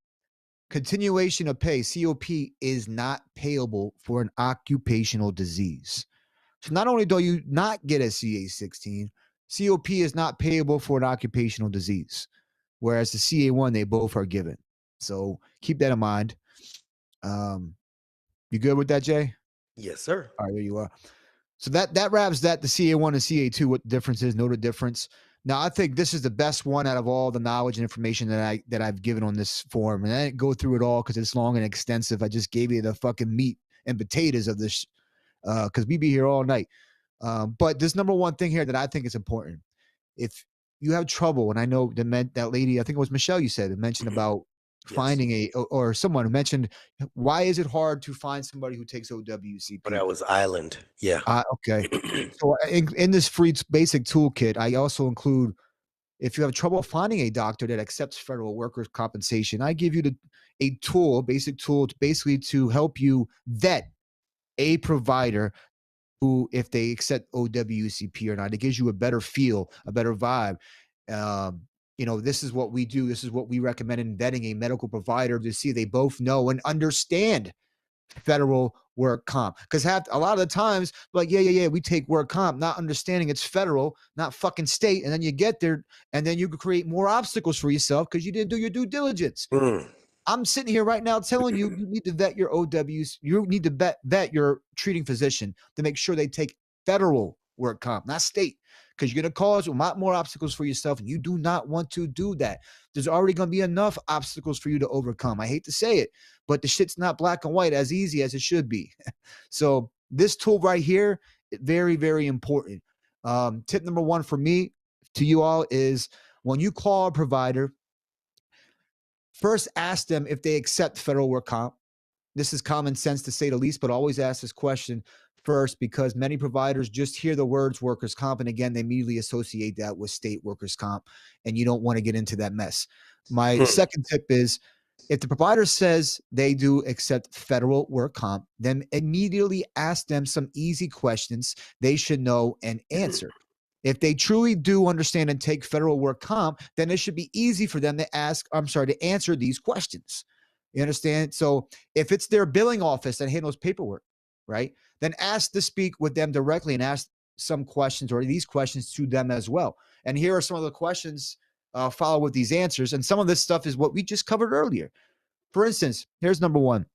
continuation of pay (COP) is not payable for an occupational disease. So not only do you not get a CA-16, COP is not payable for an occupational disease, whereas the CA-1 they both are given. So keep that in mind. You good with that, Jay? Yes, sir. All right, there you are. So that wraps that the CA-1 and CA-2. What the difference is? Know the difference. Now I think this is the best one out of all the knowledge and information that I've given on this forum, and I didn't go through it all because it's long and extensive. I just gave you the fucking meat and potatoes of this because we be here all night. But this number one thing here that I think is important: if you have trouble, and I know that lady, I think it was Michelle, you said, mentioned about Yes. finding or someone mentioned, why is it hard to find somebody who takes But OWCP? that was Island. Yeah. Okay. So in this free basic toolkit, I also include, if you have trouble finding a doctor that accepts federal workers' compensation, I give you a tool, basic tool, basically to help you vet a provider who, if they accept OWCP or not, it gives you a better feel, a better vibe. This is what we do. This is what we recommend in vetting a medical provider to see they both know and understand federal work comp. Because a lot of the times, like, yeah, we take work comp, not understanding it's federal, not fucking state. And then you get there and then you can create more obstacles for yourself because you didn't do your due diligence. Mm. I'm sitting here right now telling you, you need to vet your OWs. You need to vet your treating physician to make sure they take federal work comp, not state, because you're going to cause a lot more obstacles for yourself. And you do not want to do that. There's already going to be enough obstacles for you to overcome. I hate to say it, but the shit's not black and white as easy as it should be. So this tool right here, very, very important. Tip number one for me to you all is when you call a provider, first ask them if they accept federal work comp. This is common sense to say the least, but always ask this question. first, because many providers just hear the words workers' comp, and again, they immediately associate that with state workers' comp, and you don't want to get into that mess. My second tip is, if the provider says they do accept federal work comp, then immediately ask them some easy questions they should know and answer. If they truly do understand and take federal work comp, then it should be easy for them to answer these questions. You understand? So if it's their billing office that handles paperwork, right, then ask to speak with them directly and ask some questions or these questions to them as well. And here are some of the questions follow with these answers. And some of this stuff is what we just covered earlier. For instance, here's number one.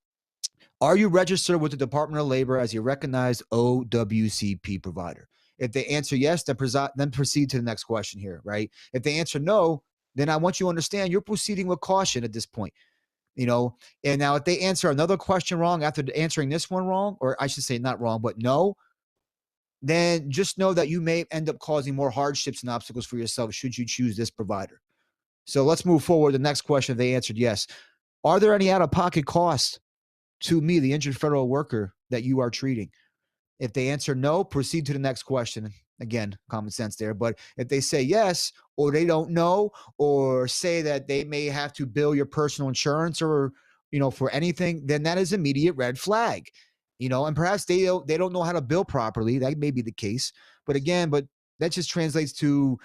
Are you registered with the Department of Labor as a recognized OWCP provider? If they answer yes, then proceed to the next question here, right? If they answer no, then I want you to understand you're proceeding with caution at this point. And now if they answer another question wrong after answering this one wrong, or I should say not wrong, but no, then just know that you may end up causing more hardships and obstacles for yourself should you choose this provider. So let's move forward. The next question, they answered yes. Are there any out-of-pocket costs to me, the injured federal worker that you are treating? If they answer no, proceed to the next question. Again, common sense there. But if they say yes, or they don't know, or say that they may have to bill your personal insurance or, for anything, then that is immediate red flag. And perhaps they don't know how to bill properly. That may be the case. But that just translates to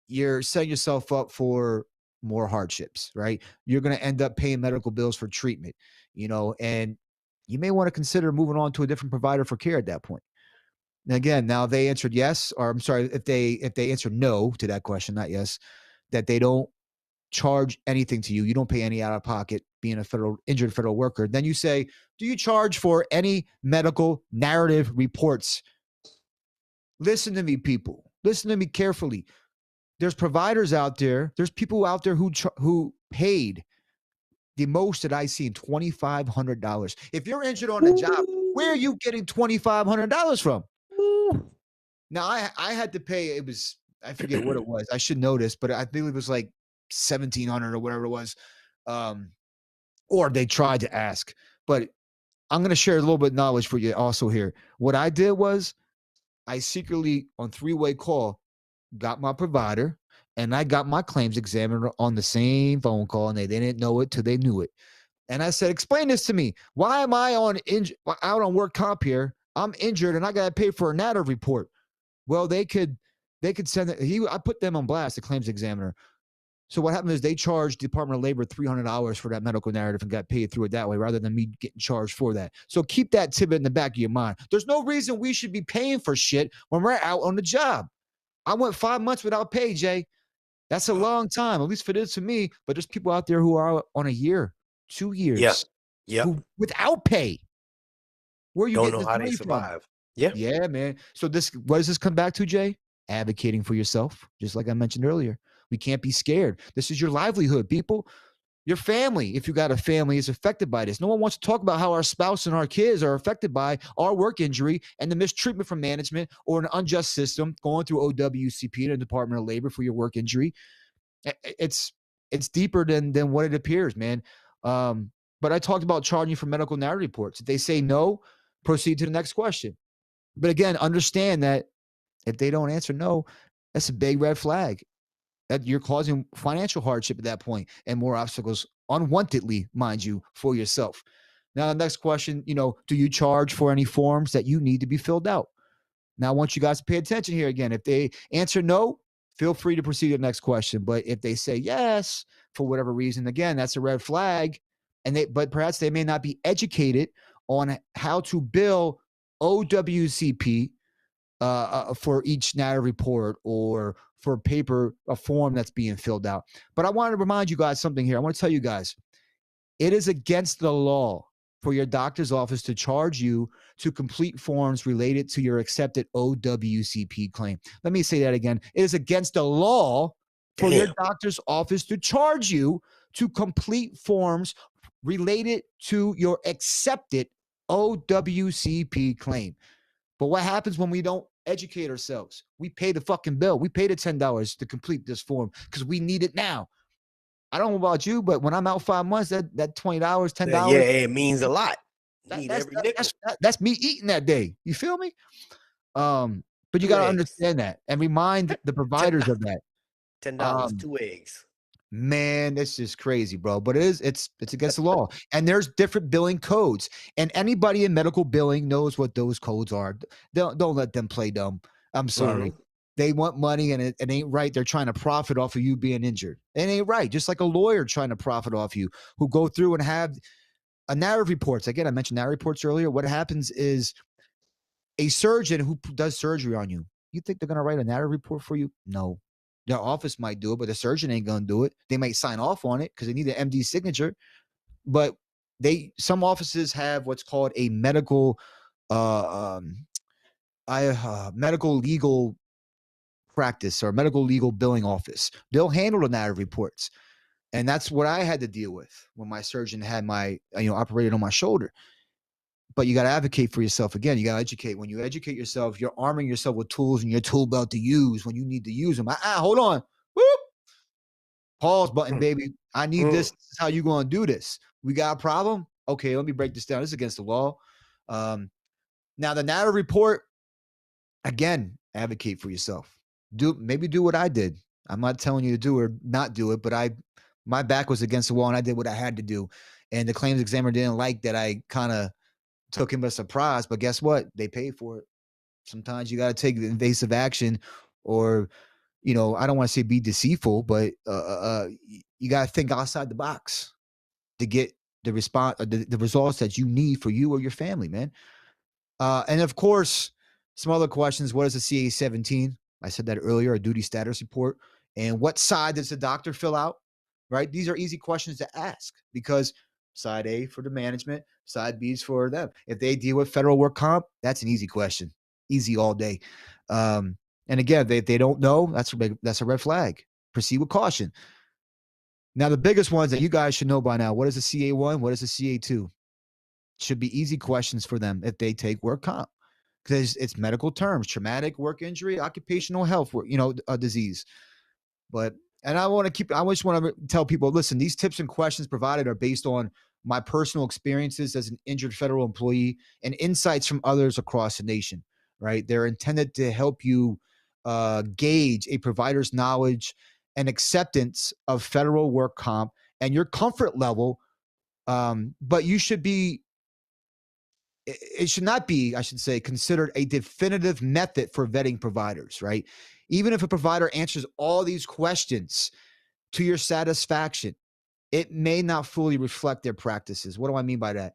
you're setting yourself up for more hardships, right? You're going to end up paying medical bills for treatment, and you may want to consider moving on to a different provider for care at that point. And again, now they answered yes, or I'm sorry, if they answered no to that question, not yes, that they don't charge anything to you. You don't pay any out of pocket being a injured federal worker. Then you say, do you charge for any medical narrative reports? Listen to me, people. Listen to me carefully. There's providers out there. There's people out there who paid the most that I seen, $2,500. If you're injured on a job, where are you getting $2,500 from? Now I had to pay. I forget what it was. I should know this, but I think it was like 1,700 or whatever it was. Or they tried to ask, but I'm going to share a little bit of knowledge for you also here. What I did was I secretly on 3-way call got my provider and I got my claims examiner on the same phone call, and they didn't know it till they knew it. And I said, explain this to me. Why am I out on work comp here? I'm injured and I got to pay for a narrative report. Well, they could send it. I put them on blast, the claims examiner. So what happened is they charged Department of Labor $300 for that medical narrative and got paid through it that way rather than me getting charged for that. So keep that tidbit in the back of your mind. There's no reason we should be paying for shit when we're out on the job. I went 5 months without pay, Jay. That's a long time, at least for this to me. But there's people out there who are on a year, 2 years, who without pay. Where are you getting this money from? Yeah, man. So what does this come back to, Jay? Advocating for yourself, just like I mentioned earlier. We can't be scared. This is your livelihood, people. Your family, if you got a family, is affected by this. No one wants to talk about how our spouse and our kids are affected by our work injury and the mistreatment from management or an unjust system going through OWCP and the Department of Labor for your work injury. It's deeper than what it appears, man. But I talked about charging for medical narrative reports. If they say no, proceed to the next question. But again, understand that if they don't answer no, that's a big red flag. That you're causing financial hardship at that point and more obstacles unwantedly, mind you, for yourself. Now, the next question, do you charge for any forms that you need to be filled out? Now, I want you guys to pay attention here again. If they answer no, feel free to proceed to the next question. But if they say yes, for whatever reason, again, that's a red flag. But perhaps they may not be educated on how to bill OWCP for each narrative report or for a form that's being filled out. But I want to remind you guys something here. I want to tell you guys, it is against the law for your doctor's office to charge you to complete forms related to your accepted OWCP claim. Let me say that again. It is against the law for your doctor's office to charge you to complete forms related to your accepted OWCP claim. But what happens when we don't educate ourselves? We pay the fucking bill. We pay the $10 to complete this form because we need it now. I don't know about you, but when I'm out 5 months, that $20, $10. Yeah, it means a lot. Need every nickel. That's me eating that day. You feel me? But you Two got to eggs. understand that and remind the Ten providers of that. $10. Um, 2 eggs. Man, it's just crazy, bro. But it's against the law. And there's different billing codes. And anybody in medical billing knows what those codes are. Don't let them play dumb. I'm sorry. Mm-hmm. They want money and it ain't right. They're trying to profit off of you being injured. It ain't right. Just like a lawyer trying to profit off you who go through and have a narrative reports. Again, I mentioned narrative reports earlier. What happens is a surgeon who does surgery on you, you think they're going to write a narrative report for you? No. Their office might do it, but the surgeon ain't going to do it. They might sign off on it because they need an MD signature. But some offices have what's called a medical, medical legal practice or medical legal billing office. They'll handle the narrative reports. And that's what I had to deal with when my surgeon had operated on my shoulder. But you got to advocate for yourself. Again, you got to educate. When you educate yourself, you're arming yourself with tools in your tool belt to use when you need to use them. Hold on. Whoop. Pause button, baby. I need this. This is how you going to do this. We got a problem? Okay, let me break this down. This is against the law. Now, the narrative report, again, advocate for yourself. Maybe do what I did. I'm not telling you to do or not do it, but my back was against the wall and I did what I had to do. And the claims examiner didn't like that I kind of took him by surprise, but guess what? They paid for it. Sometimes you got to take invasive action or, I don't want to say be deceitful, but you got to think outside the box to get the response, the results that you need for you or your family, man. And of course, some other questions. What is a CA-17? I said that earlier, a duty status report. And what side does the doctor fill out? Right? These are easy questions to ask because side A for the management, side B is for them. If they deal with federal work comp, that's an easy question. Easy all day. And again, if they don't know, that's a red flag. Proceed with caution. Now, the biggest ones that you guys should know by now, what is a CA1? What is a CA2? Should be easy questions for them if they take work comp because it's medical terms, traumatic work injury, occupational health, disease. But and I just want to tell people, listen, these tips and questions provided are based on my personal experiences as an injured federal employee and insights from others across the nation, right? They're intended to help you gauge a provider's knowledge and acceptance of federal work comp and your comfort level. But it should not be, I should say, considered a definitive method for vetting providers, right? Even if a provider answers all these questions to your satisfaction, it may not fully reflect their practices. What do I mean by that?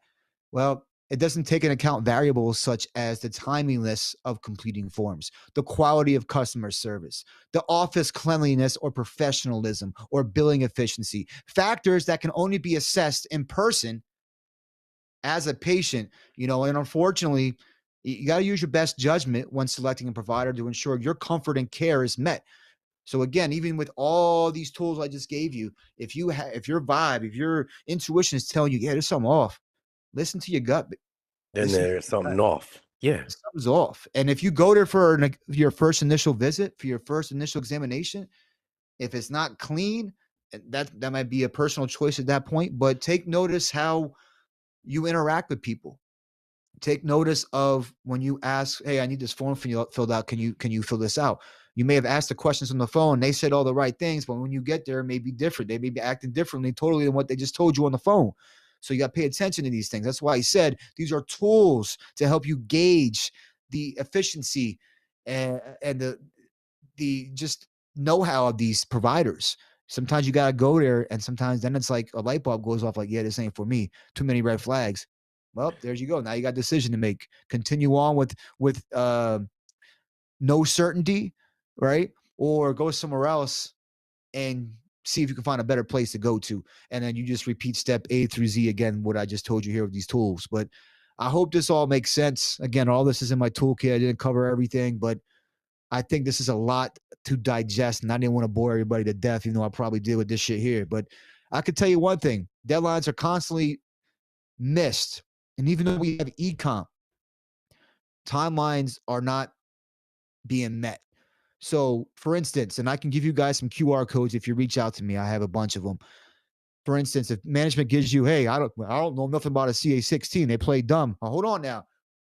Well, it doesn't take into account variables such as the timeliness of completing forms, the quality of customer service, the office cleanliness or professionalism, or billing efficiency, factors that can only be assessed in person as a patient, and unfortunately, you got to use your best judgment when selecting a provider to ensure your comfort and care is met. So again, even with all these tools I just gave you, if your intuition is telling you, yeah, there's something off, listen to your gut. Then Listen to there's your something gut. off. Yeah. Something's off. And if you go there for your first initial visit, for your first initial examination, if it's not clean, that might be a personal choice at that point. But take notice how you interact with people. Take notice of when you ask, hey, I need this form filled out. Can you fill this out? You may have asked the questions on the phone. They said all the right things, but when you get there, it may be different. They may be acting differently totally than what they just told you on the phone. So you got to pay attention to these things. That's why he said these are tools to help you gauge the efficiency and the just know-how of these providers. Sometimes you got to go there, and sometimes then it's like a light bulb goes off like, yeah, this ain't for me. Too many red flags. Well, there you go. Now you got a decision to make. Continue on with no certainty, right? Or go somewhere else and see if you can find a better place to go to. And then you just repeat step A through Z again, what I just told you here with these tools. But I hope this all makes sense. Again, all this is in my toolkit. I didn't cover everything, but I think this is a lot to digest, and I didn't want to bore everybody to death, even though I probably did with this shit here. But I could tell you one thing: deadlines are constantly missed, and even though we have ecom, timelines are not being met. So, for instance, and I can give you guys some QR codes if you reach out to me. I have a bunch of them. For instance, if management gives you, hey, I don't know nothing about a CA16, they play dumb. Hold on now.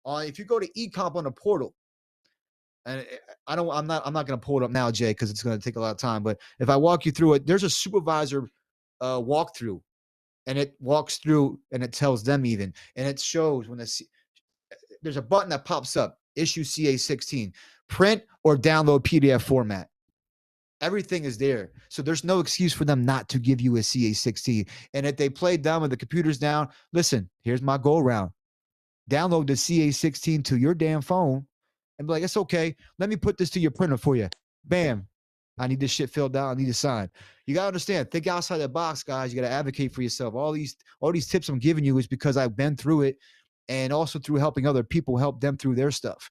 If you go to eComp on the portal, and I'm not going to pull it up now, Jay, because it's going to take a lot of time. But if I walk you through it, there's a supervisor walkthrough, and it walks through and it tells them even, and it shows when there's a button that pops up, issue CA16, print or download PDF format. Everything is there. So there's no excuse for them not to give you a CA16. And if they play dumb and the computer's down, listen, here's my go around. Download the CA16 to your damn phone and be like, it's okay. Let me put this to your printer for you. Bam. I need this shit filled out. I need to sign. You got to understand, think outside the box, guys. You got to advocate for yourself. All these tips I'm giving you is because I've been through it, and also through helping other people help them through their stuff.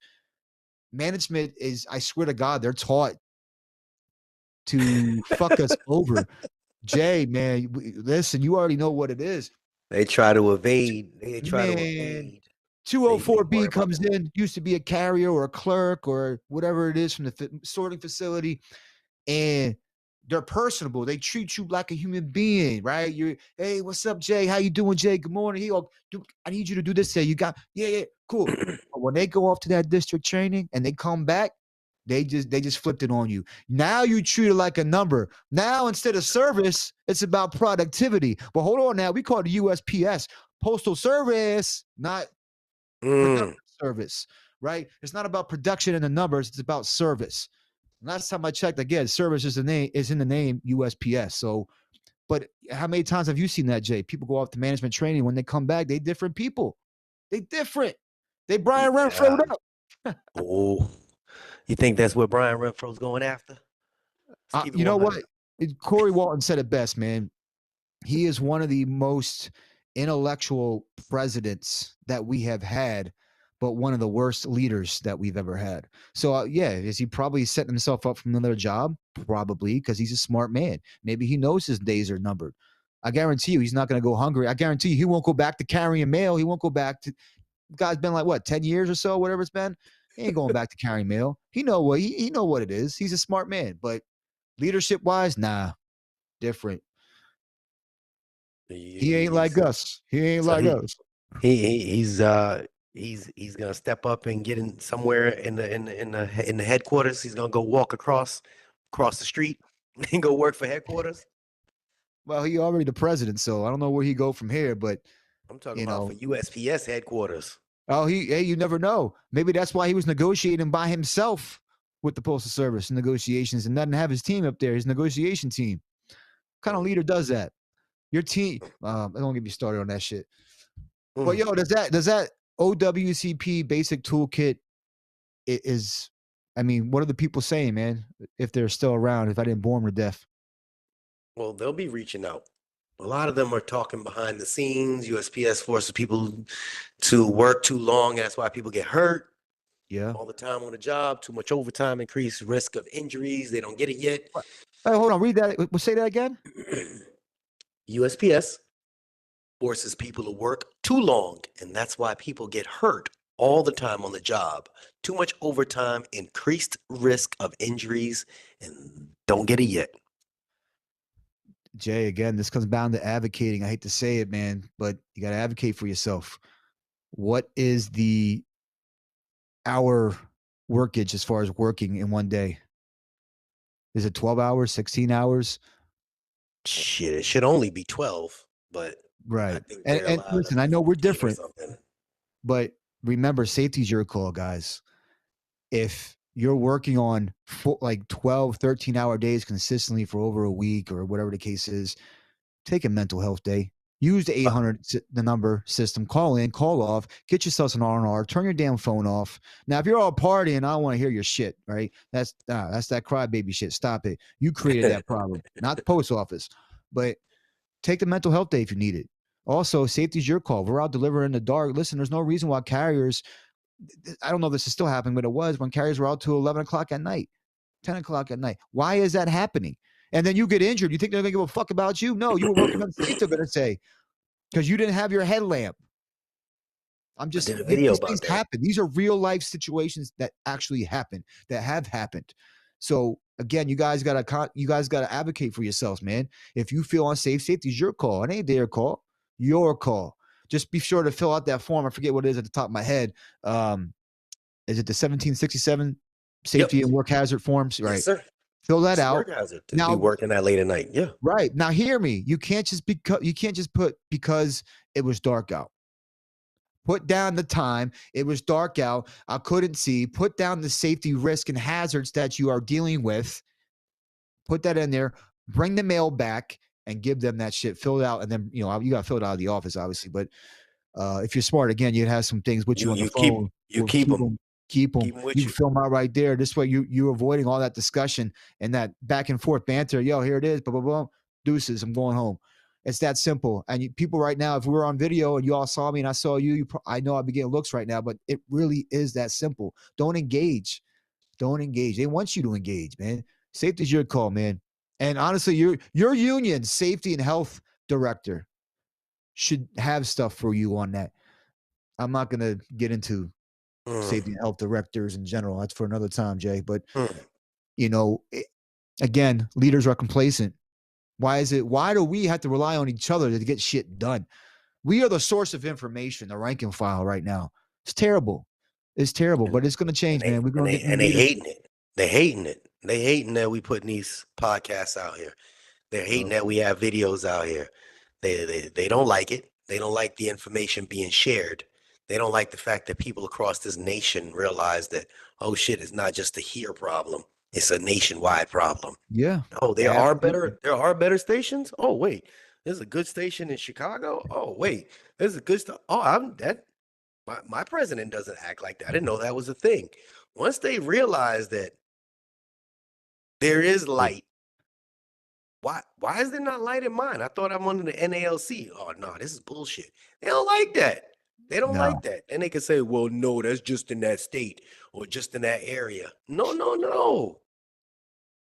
Management is, I swear to God, they're taught to fuck us over. Jay, man, listen, you already know what it is. They try to evade. They try to Man, evade. They worry 204B about comes that. in, used to be a carrier or a clerk or whatever it is from the sorting facility, and they're personable. They treat you like a human being, right? You're, hey, what's up, Jay? How you doing, Jay? Good morning. I need you to do this. Say, you got, yeah, cool. But when they go off to that district training and they come back, they just flipped it on you. Now you treat it like a number. Now instead of service, it's about productivity. But hold on, now we call it USPS, Postal Service, not production service, right? It's not about production and the numbers. It's about service. Last time I checked, again, service is in the name USPS. So, but how many times have you seen that, Jay? People go off to management training. When they come back, they different people. They different. They Brian Renfro Yeah. up. Oh, you think that's what Brian Renfro's going after? Let's keep it You know 100. what? Corey Walton said it best, man. He is one of the most intellectual presidents that we have had, but one of the worst leaders that we've ever had. So, yeah, is he probably setting himself up for another job? Probably, because he's a smart man. Maybe he knows his days are numbered. I guarantee you he's not going to go hungry. I guarantee you he won't go back to carrying mail. He won't go back to, guy's been like, what, 10 years or so, whatever it's been. He ain't going back to carrying mail. He know what it is. He's a smart man, but leadership wise, nah, different. He ain't like us. He ain't So like us. he's gonna step up and get in somewhere in the headquarters. He's gonna go walk across the street and go work for headquarters. Well, he already the president, so I don't know where he go from here. But I'm talking you about for know, USPS headquarters. you never know. Maybe that's why he was negotiating by himself with the Postal Service negotiations and doesn't have his team up there, his negotiation team. What kind of leader does that? Your team. I don't get me started on that shit. But yo, does that OWCP basic toolkit is? I mean, what are the people saying, man? If they're still around, if I didn't bore them to death. Well, they'll be reaching out. A lot of them are talking behind the scenes. USPS forces people to work too long. That's why people get hurt. Yeah. All the time on the job, too much overtime, increased risk of injuries. They don't get it yet. Hey, hold on, read that. Say that again. USPS forces people to work too long, and that's why people get hurt all the time on the job. Too much overtime, increased risk of injuries, and don't get it yet. Jay, again, this comes down to advocating. I hate to say it, man, but you got to advocate for yourself. What is the hour workage as far as working in one day? Is it 12 hours, 16 hours? Shit, it should only be 12, but I Right. think And, they're and allowed up listen, I to know we're 14 or different, something. but remember, safety's your call, guys. If you're working on like 12, 13-hour days consistently for over a week or whatever the case is, take a mental health day. Use the 800 the number system. Call in, call off. Get yourself an R&R. Turn your damn phone off. Now, if you're all partying, I don't want to hear your shit. Right? That's that crybaby shit. Stop it. You created that problem, not the post office. But take the mental health day if you need it. Also, safety's your call. We're out delivering in the dark. Listen, there's no reason why carriers. I don't know if this is still happening, but it was when carriers were out till 11 o'clock at night, 10 o'clock at night. Why is that happening? And then you get injured. You think they're going to give a fuck about you? No, you were working unsafe, they're going to say, because you didn't have your headlamp. I did a video These about things that. happen. These are real life situations that actually happen, that have happened. So Again, you guys gotta advocate for yourselves, man. If you feel unsafe, safety is your call. It ain't their call. Your call. Just be sure to fill out that form. I forget what it is at the top of my head. Is it the 1767 Yep. safety and work hazard forms? Yes, Right. sir. Fill that It's a out. work hazard to be Now, working that late at night. Yeah. right. Now hear me. You can't just put because it was dark out. Put down the time. It was dark out. I couldn't see. Put down the safety risk and hazards that you are dealing with. Put that in there. Bring the mail back and give them that shit filled out. And then, you got to fill it out of the office, obviously. But if you're smart, again, you'd have some things with you You on the you keep phone. you We'll keep them. keep them. Keep them with You can you. film out right there. This way, you're avoiding all that discussion and that back and forth banter. Yo, here it is. Blah blah blah. Deuces. I'm going home. It's that simple. And people right now, if we were on video and you all saw me and I saw you, I know I'd be getting looks right now, but it really is that simple. Don't engage. Don't engage. They want you to engage, man. Safety is your call, man. And honestly, your union safety and health director should have stuff for you on that. I'm not going to get into safety and health directors in general. That's for another time, Jay. But again, leaders are complacent. Why do we have to rely on each other to get shit done? We are the source of information, the rank and file right now. It's terrible. It's terrible, but it's going to change, man. We're going to get new They leaders. hating it. They hating it. They hating that we putting these podcasts out here. They're hating that we have videos out here. They don't like it. They don't like the information being shared. They don't like the fact that people across this nation realize that, oh shit, it's not just a here problem. It's a nationwide problem. Yeah. Oh, Absolutely. there are better stations. Oh, wait, there's a good station in Chicago. Oh, wait, there's a good stuff. Oh, my president doesn't act like that. I didn't know that was a thing. Once they realize that there is light, why is there not light in mine? I thought I'm under the NALC. Oh no, this is bullshit. They don't like that. They don't No. like that. And they can say, well, no, that's just in that state or just in that area. No, no, no.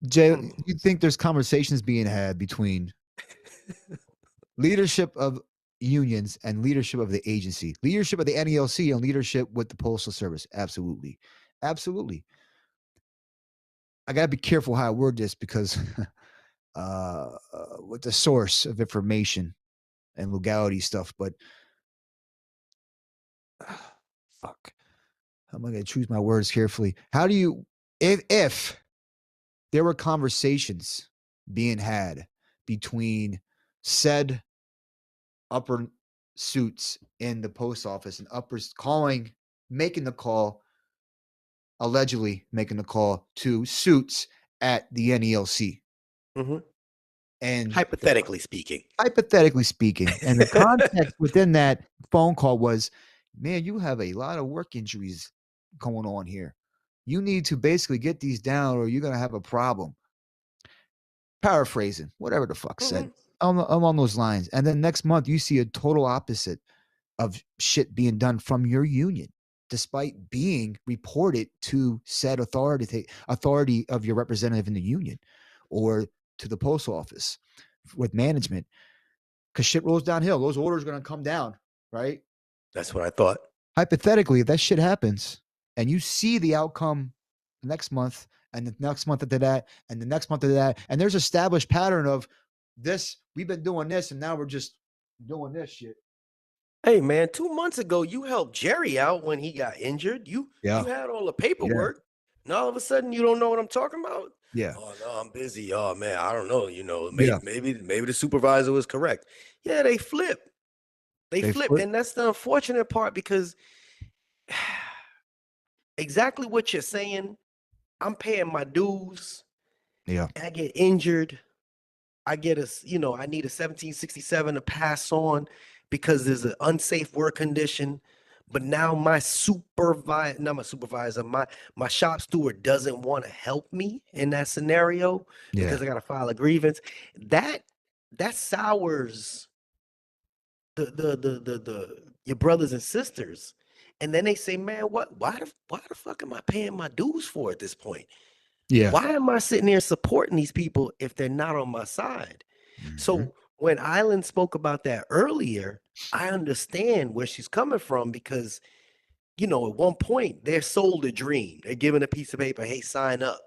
Jay, you think there's conversations being had between leadership of unions and leadership of the agency, leadership of the NELC and leadership with the Postal Service? Absolutely. Absolutely. I got to be careful how I word this because with the source of information and legality stuff, but fuck. How am I going to choose my words carefully? How do you, if there were conversations being had between said upper suits in the post office and uppers making the call, allegedly making the call to suits at the NELC. And Hypothetically speaking. hypothetically speaking, and the context within that phone call was, man, you have a lot of work injuries going on here. You need to basically get these down or you're going to have a problem. Paraphrasing, whatever the fuck said. Along those lines. And then next month, you see a total opposite of shit being done from your union, despite being reported to said authority of your representative in the union or to the post office with management. Because shit rolls downhill. Those orders are going to come down, right? That's what I thought. Hypothetically, if that shit happens and you see the outcome next month and the next month after that and the next month after that, and there's established pattern of this, we've been doing this and now we're just doing this shit. Hey man, 2 months ago you helped Jerry out when he got injured. You had all the paperwork. And all of a sudden you don't know what I'm talking about. Yeah. Oh no, I'm busy. Oh man, I don't know. Maybe the supervisor was correct. Yeah, they flip. They flip, and that's the unfortunate part because exactly what you're saying. I'm paying my dues. Yeah. I get injured. I need a 1767 to pass on because there's an unsafe work condition. But now my supervisor, my shop steward doesn't want to help me in that scenario because I got to file a grievance. That sours your brothers and sisters. And then they say, man, why the fuck am I paying my dues for at this point? Yeah. Why am I sitting there supporting these people if they're not on my side? So when Island spoke about that earlier, I understand where she's coming from because, at one point they're sold a dream. They're given a piece of paper, hey, sign up.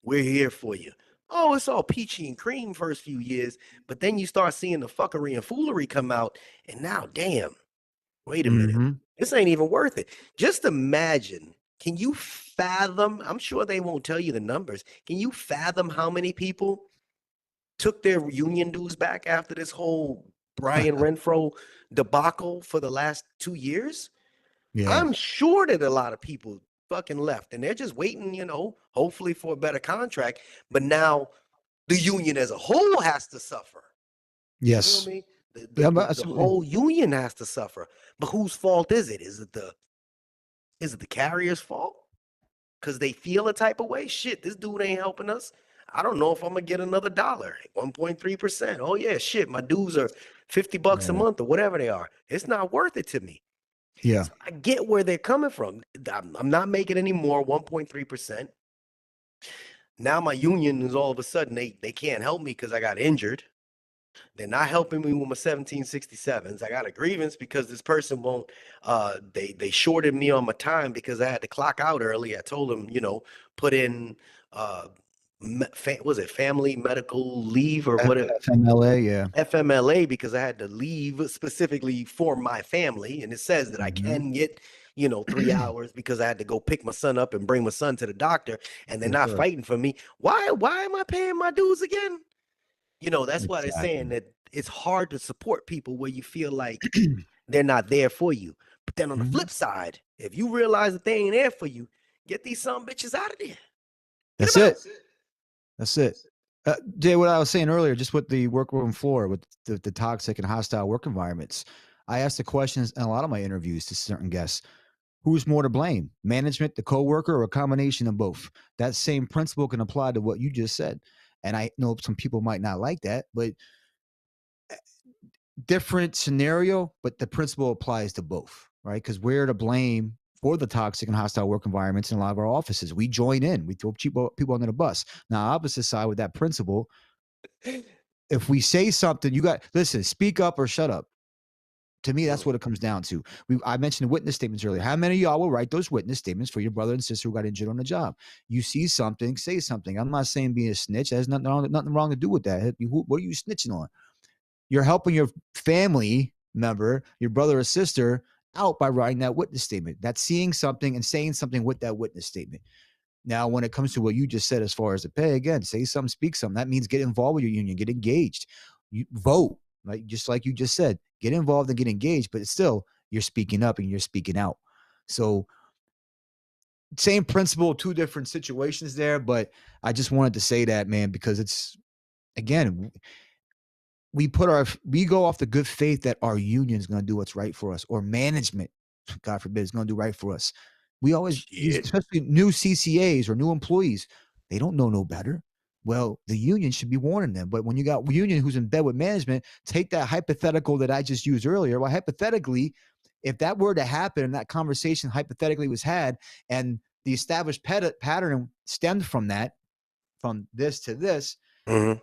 We're here for you. Oh, it's all peachy and cream first few years, but then you start seeing the fuckery and foolery come out, and now, damn, wait a minute. Mm-hmm. This ain't even worth it. Just imagine. Can you fathom? I'm sure they won't tell you the numbers. Can you fathom how many people took their union dues back after this whole Brian Renfro debacle for the last 2 years? Yeah. I'm sure that a lot of people fucking left and they're just waiting, hopefully for a better contract. But now the union as a whole has to suffer. You feel Yes. me? The, Yeah, the, the, the absolutely. whole union has to suffer. But whose fault is it? Is it the carrier's fault? Because they feel a type of way? Shit, this dude ain't helping us. I don't know if I'm gonna get another dollar, 1.3%. Oh yeah, shit, my dues are $50 a Yeah. month or whatever they are. It's not worth it to me. Yeah. So I get where they're coming from. I'm not making any more 1.3%. Now my union is all of a sudden they can't help me because I got injured. They're not helping me with my 1767s. I got a grievance because this person won't they shorted me on my time because I had to clock out early. I told them, put in uh was it family medical leave or what it FMLA. Yeah. FMLA because I had to leave specifically for my family. And it says that I Mm-hmm. can get, 3 hours because I had to go pick my son up and bring my son to the doctor and they're Yes, not sir. fighting for me. Why am I paying my dues again? That's why they're saying Exactly. that it's hard to support people where you feel like they're not there for you. But then on the Mm-hmm. flip side, if you realize that they ain't there for you, get these some bitches out of there. Get That's them out. it. That's it. Jay, what I was saying earlier, just with the workroom floor, with the toxic and hostile work environments, I asked the questions in a lot of my interviews to certain guests. Who's more to blame, management, the coworker, or a combination of both? That same principle can apply to what you just said. And I know some people might not like that, but different scenario, but the principle applies to both, right? Because we're to blame for the toxic and hostile work environments in a lot of our offices. We join in, we throw people under the bus. Now, opposite side with that principle, if we say something, you got listen, speak up or shut up. To me, that's Mm, what it comes down to. I mentioned witness statements earlier. How many of y'all will write those witness statements for your brother and sister who got injured on the job? You see something, say something. I'm not saying be a snitch. There's nothing wrong to do with that. What are you snitching on? You're helping your family member, your brother or sister, out by writing that witness statement. That's seeing something and saying something with that witness statement. Now, when it comes to what you just said, as far as the pay, again, say something, speak something. That means get involved with your union, get engaged, you vote, like just like you just said, get involved and get engaged. But it's still, you're speaking up and you're speaking out. So, same principle, two different situations there. But I just wanted to say that, man, because it's again, we go off the good faith that our union is going to do what's right for us, or management, God forbid, is going to do right for us. We always these, shit. especially new CCAs or new employees, they don't know no better. Well, the union should be warning them. But when you got union who's in bed with management, take that hypothetical that I just used earlier. Well, hypothetically, if that were to happen and that conversation hypothetically was had, and the established pattern stemmed from that, from this to this, Mhm.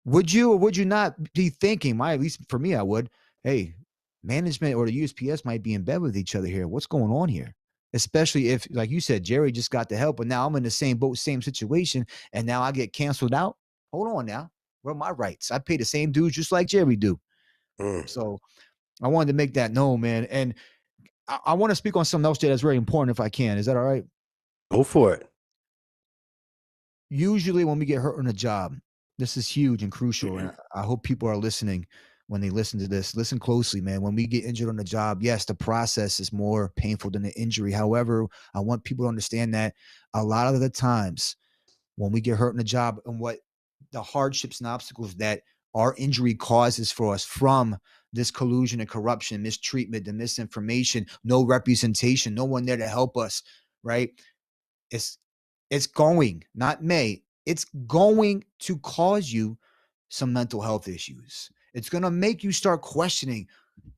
would you or would you not be thinking, at least for me, I would, hey, management or the USPS might be in bed with each other here. What's going on here? Especially if, like you said, Jerry just got the help, but now I'm in the same boat, same situation, and now I get canceled out. Hold on now. Where are my rights? I pay the same dues just like Jerry do. Mm. So I wanted to make that known, man. And I want to speak on something else, Jay, that's very important if I can. Is that all right? Go for it. Usually when we get hurt on a job, this is huge and crucial. And I hope people are listening when they listen to this. Listen closely, man. When we get injured on the job, yes, the process is more painful than the injury. However, I want people to understand that a lot of the times when we get hurt on the job and what the hardships and obstacles that our injury causes for us from this collusion and corruption, mistreatment, the misinformation, no representation, no one there to help us, right? It's it's going, not may. It's going to cause you some mental health issues. It's going to make you start questioning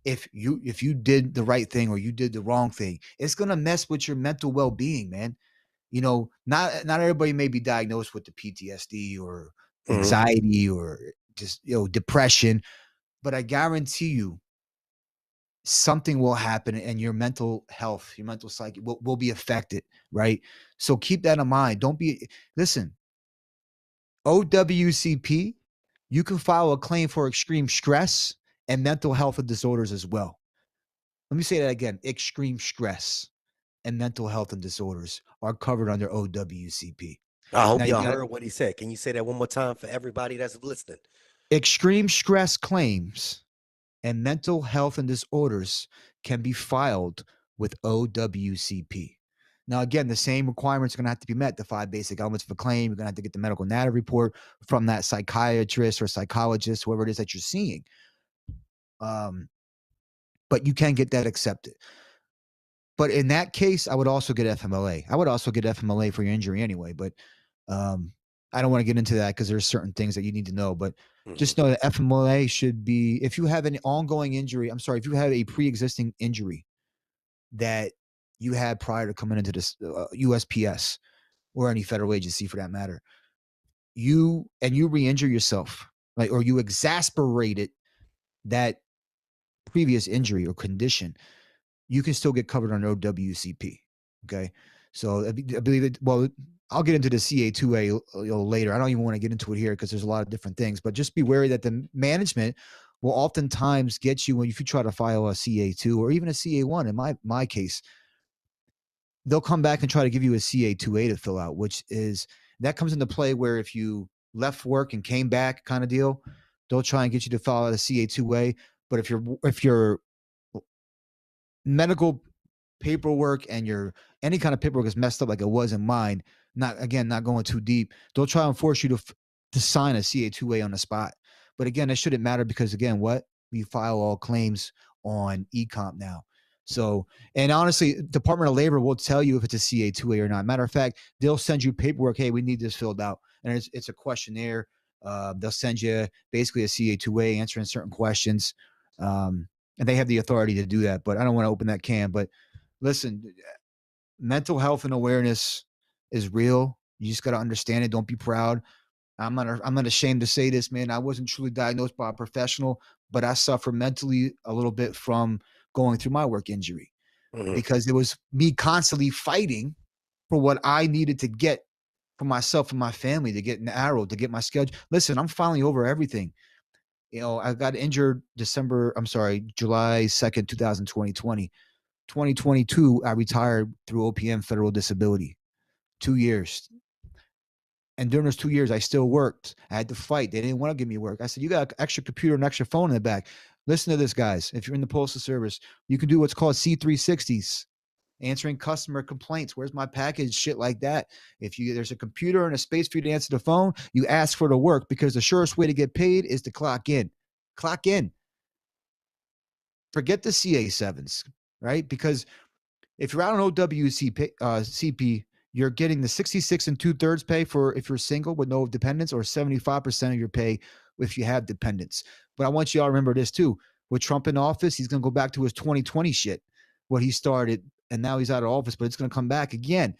if you did the right thing or you did the wrong thing. It's going to mess with your mental well-being, man. Not everybody may be diagnosed with the PTSD or Mhm. anxiety or just depression, but I guarantee you something will happen and your mental health, your mental psyche will be affected, right? So keep that in mind. Don't be, listen, OWCP, you can file a claim for extreme stress and mental health disorders as well. Let me say that again. Extreme stress and mental health and disorders are covered under OWCP. I Now hope you y'all got heard what he said. Can you say that one more time for everybody that's listening? extreme stress claims and mental health and disorders can be filed with OWCP. Now, again, the same requirements are going to have to be met. The 5 basic elements of a claim. You're going to have to get the medical data report from that psychiatrist or psychologist, whoever it is that you're seeing. But you can get that accepted. But in that case, I would also get FMLA. I would also get FMLA for your injury anyway. But I don't want to get into that because there's certain things that you need to know. But Mm-hmm. just know that FMLA should be, if you have an ongoing injury, I'm sorry, if you have a pre-existing injury that you had prior to coming into this USPS or any federal agency for that matter, you re-injure yourself, like, or you exasperated that previous injury or condition, you can still get covered under OWCP. Okay. So I believe it. Well, I'll get into the CA2A later. I don't even want to get into it here because there's a lot of different things, but just be wary that the management will oftentimes get you when if you try to file a CA2 or even a CA1. In my case, they'll come back and try to give you a CA2A to fill out, which is that comes into play where if you left work and came back kind of deal, they'll try and get you to fill out a CA2A. But if your medical paperwork and your any kind of paperwork is messed up like it was in mine, not going too deep, they'll try and force you to sign a CA2A on the spot. But again, that shouldn't matter because again, what we file all claims on eComp now. So, and honestly, Department of Labor will tell you if it's a CA2A or not. Matter of fact, they'll send you paperwork. Hey, we need this filled out, and it's a questionnaire. They'll send you basically a CA2A answering certain questions, and they have the authority to do that. But I don't want to open that can. But listen, mental health and awareness is real. You just got to understand it. Don't be proud. I'm not ashamed to say this, man. I wasn't truly diagnosed by a professional, but I suffer mentally a little bit from going through my work injury Mm-hmm. because it was me constantly fighting for what I needed to get for myself and my family to get an arrow, to get my schedule. Listen, I'm finally over everything. I got injured July 2nd, 2020. 2022, I retired through OPM federal disability. 2 years. And during those 2 years, I still worked. I had to fight. They didn't want to give me work. I said, you got an extra computer and extra phone in the back. Listen to this, guys. If you're in the Postal Service, you can do what's called C360s, answering customer complaints. Where's my package? Shit like that. If there's a computer and a space for you to answer the phone, you ask for the work because the surest way to get paid is to clock in. Clock in. Forget the CA7s, right? Because if you're out on CP, you're getting the 66 and 2/3 pay for if you're single with no dependents, or 75% of your pay if you have dependents. But I want you all to remember this too. With Trump in office, he's going to go back to his 2020 shit, what he started, and now he's out of office, but it's going to come back again.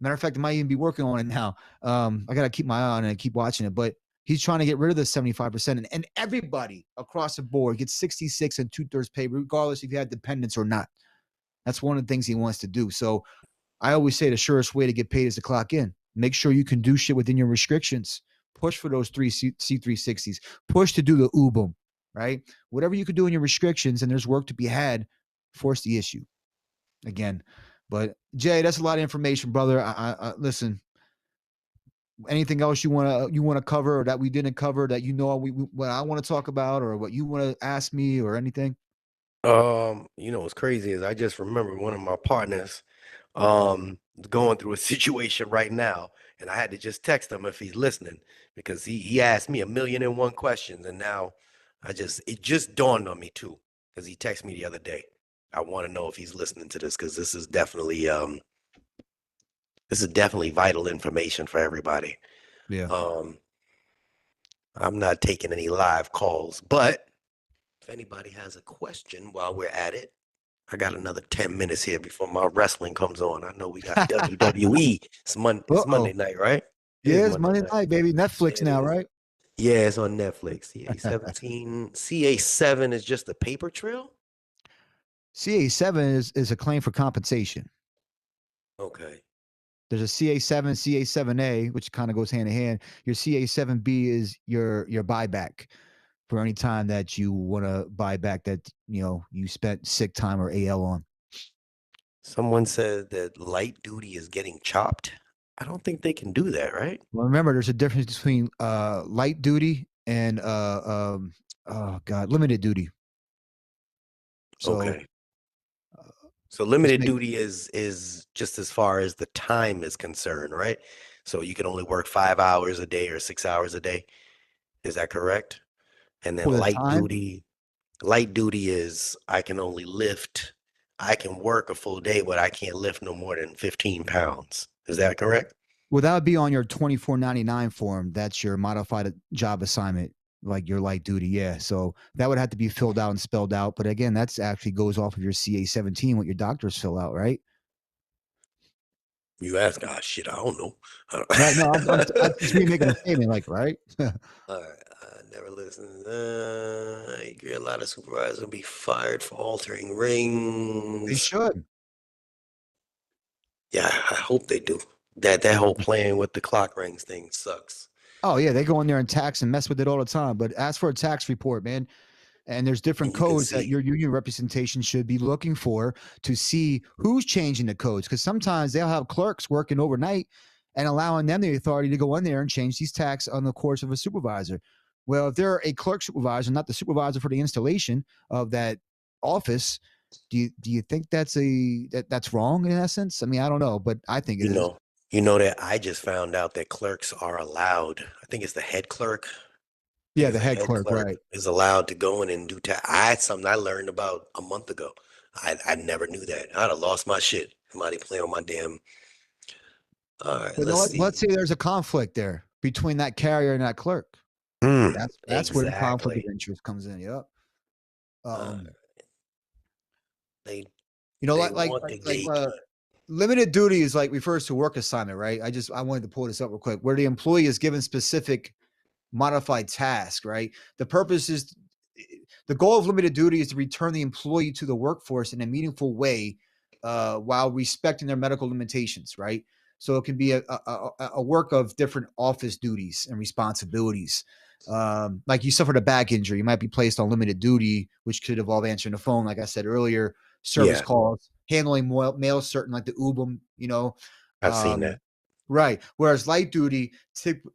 Matter of fact, I might even be working on it now. I got to keep my eye on it and keep watching it. But he's trying to get rid of the 75%, and everybody across the board gets 66 and 2/3 pay, regardless if you have dependents or not. That's one of the things he wants to do. So I always say the surest way to get paid is to clock in. Make sure you can do shit within your restrictions. Push for those three C360s. Push to do the UBM, right? Whatever you can do in your restrictions and there's work to be had, force the issue again. But Jay, that's a lot of information, brother. I listen. Anything else you want to cover or that we didn't cover that what I want to talk about or what you want to ask me or anything? What's crazy is I just remember one of my partners um going through a situation right now, and I had to just text him if he's listening because he asked me 1,000,001 questions, and now it just dawned on me too because he texted me the other day. I want to know if he's listening to this because this is definitely vital information for everybody. Yeah. Um, I'm not taking any live calls, but if anybody has a question while we're at it, I got another 10 minutes here before my wrestling comes on. I know we got WWE. It's Monday Uh-oh. night, right? It is Yeah, it's Monday Monday night. night, baby. Yeah, Netflix it now, is. right? Yeah, it's on Netflix. CA17. CA7 is just a paper trail? CA7 is a claim for compensation. Okay. There's a CA7, CA7A, which kind of goes hand in hand. Your CA7B is your buyback for any time that you want to buy back that you spent sick time or AL on. Someone said that light duty is getting chopped. I don't think they can do that, right? Well, remember, there's a difference between light duty and oh god, limited duty. So Okay. So let's limited make duty is just as far as the time is concerned, right? So you can only work 5 hours a day or 6 hours a day. Is that correct? And then for the time. light duty is I can only lift, I can work a full day, but I can't lift no more than 15 pounds. Is that correct? Well, that would be on your 2499 form. That's your modified job assignment, like your light duty. Yeah. So that would have to be filled out and spelled out. But again, that's actually goes off of your CA17, what your doctors fill out, right? You ask, ah, shit, I don't know. Right. No, I'm just me making a statement, like, right? All right, I never listened. I agree. A lot of supervisors will be fired for altering They rings. should. Yeah, I hope they do. That whole playing with the clock rings thing sucks. Oh, yeah. They go in there and tax and mess with it all the time. But ask for a tax report, man. And there's different And you can codes that see, your union representation should be looking for to see who's changing the codes. Because sometimes they'll have clerks working overnight and allowing them the authority to go in there and change these tax on the course of a supervisor. Well, if they're a clerk supervisor, not the supervisor for the installation of that office, do you think that's wrong in essence? I mean, I don't know, but I think it you is. know, you know that I just found out that clerks are allowed. I think it's the head clerk. I think Yeah, it's the the head head clerk, clerk right? is allowed to go in and do tax. I had something I learned about a month ago. I never knew that. I'd have lost my shit. Somebody playing on my damn. All right, But no, let's let's see. say there's a conflict there between that carrier and that clerk. That's where the conflict of Exactly. interest comes in. Yep. Uh, Um, they you know, they like like want like the like gatekeep. limited duty is like refers to work assignment, right? I wanted to pull this up real quick, where the employee is given specific modified task, right? The purpose is the goal of limited duty is to return the employee to the workforce in a meaningful way while respecting their medical limitations, right? So it can be a work of different office duties and responsibilities. Like you suffered a back injury, you might be placed on limited duty, which could involve answering the phone, like I said earlier, service Yeah, calls, handling mail, certain like the UBM, I've seen um, that. right. Whereas light duty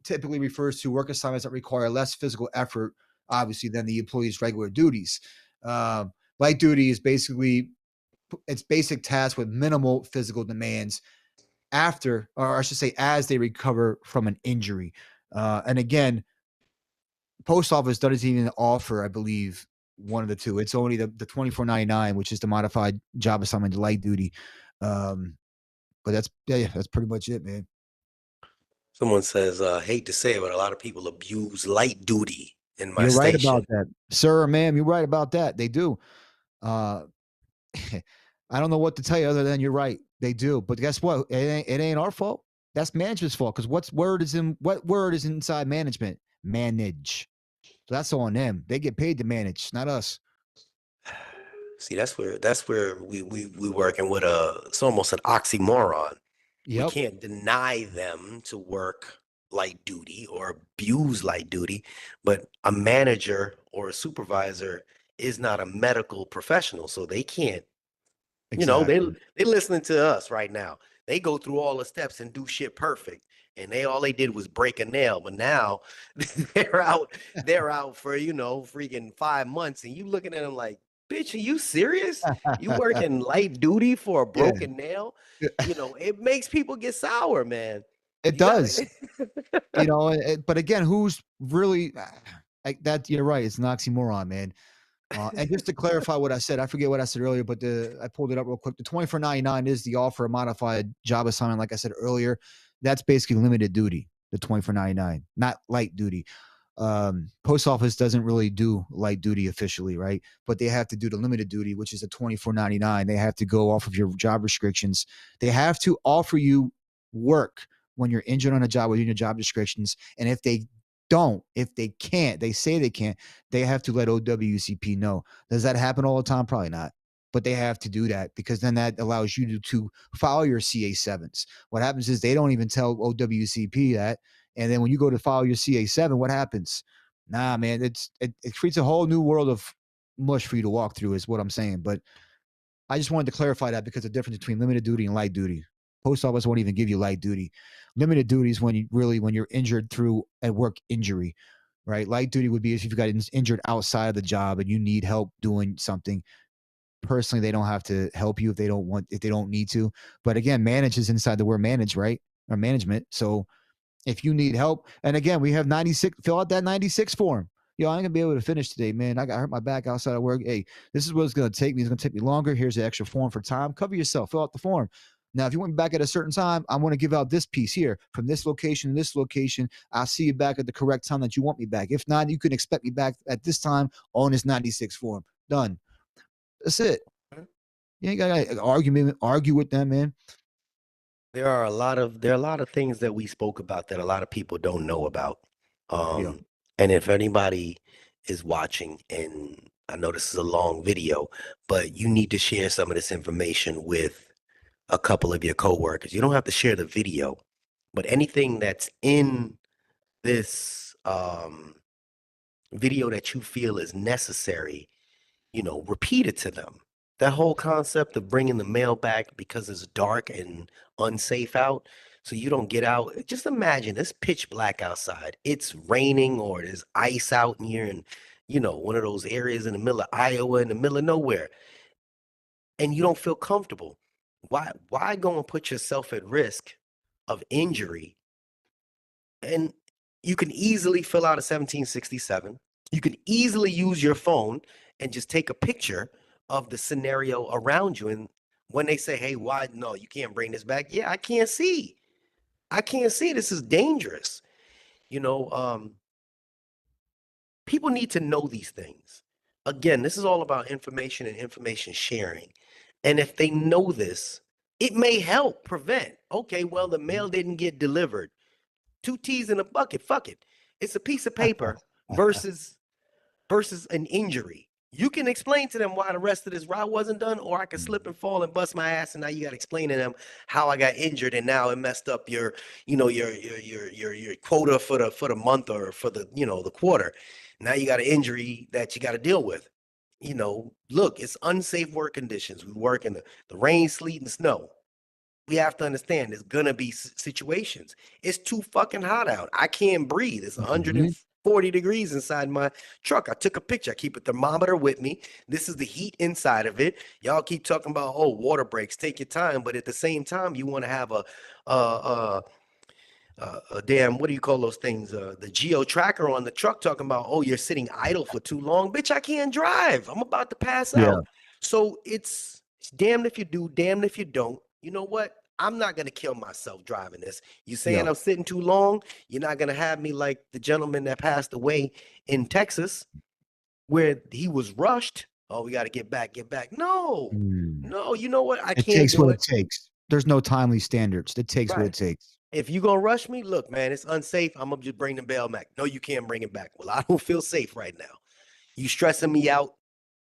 typically refers to work assignments that require less physical effort, obviously, than the employee's regular duties. Light duty is basically it's basic tasks with minimal physical demands after, or I should say, as they recover from an injury. And again, post office doesn't even offer, I believe, one of the two. It's only the 2499, which is the modified job assignment light duty. Um, but that's pretty much it, man. Someone says, hate to say it, but a lot of people abuse light duty in my You're right about station. that, sir or ma'am. You're right about that. They do. Uh, I don't know what to tell you other than you're right. They do. But guess what? It ain't our fault. That's management's fault. Because what word is inside management? Manage. So that's on them. They get paid to manage, not us. See, that's where we working with it's almost an oxymoron. We Yep. can't deny them to work light duty or abuse light duty, but a manager or a supervisor is not a medical professional, so they can't. You know, Exactly. they listening to us right now. They go through all the steps and do shit perfect. And all they did was break a nail. But now they're out for, freaking 5 months. And you looking at them like, bitch, are you serious? You working light duty for a Yeah. broken nail? It makes people get sour, man. It You gotta does. But again, who's really like that? You're right. It's an oxymoron, man. And just to clarify what I said, I forget what I said earlier, but I pulled it up real quick. The 2499 is the offer of modified job assignment, like I said earlier. That's basically limited duty, the 2499, not light duty. Post office doesn't really do light duty officially, right? But they have to do the limited duty, which is a 2499. They have to go off of your job restrictions. They have to offer you work when you're injured on a job within your job restrictions. And if they can't, they say they can't, they have to let OWCP know. Does that happen all the time? Probably not. but they have to do that because then that allows you to file your CA7s. What happens is they don't even tell OWCP that. And then when you go to file your CA7, what happens? Nah, man, it creates a whole new world of mush for you to walk through is what I'm saying. But I just wanted to clarify that because the difference between limited duty and light duty. Post office won't even give you light duty. Limited duty is when you're injured through a work injury, right? Light duty would be if you've got injured outside of the job and you need help doing something. Personally, they don't have to help you if they don't need to. But again, manage is inside the word manage, right? Or management. So if you need help, and again, we have 96, fill out that 96 form. Yo, I ain't gonna be able to finish today, man. I hurt my back outside of work. Hey, this is what it's gonna take me. It's gonna take me longer. Here's the extra form for time. Cover yourself. Fill out the form. Now, if you want me back at a certain time, I want to give out this piece here from this location to this location. I'll see you back at the correct time that you want me back. If not, you can expect me back at this time on this 96 form. Done. That's it. You ain't gotta argue with them, man. There are a lot of things that we spoke about that a lot of people don't know about. Yeah. And if anybody is watching, and I know this is a long video, but you need to share some of this information with a couple of your coworkers. You don't have to share the video, but anything that's in this video that you feel is necessary, repeat it to them. That whole concept of bringing the mail back because it's dark and unsafe out, so you don't get out. Just imagine it's pitch black outside. It's raining or there's ice out in here, and one of those areas in the middle of Iowa, in the middle of nowhere, and you don't feel comfortable. Why go and put yourself at risk of injury? And you can easily fill out a 1767. You can easily use your phone and just take a picture of the scenario around you. And when they say, hey, why? No, you can't bring this back. Yeah, I can't see. I can't see. This is dangerous. You know, um, People need to know these things. Again, this is all about information and information sharing. And if they know this, it may help prevent. Okay, well, the mail didn't get delivered. Two T's in a bucket. Fuck it. It's a piece of paper versus an injury. You can explain to them why the rest of this route wasn't done, or I could slip and fall and bust my ass, and now you got to explain to them how I got injured, and now it messed up your quota for the month or for the quarter. Now you got an injury that you got to deal with. Look, it's unsafe work conditions. We work in the rain, sleet, and snow. We have to understand there's gonna be situations. It's too fucking hot out. I can't breathe. It's Mhm. 140 degrees inside my truck. I took a picture. I keep a thermometer with me. This is the heat inside of it. Y'all keep talking about, oh, water breaks. Take your time, but at the same time, you want to have a damn, what do you call those things? The geo tracker on the truck talking about, oh, you're sitting idle for too long. Bitch, I can't drive. I'm about to pass Yeah. out. So it's damned if you do, damned if you don't. You know what? I'm not gonna kill myself driving this. You saying Yeah. I'm sitting too long? You're not gonna have me like the gentleman that passed away in Texas, where he was rushed. Oh, we got to get back, get back. No, Mm. no. You know what? I It can't takes do what it it. takes. There's no timely standards. It takes what Right. it takes. If you gonna rush me, look, man, it's unsafe. I'm gonna just bring the bail back. No, you can't bring it back. Well, I don't feel safe right now. You stressing me out.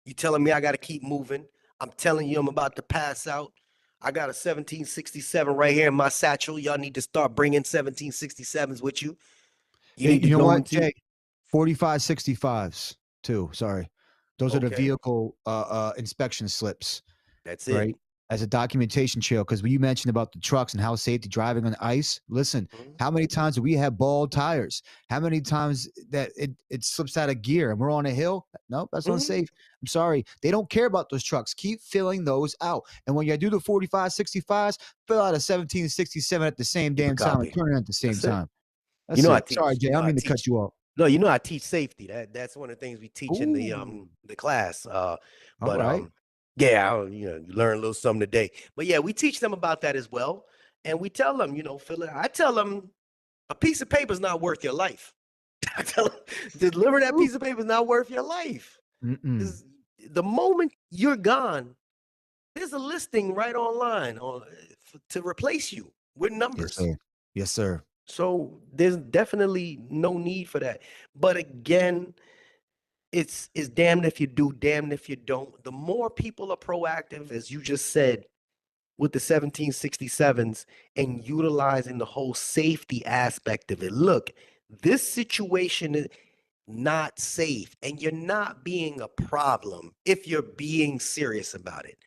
You telling me I gotta keep moving. I'm telling you I'm about to pass out. I got a 1767 right here in my satchel. Y'all need to start bringing 1767s with you. You Hey, need to you know go what, into. Jay? 4565s too. Sorry. Those are the Okay, vehicle inspection slips, that's it. right? As a documentation trail. Because when you mentioned about the trucks and how safety driving on ice, listen, Mhm. how many times do we have bald tires? How many times that it slips out of gear and we're on a hill? Nope, that's Mhm. unsafe. I'm sorry. They don't care about those trucks. Keep filling those out. And when you do the 4565s, fill out a 1767 at the same Keep a damn time and copy. turn it at the same That's it. time. You That's know I it. Sorry, teach. Jay. I don't mean to cut you off. No, I teach safety. That's one of the things we teach in the Ooh. the class. All But right. yeah, you learn a little something today. But yeah, we teach them about that as well, and we tell them, fill it. I tell them a piece of paper is not worth your life. I tell them deliver that Ooh. piece of paper is not worth your life. Mm-mm. Because the moment you're gone, there's a listing right online to replace you with Yes, numbers. sir. Yes, sir. So there's definitely no need for that. But again, it's damned if you do, damned if you don't. The more people are proactive, as you just said, with the 1767s and utilizing the whole safety aspect of it. Look, this situation is not safe, and you're not being a problem if you're being serious about it.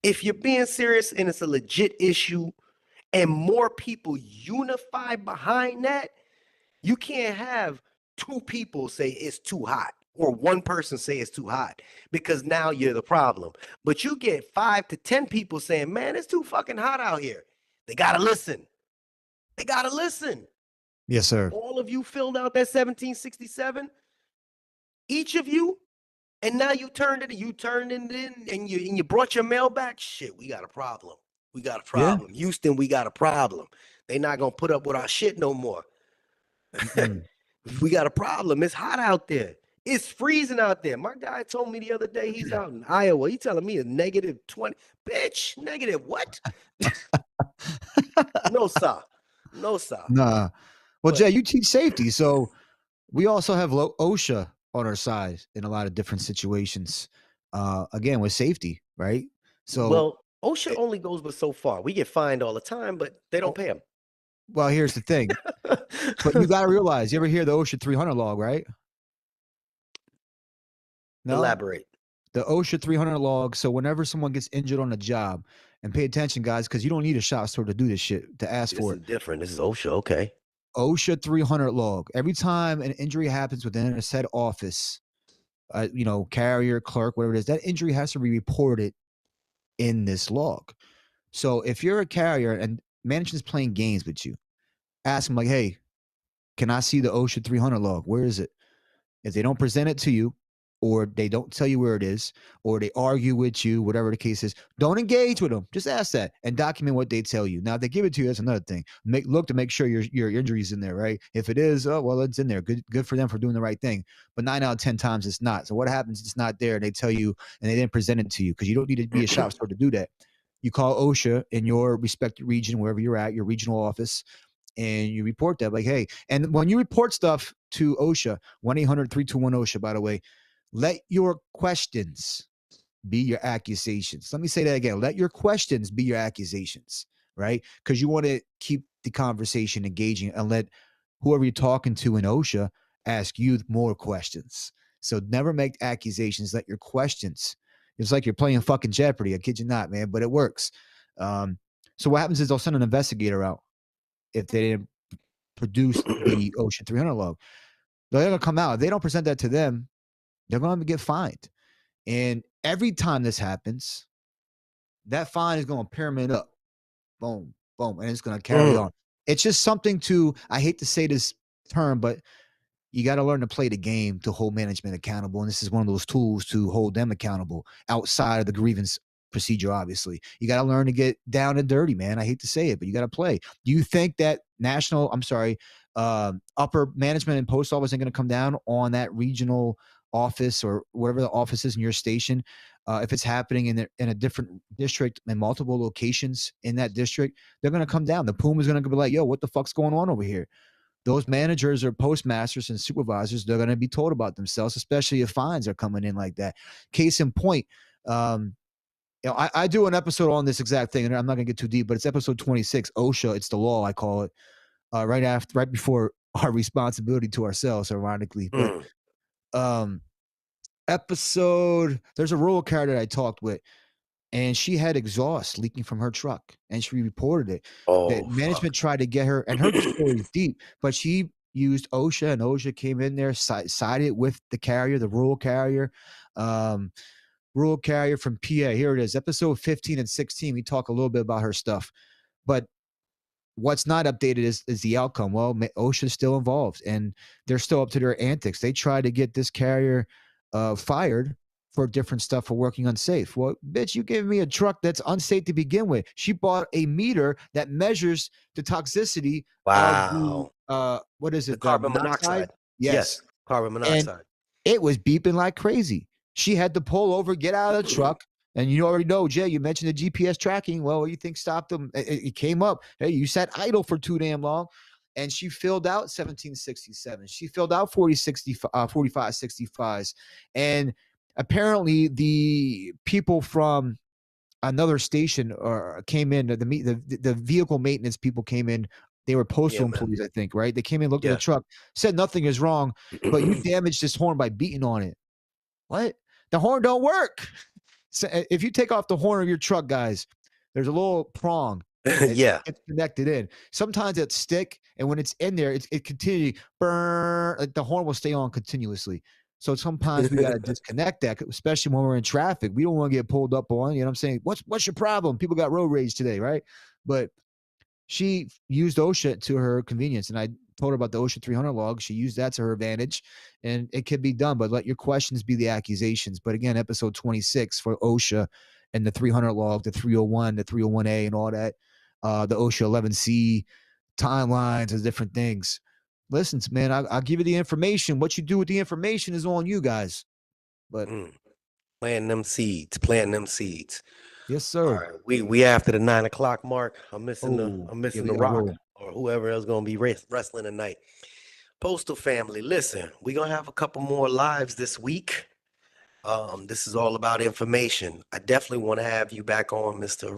If you're being serious and it's a legit issue and more people unify behind that, you can't have two people say it's too hot or one person say it's too hot because now you're the problem. But you get 5 to 10 people saying, man, it's too fucking hot out here. They got to listen. They got to listen. Yes, sir. All of you filled out that 1767, each of you, and now you turned it in and you brought your mail back. Shit, we got a problem. We got a Yeah. problem. Houston, we got a problem. They not gonna put up with our shit no more. We got a problem. It's hot out there. It's freezing out there. My guy told me the other day he's out in Iowa. He telling me a negative 20. Bitch, negative what? No, sir. No, sir. Nah. Well, But Jay, you teach safety, so we also have OSHA on our side in a lot of different situations. Again, with safety, right? So, well, OSHA it, only goes but so far. We get fined all the time, but they don't oh, pay them. well, here's the thing. But you got to realize, you ever hear the OSHA 300 log, right? No, Elaborate. the OSHA 300 log. So whenever someone gets injured on the job, and pay attention, guys, because you don't need a shop store to do this shit, to ask This for is it. different. This is OSHA. Okay. OSHA 300 log. Every time an injury happens within a said office, carrier, clerk, whatever it is, that injury has to be reported in this log. So if you're a carrier and management's playing games with you, ask them like, hey, can I see the OSHA 300 log? Where is it? If they don't present it to you, or they don't tell you where it is, or they argue with you, whatever the case is, don't engage with them. Just ask that and document what they tell you. Now, if they give it to you, that's another thing. Look to make sure your injury's in there, right? If it is, oh well, it's in there. Good for them for doing the right thing. But 9 out of 10 times it's not. So what happens? It's not there. And they tell you, and they didn't present it to you because you don't need to be a shop store to do that. You call OSHA in your respective region, wherever you're at, your regional office, and you report that like, hey, and when you report stuff to OSHA, 1-800-321-OSHA, by the way, let your questions be your accusations. Let me say that again. Let your questions be your accusations, right? Because you want to keep the conversation engaging and let whoever you're talking to in OSHA ask you more questions. So never make accusations. Let your questions. It's like you're playing fucking Jeopardy. I kid you not, man, but it works. So what happens is they'll send an investigator out if they didn't produce the OSHA 300 log. They're going to come out. If they don't present that to them, they're going to get fined. And every time this happens, that fine is going to pyramid up. Boom, boom. And it's going to carry on. It's just something to, I hate to say this term, but you got to learn to play the game to hold management accountable. And this is one of those tools to hold them accountable outside of the grievance procedure, obviously. You got to learn to get down and dirty, man. I hate to say it, but you got to play. Do you think that upper management and post office are going to come down on that regional office or whatever the office is in your station? If it's happening in a different district and multiple locations in that district, they're going to come down. The Puma is going to be like, yo, what the fuck's going on over here? Those managers or postmasters and supervisors, they're going to be told about themselves, especially if fines are coming in like that. Case in point, I do an episode on this exact thing, and I'm not going to get too deep, but it's episode 26, OSHA, it's the law, I call it, right before our responsibility to ourselves, ironically. But there's a rural carrier that I talked with, and she had exhaust leaking from her truck, and she reported it. The management tried to get her, and her story is deep, but she used OSHA, and OSHA came in there, sided with the carrier, the rural carrier from PA. Here it is, episode 15 and 16. We talk a little bit about her stuff, but what's not updated is the outcome. Well, OSHA's still involved, and they're still up to their antics. They tried to get this carrier fired for different stuff for working unsafe. Well, bitch, you gave me a truck that's unsafe to begin with. She bought a meter that measures the toxicity of the what is it? The carbon monoxide. Yes, carbon and monoxide. it was beeping like crazy. She had to pull over, get out of the truck. And you already know, Jay, you mentioned the GPS tracking. Well, what do you think stopped them? It came up. Hey, you sat idle for too damn long. and she filled out 1767. She filled out 4565s, and apparently the people from another station came in. The vehicle maintenance people came in. They were Yeah, postal man. employees, I think, right? They came in, looked at the Yeah. truck, said nothing is wrong, but you damaged this horn by beating on it. What? The horn don't work. So if you take off the horn of your truck, guys, there's a little prong. It Yeah. gets connected in. Sometimes it's stick, and when it's in there, it continually burn. Like the horn will stay on continuously. So sometimes we got to disconnect that, especially when we're in traffic. We don't want to get pulled up on. You know what I'm saying? What's your problem? People got road rage today, right? But she used OSHA to her convenience, and I told her about the OSHA 300 log. She used that to her advantage, and it could be done, but let your questions be the accusations. But again, episode 26 for OSHA and the 300 log, the 301, the 301A, and all that, the OSHA 11C timelines and different things. Listen, man, I'll give you the information. What you do with the information is on you guys. But Planting them seeds. Planting them seeds. yes, All sir. right, we after the 9 o'clock mark. I'm missing Oh, yeah, the we got to Rock roll. or whoever else gonna be wrestling tonight. Postal family, listen, we're gonna have a couple more lives this week. This is all about information. I definitely want to have you back on, Mr.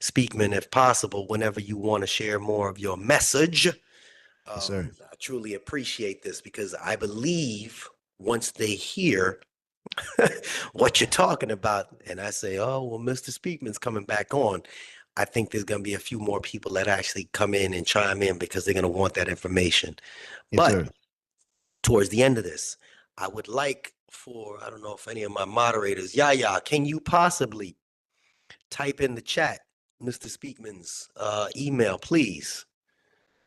Speakman, if possible, whenever you want to share more of your message. Yes, sir. I truly appreciate this because I believe once they hear what you're talking about, and I say, oh, well, Mr. Speakman's coming back on, I think there's going to be a few more people that actually come in and chime in because they're going to want that information. Yes, sir. But towards the end of this, I would like for, I don't know if any of my moderators, Yaya, can you possibly type in the chat Mr. Speakman's email, please?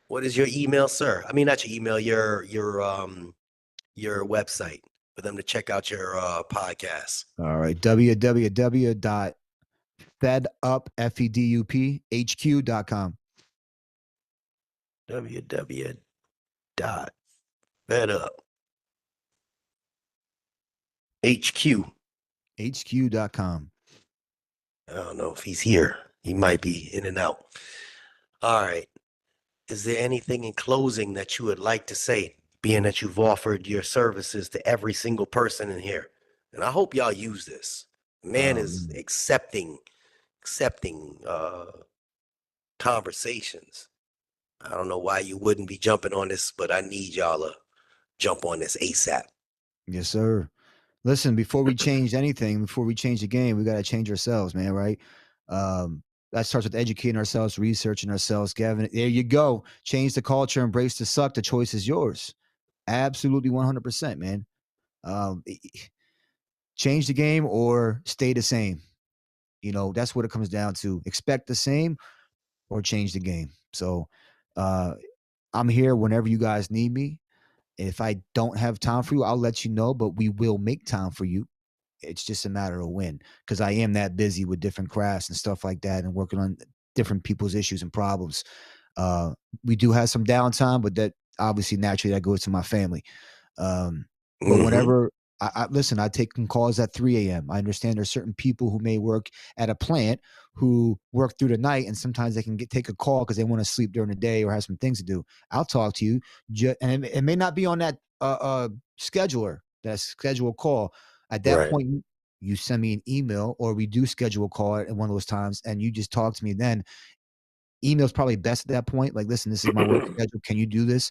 What is your email, sir? I mean, not your email, your website for them to check out your podcast. All right. www.feduphq.com. www.feduphq. HQ.com. I don't know if he's here. He might be in and out. All right. Is there anything in closing that you would like to say, being that you've offered your services to every single person in here? And I hope y'all use this. Man is accepting conversations. I don't know why you wouldn't be jumping on this, but I need y'all to jump on this ASAP. Yes, sir. Listen, before we change anything, before we change the game, we got to change ourselves, man, right? That starts with educating ourselves, researching ourselves. Gavin, there you go. Change the culture, embrace the suck. The choice is yours. Absolutely 100%, man. Change the game or stay the same. You know, that's what it comes down to. Expect the same or change the game. So I'm here whenever you guys need me. If I don't have time for you, I'll let you know, but we will make time for you. It's just a matter of when, because I am that busy with different crafts and stuff like that and working on different people's issues and problems. We do have some downtime, but that obviously naturally that goes to my family. But whenever listen, I take calls at 3 a.m. I understand there's certain people who may work at a plant who work through the night, and sometimes they can take a call because they want to sleep during the day or have some things to do. I'll talk to you, and it may not be on that scheduler, that scheduled call. At that Right. point, you send me an email, or we do schedule a call at one of those times, and you just talk to me then. Email's probably best at that point. Like, listen, this is my work schedule. Can you do this?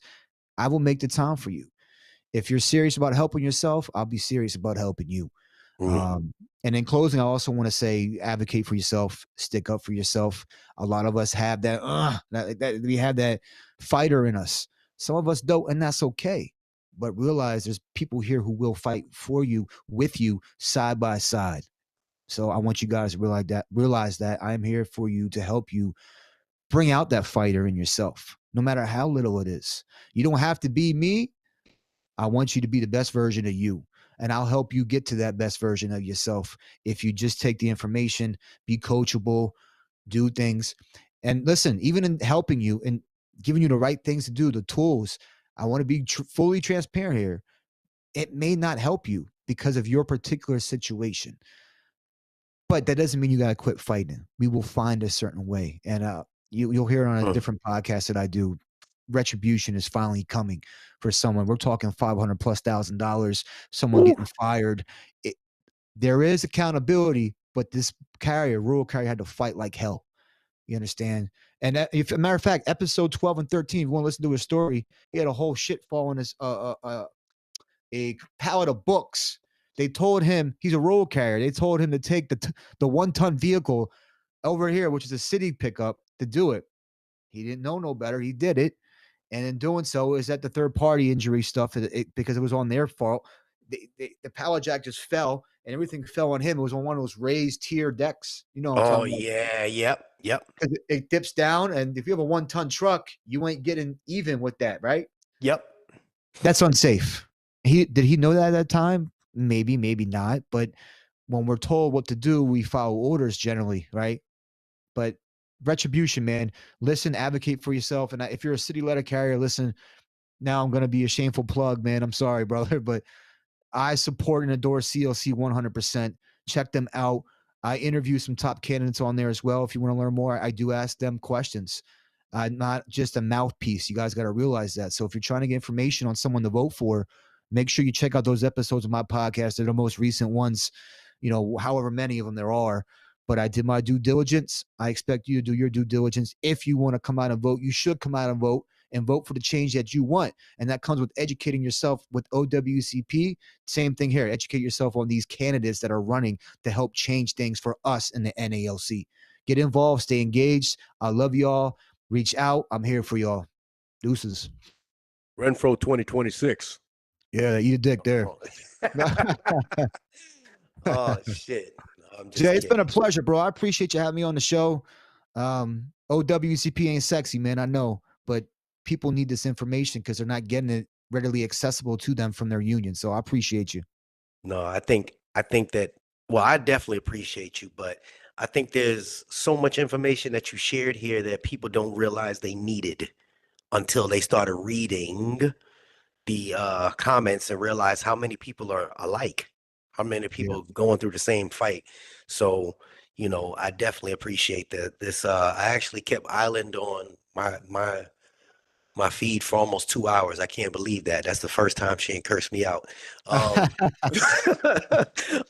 I will make the time for you. If you're serious about helping yourself, I'll be serious about helping you. And in closing, I also want to say, advocate for yourself, stick up for yourself. A lot of us have that we have that fighter in us. Some of us don't, and that's okay. But realize there's people here who will fight for you, with you, side by side. So I want you guys to realize that I am here for you to help you bring out that fighter in yourself, no matter how little it is. You don't have to be me. I want you to be the best version of you. And I'll help you get to that best version of yourself if you just take the information, be coachable, do things. And listen, even in helping you and giving you the right things to do, the tools, I want to be fully transparent here. It may not help you because of your particular situation. But that doesn't mean you got to quit fighting. We will find a certain way. And you'll hear it on a different podcast that I do. retribution is finally coming for someone. We're talking $500,000+, someone Ooh. getting fired. There is accountability, but this rural carrier had to fight like hell. You understand? And if a matter of fact, episode 12 and 13, if you want to listen to his story, he had a whole shit fall in his a pallet of books. They told him he's a road carrier. They told him to take the 1-ton vehicle over here, which is a city pickup, to do it. He didn't know no better. He did it, and in doing so, is that the third party injury stuff because it was on their fault. The pallet jack just fell, and everything fell on him. It was on one of those raised tier decks. You know what I'm Oh talking about? yeah, yep, Because it dips down, and if you have a 1-ton truck, you ain't getting even with that, right? yep. That's unsafe. Did he know that at that time? Maybe, maybe not. But when we're told what to do, we follow orders generally, right? But retribution, man. Listen, advocate for yourself. And if you're a city letter carrier, listen. Now I'm going to be a shameful plug, man. I'm sorry, brother, but I support and adore CLC 100%. Check them out. I interview some top candidates on there as well. If you want to learn more, I do ask them questions. Not just a mouthpiece. You guys got to realize that. So if you're trying to get information on someone to vote for, make sure you check out those episodes of my podcast. They're the most recent ones, however many of them there are. But I did my due diligence. I expect you to do your due diligence. If you want to come out and vote, you should come out and vote for the change that you want. And that comes with educating yourself with OWCP. Same thing here. Educate yourself on these candidates that are running to help change things for us in the NALC. Get involved, stay engaged. I love y'all. Reach out. I'm here for y'all. Deuces. Renfro 2026. Yeah, eat a dick there. Oh, oh shit. No, I'm Jay, just it's been a kidding. pleasure, bro. I appreciate you having me on the show. OWCP ain't sexy, man. I know, but people need this information because they're not getting it readily accessible to them from their union. So I appreciate you. No, I think that well, I definitely appreciate you, but I think there's so much information that you shared here that people don't realize they needed until they started reading the comments and realize how many people are alike, how many Yeah. people going through the same fight. So, I definitely appreciate that. I actually kept Island on my feed for almost 2 hours. I can't believe that. That's the first time she ain't cursed me out. Um,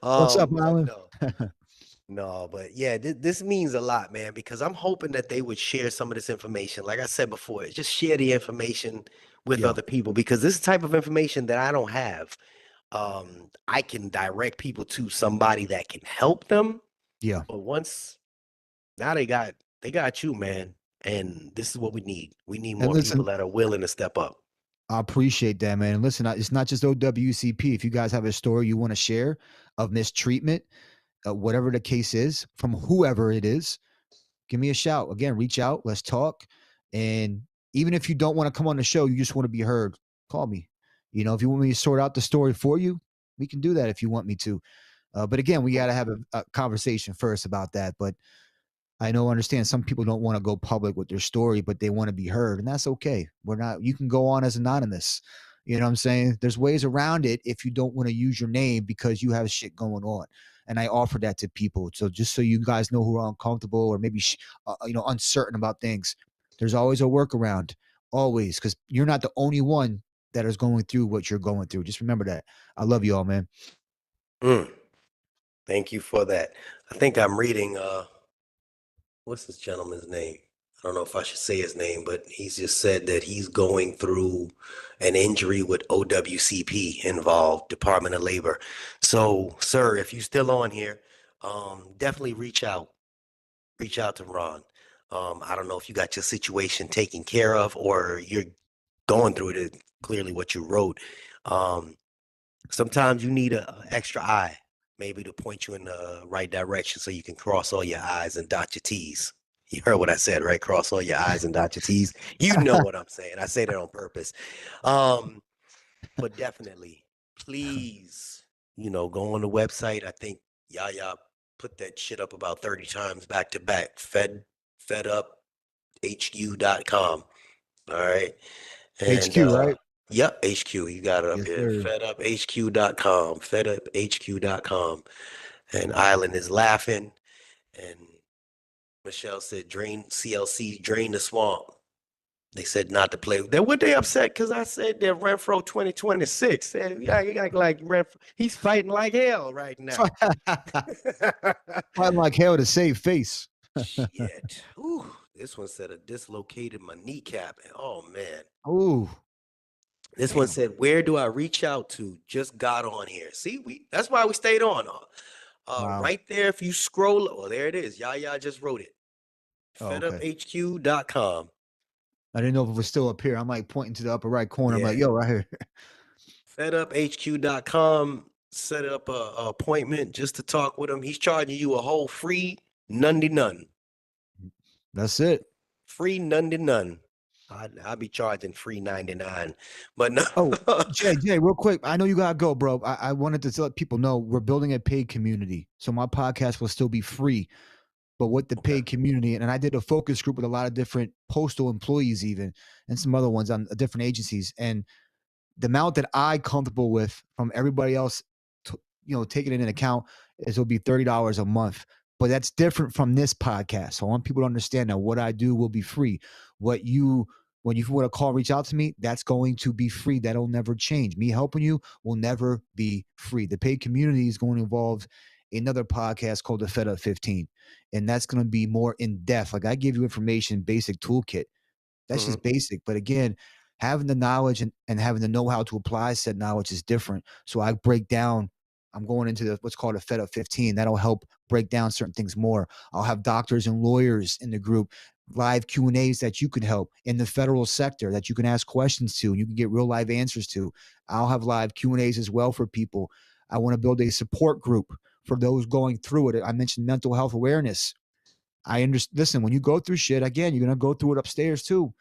What's up, but Alan? no, but yeah, this means a lot, man, because I'm hoping that they would share some of this information. Like I said before, just share the information with Yeah. other people because this is the type of information that I don't have. I can direct people to somebody that can help them. Yeah. But once now they got you, man. And this is what we need. We need And more people listen, that are willing to step up. I appreciate that, man. And listen, it's not just OWCP. If you guys have a story you want to share of mistreatment, whatever the case is, from whoever it is, give me a shout. Again, reach out. Let's talk. And even if you don't want to come on the show, you just want to be heard, call me. If you want me to sort out the story for you, we can do that if you want me to. But again, we got to have a conversation first about that. But understand some people don't want to go public with their story, but they want to be heard, and that's okay. You can go on as anonymous. You know what I'm saying? There's ways around it if you don't want to use your name because you have shit going on. And I offer that to people. So just so you guys know who are uncomfortable or maybe, uncertain about things, there's always a workaround, always, because you're not the only one that is going through what you're going through. Just remember that. I love you all, man. Mm, thank you for that. I think I'm reading what's this gentleman's name? I don't know if I should say his name, but he's just said that he's going through an injury with OWCP involved, Department of Labor. So, sir, if you're still on here, definitely reach out. Reach out to Ron. I don't know if you got your situation taken care of or you're going through it, clearly what you wrote. Um, Sometimes you need a extra eye, maybe to point you in the right direction so you can cross all your I's and dot your T's. You heard what I said, right? Cross all your I's and dot your T's. You know what I'm saying. I say that on purpose. Um, but definitely, please, go on the website. I think Yaya put that shit up about 30 times back to back. FedUpHQ.com. All right. And HQ, right? yep, HQ, you got it up Yes, here. sir. FedUpHQ.com, FedUpHQ.com. And Island is laughing. And Michelle said, drain CLC, drain the swamp. They said not to play. They what they upset because I said that Renfro 2026. Said, yeah, you got like Renfro. He's fighting like hell right now. Fighting like hell to save face. Shit. Ooh, this one said I dislocated my kneecap. Oh man. Ooh, This one damn. said, where do I reach out to? Just got on here. See, that's why we stayed on. Wow. Right there, if you scroll, oh, there it is. Yaya just wrote it. Oh, okay. FedUpHQ.com. I didn't know if it was still up here. I'm like pointing to the upper right corner. I'm like, Yeah. yo, right here. FedUpHQ.com. Set up a appointment just to talk with him. He's charging you a whole free none. That's it. Free none. I'd be charging free 99. But no. Oh, Jay, real quick. I know you gotta go, bro. I wanted to let people know we're building a paid community. So my podcast will still be free. But with the Okay. paid community, and I did a focus group with a lot of different postal employees, even, and some other ones on different agencies. And the amount that I comfortable with from everybody else, taking it into account is it'll be $30 a month. But that's different from this podcast. So I want people to understand that what I do will be free. What you when you want to call, reach out to me, that's going to be free. That'll never change. Me helping you will never be free. The paid community is going to involve another podcast called the Fed Up 15. And that's going to be more in depth. Like I give you information, basic toolkit. That's Mhm. just basic. But again, having the knowledge and having the know-how to apply said knowledge is different. So I break down, I'm going into what's called a Fed Up 15. That'll help break down certain things more. I'll have doctors and lawyers in the group, live Q&As that you can help in the federal sector that you can ask questions to and you can get real live answers to. I'll have live Q&As as well for people. I want to build a support group for those going through it. I mentioned mental health awareness. I understand. Listen, when you go through shit, again, you're gonna go through it upstairs too.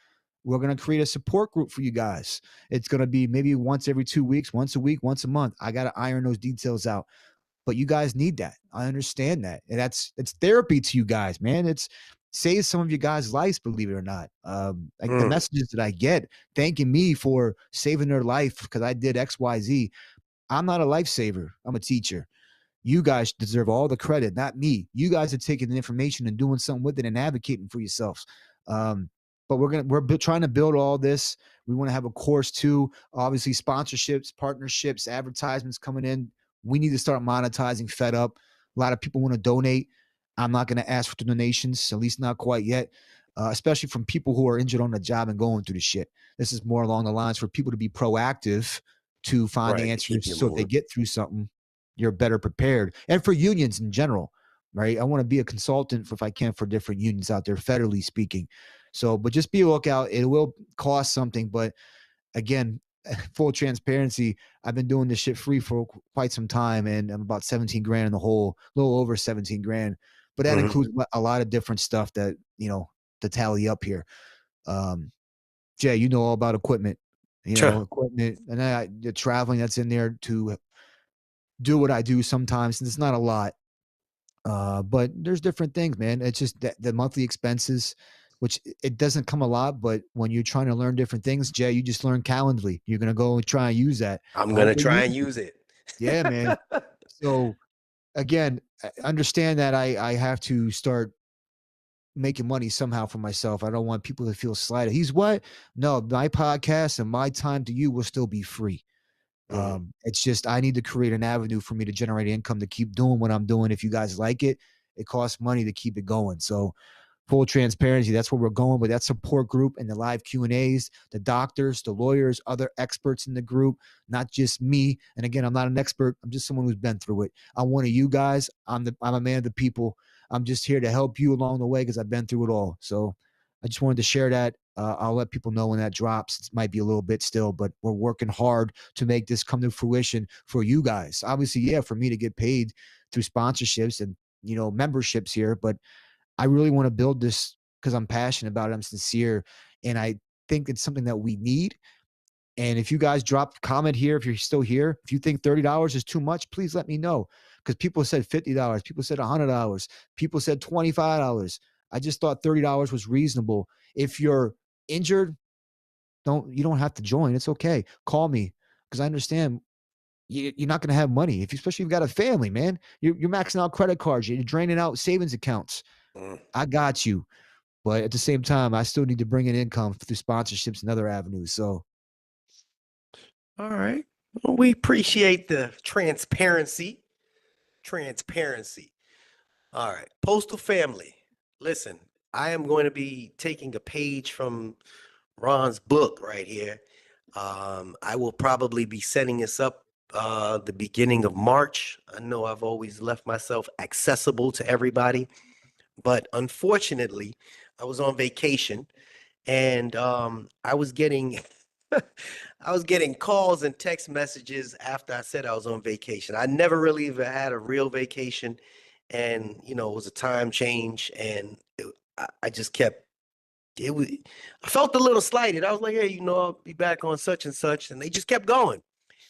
We're gonna create a support group for you guys. It's gonna be maybe once every 2 weeks, once a week, once a month. I gotta iron those details out. But you guys need that. I understand that. And it's therapy to you guys, man. It's saves some of you guys' lives, believe it or not. Like the Mm. messages that I get thanking me for saving their life because I did XYZ. I'm not a lifesaver. I'm a teacher. You guys deserve all the credit, not me. You guys are taking the information and doing something with it and advocating for yourselves. Um, but we're trying to build all this. We want to have a course too. Obviously, sponsorships, partnerships, advertisements coming in. We need to start monetizing Fed Up. A lot of people want to donate. I'm not going to ask for donations, at least not quite yet. Especially from people who are injured on the job and going through the shit. This is more along the lines for people to be proactive to find the Right. To keep answers. you So if they moving. get through something, you're better prepared. And for unions in general, right? I want to be a consultant if I can for different unions out there, federally speaking. So, but just be a lookout. It will cost something, but again, full transparency, I've been doing this shit free for quite some time, and I'm about 17 grand in the hole, a little over 17 grand. But that Mhm. includes a lot of different stuff that to tally up here. Um, Jay, you know all about equipment, Sure. equipment, and the traveling that's in there to do what I do sometimes. And it's not a lot, but there's different things, man. It's just that the monthly expenses, which it doesn't come a lot, but when you're trying to learn different things, Jay, you just learn Calendly. You're gonna go and try and use that. I'm I gonna hope they try and use it. use it. Yeah, man. So again, understand that I have to start making money somehow for myself. I don't want people to feel slighted. He's what? No, my podcast and my time to you will still be free. Mhm. It's just I need to create an avenue for me to generate income to keep doing what I'm doing. If you guys like it, it costs money to keep it going. So full transparency, that's where we're going with that support group and the live Q&As, the doctors, the lawyers, other experts in the group, not just me. And again, I'm not an expert. I'm just someone who's been through it. I'm one of you guys. I'm a man of the people. I'm just here to help you along the way because I've been through it all. So I just wanted to share that. I'll let people know when that drops. It might be a little bit still, but we're working hard to make this come to fruition for you guys. Obviously, yeah, for me to get paid through sponsorships and memberships here, but I really want to build this because I'm passionate about it. I'm sincere, and I think it's something that we need. And if you guys drop a comment here, if you're still here, if you think $30 is too much, please let me know. Because people said $50, people said $100, people said $25. I just thought $30 was reasonable. If you're injured, you don't have to join. It's okay. Call me because I understand you're not going to have money. Especially if you've got a family, man. You're maxing out credit cards. You're draining out savings accounts. Mm. I got you. But at the same time, I still need to bring in income through sponsorships and other avenues. So, All right. Well, we appreciate the transparency. Transparency. All right. Postal family. Listen, I am going to be taking a page from Ron's book right here. I will probably be setting this up the beginning of March. I know I've always left myself accessible to everybody, but unfortunately, I was on vacation and I was getting I was getting calls and text messages after I said I was on vacation. I never really even had a real vacation, and it was a time change, and I just kept it was I felt a little slighted. I was like, hey, I'll be back on such and such, and they just kept going.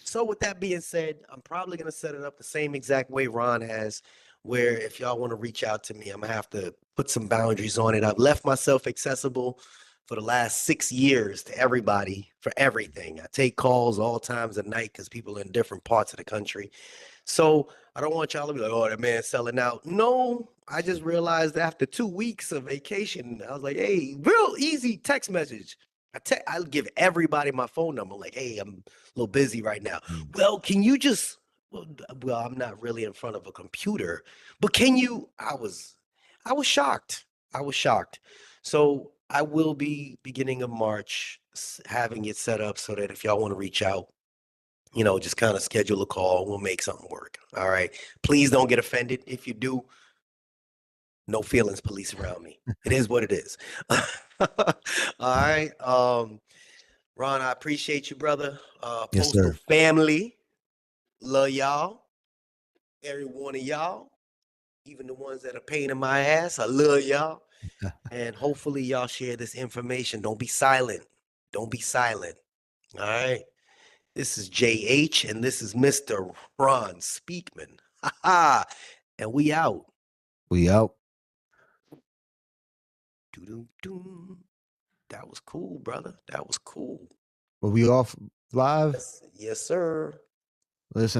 So with that being said, I'm probably gonna set it up the same exact way Ron has, where if y'all want to reach out to me, I'm gonna have to put some boundaries on it. I've left myself accessible for the last 6 years to everybody for everything. I take calls all times of night because people are in different parts of the country. So I don't want y'all to be like, oh, that man's selling out. No, I just realized after 2 weeks of vacation, I was like, hey, real easy text message. I'll give everybody my phone number. Like, hey, I'm a little busy right now. Well, can you just, well, I'm not really in front of a computer, but can you, I was shocked. I was shocked. So I will be beginning of March having it set up so that if y'all want to reach out, just kind of schedule a call. We'll make something work. All right. Please don't get offended. If you do, no feelings, police around me. It is what it is. All right. Ron, I appreciate you, brother. yes, Postal sir. family, love y'all. Every one of y'all, even the ones that are pain in my ass, I love y'all. And hopefully y'all share this information. Don't be silent. Don't be silent. All right. This is JH and this is Mr. Ron Speakman. Ha ha. And we out. We out. Doo-doo-doo. That was cool, brother. That was cool. Were we off live? Yes, yes, sir. Listen,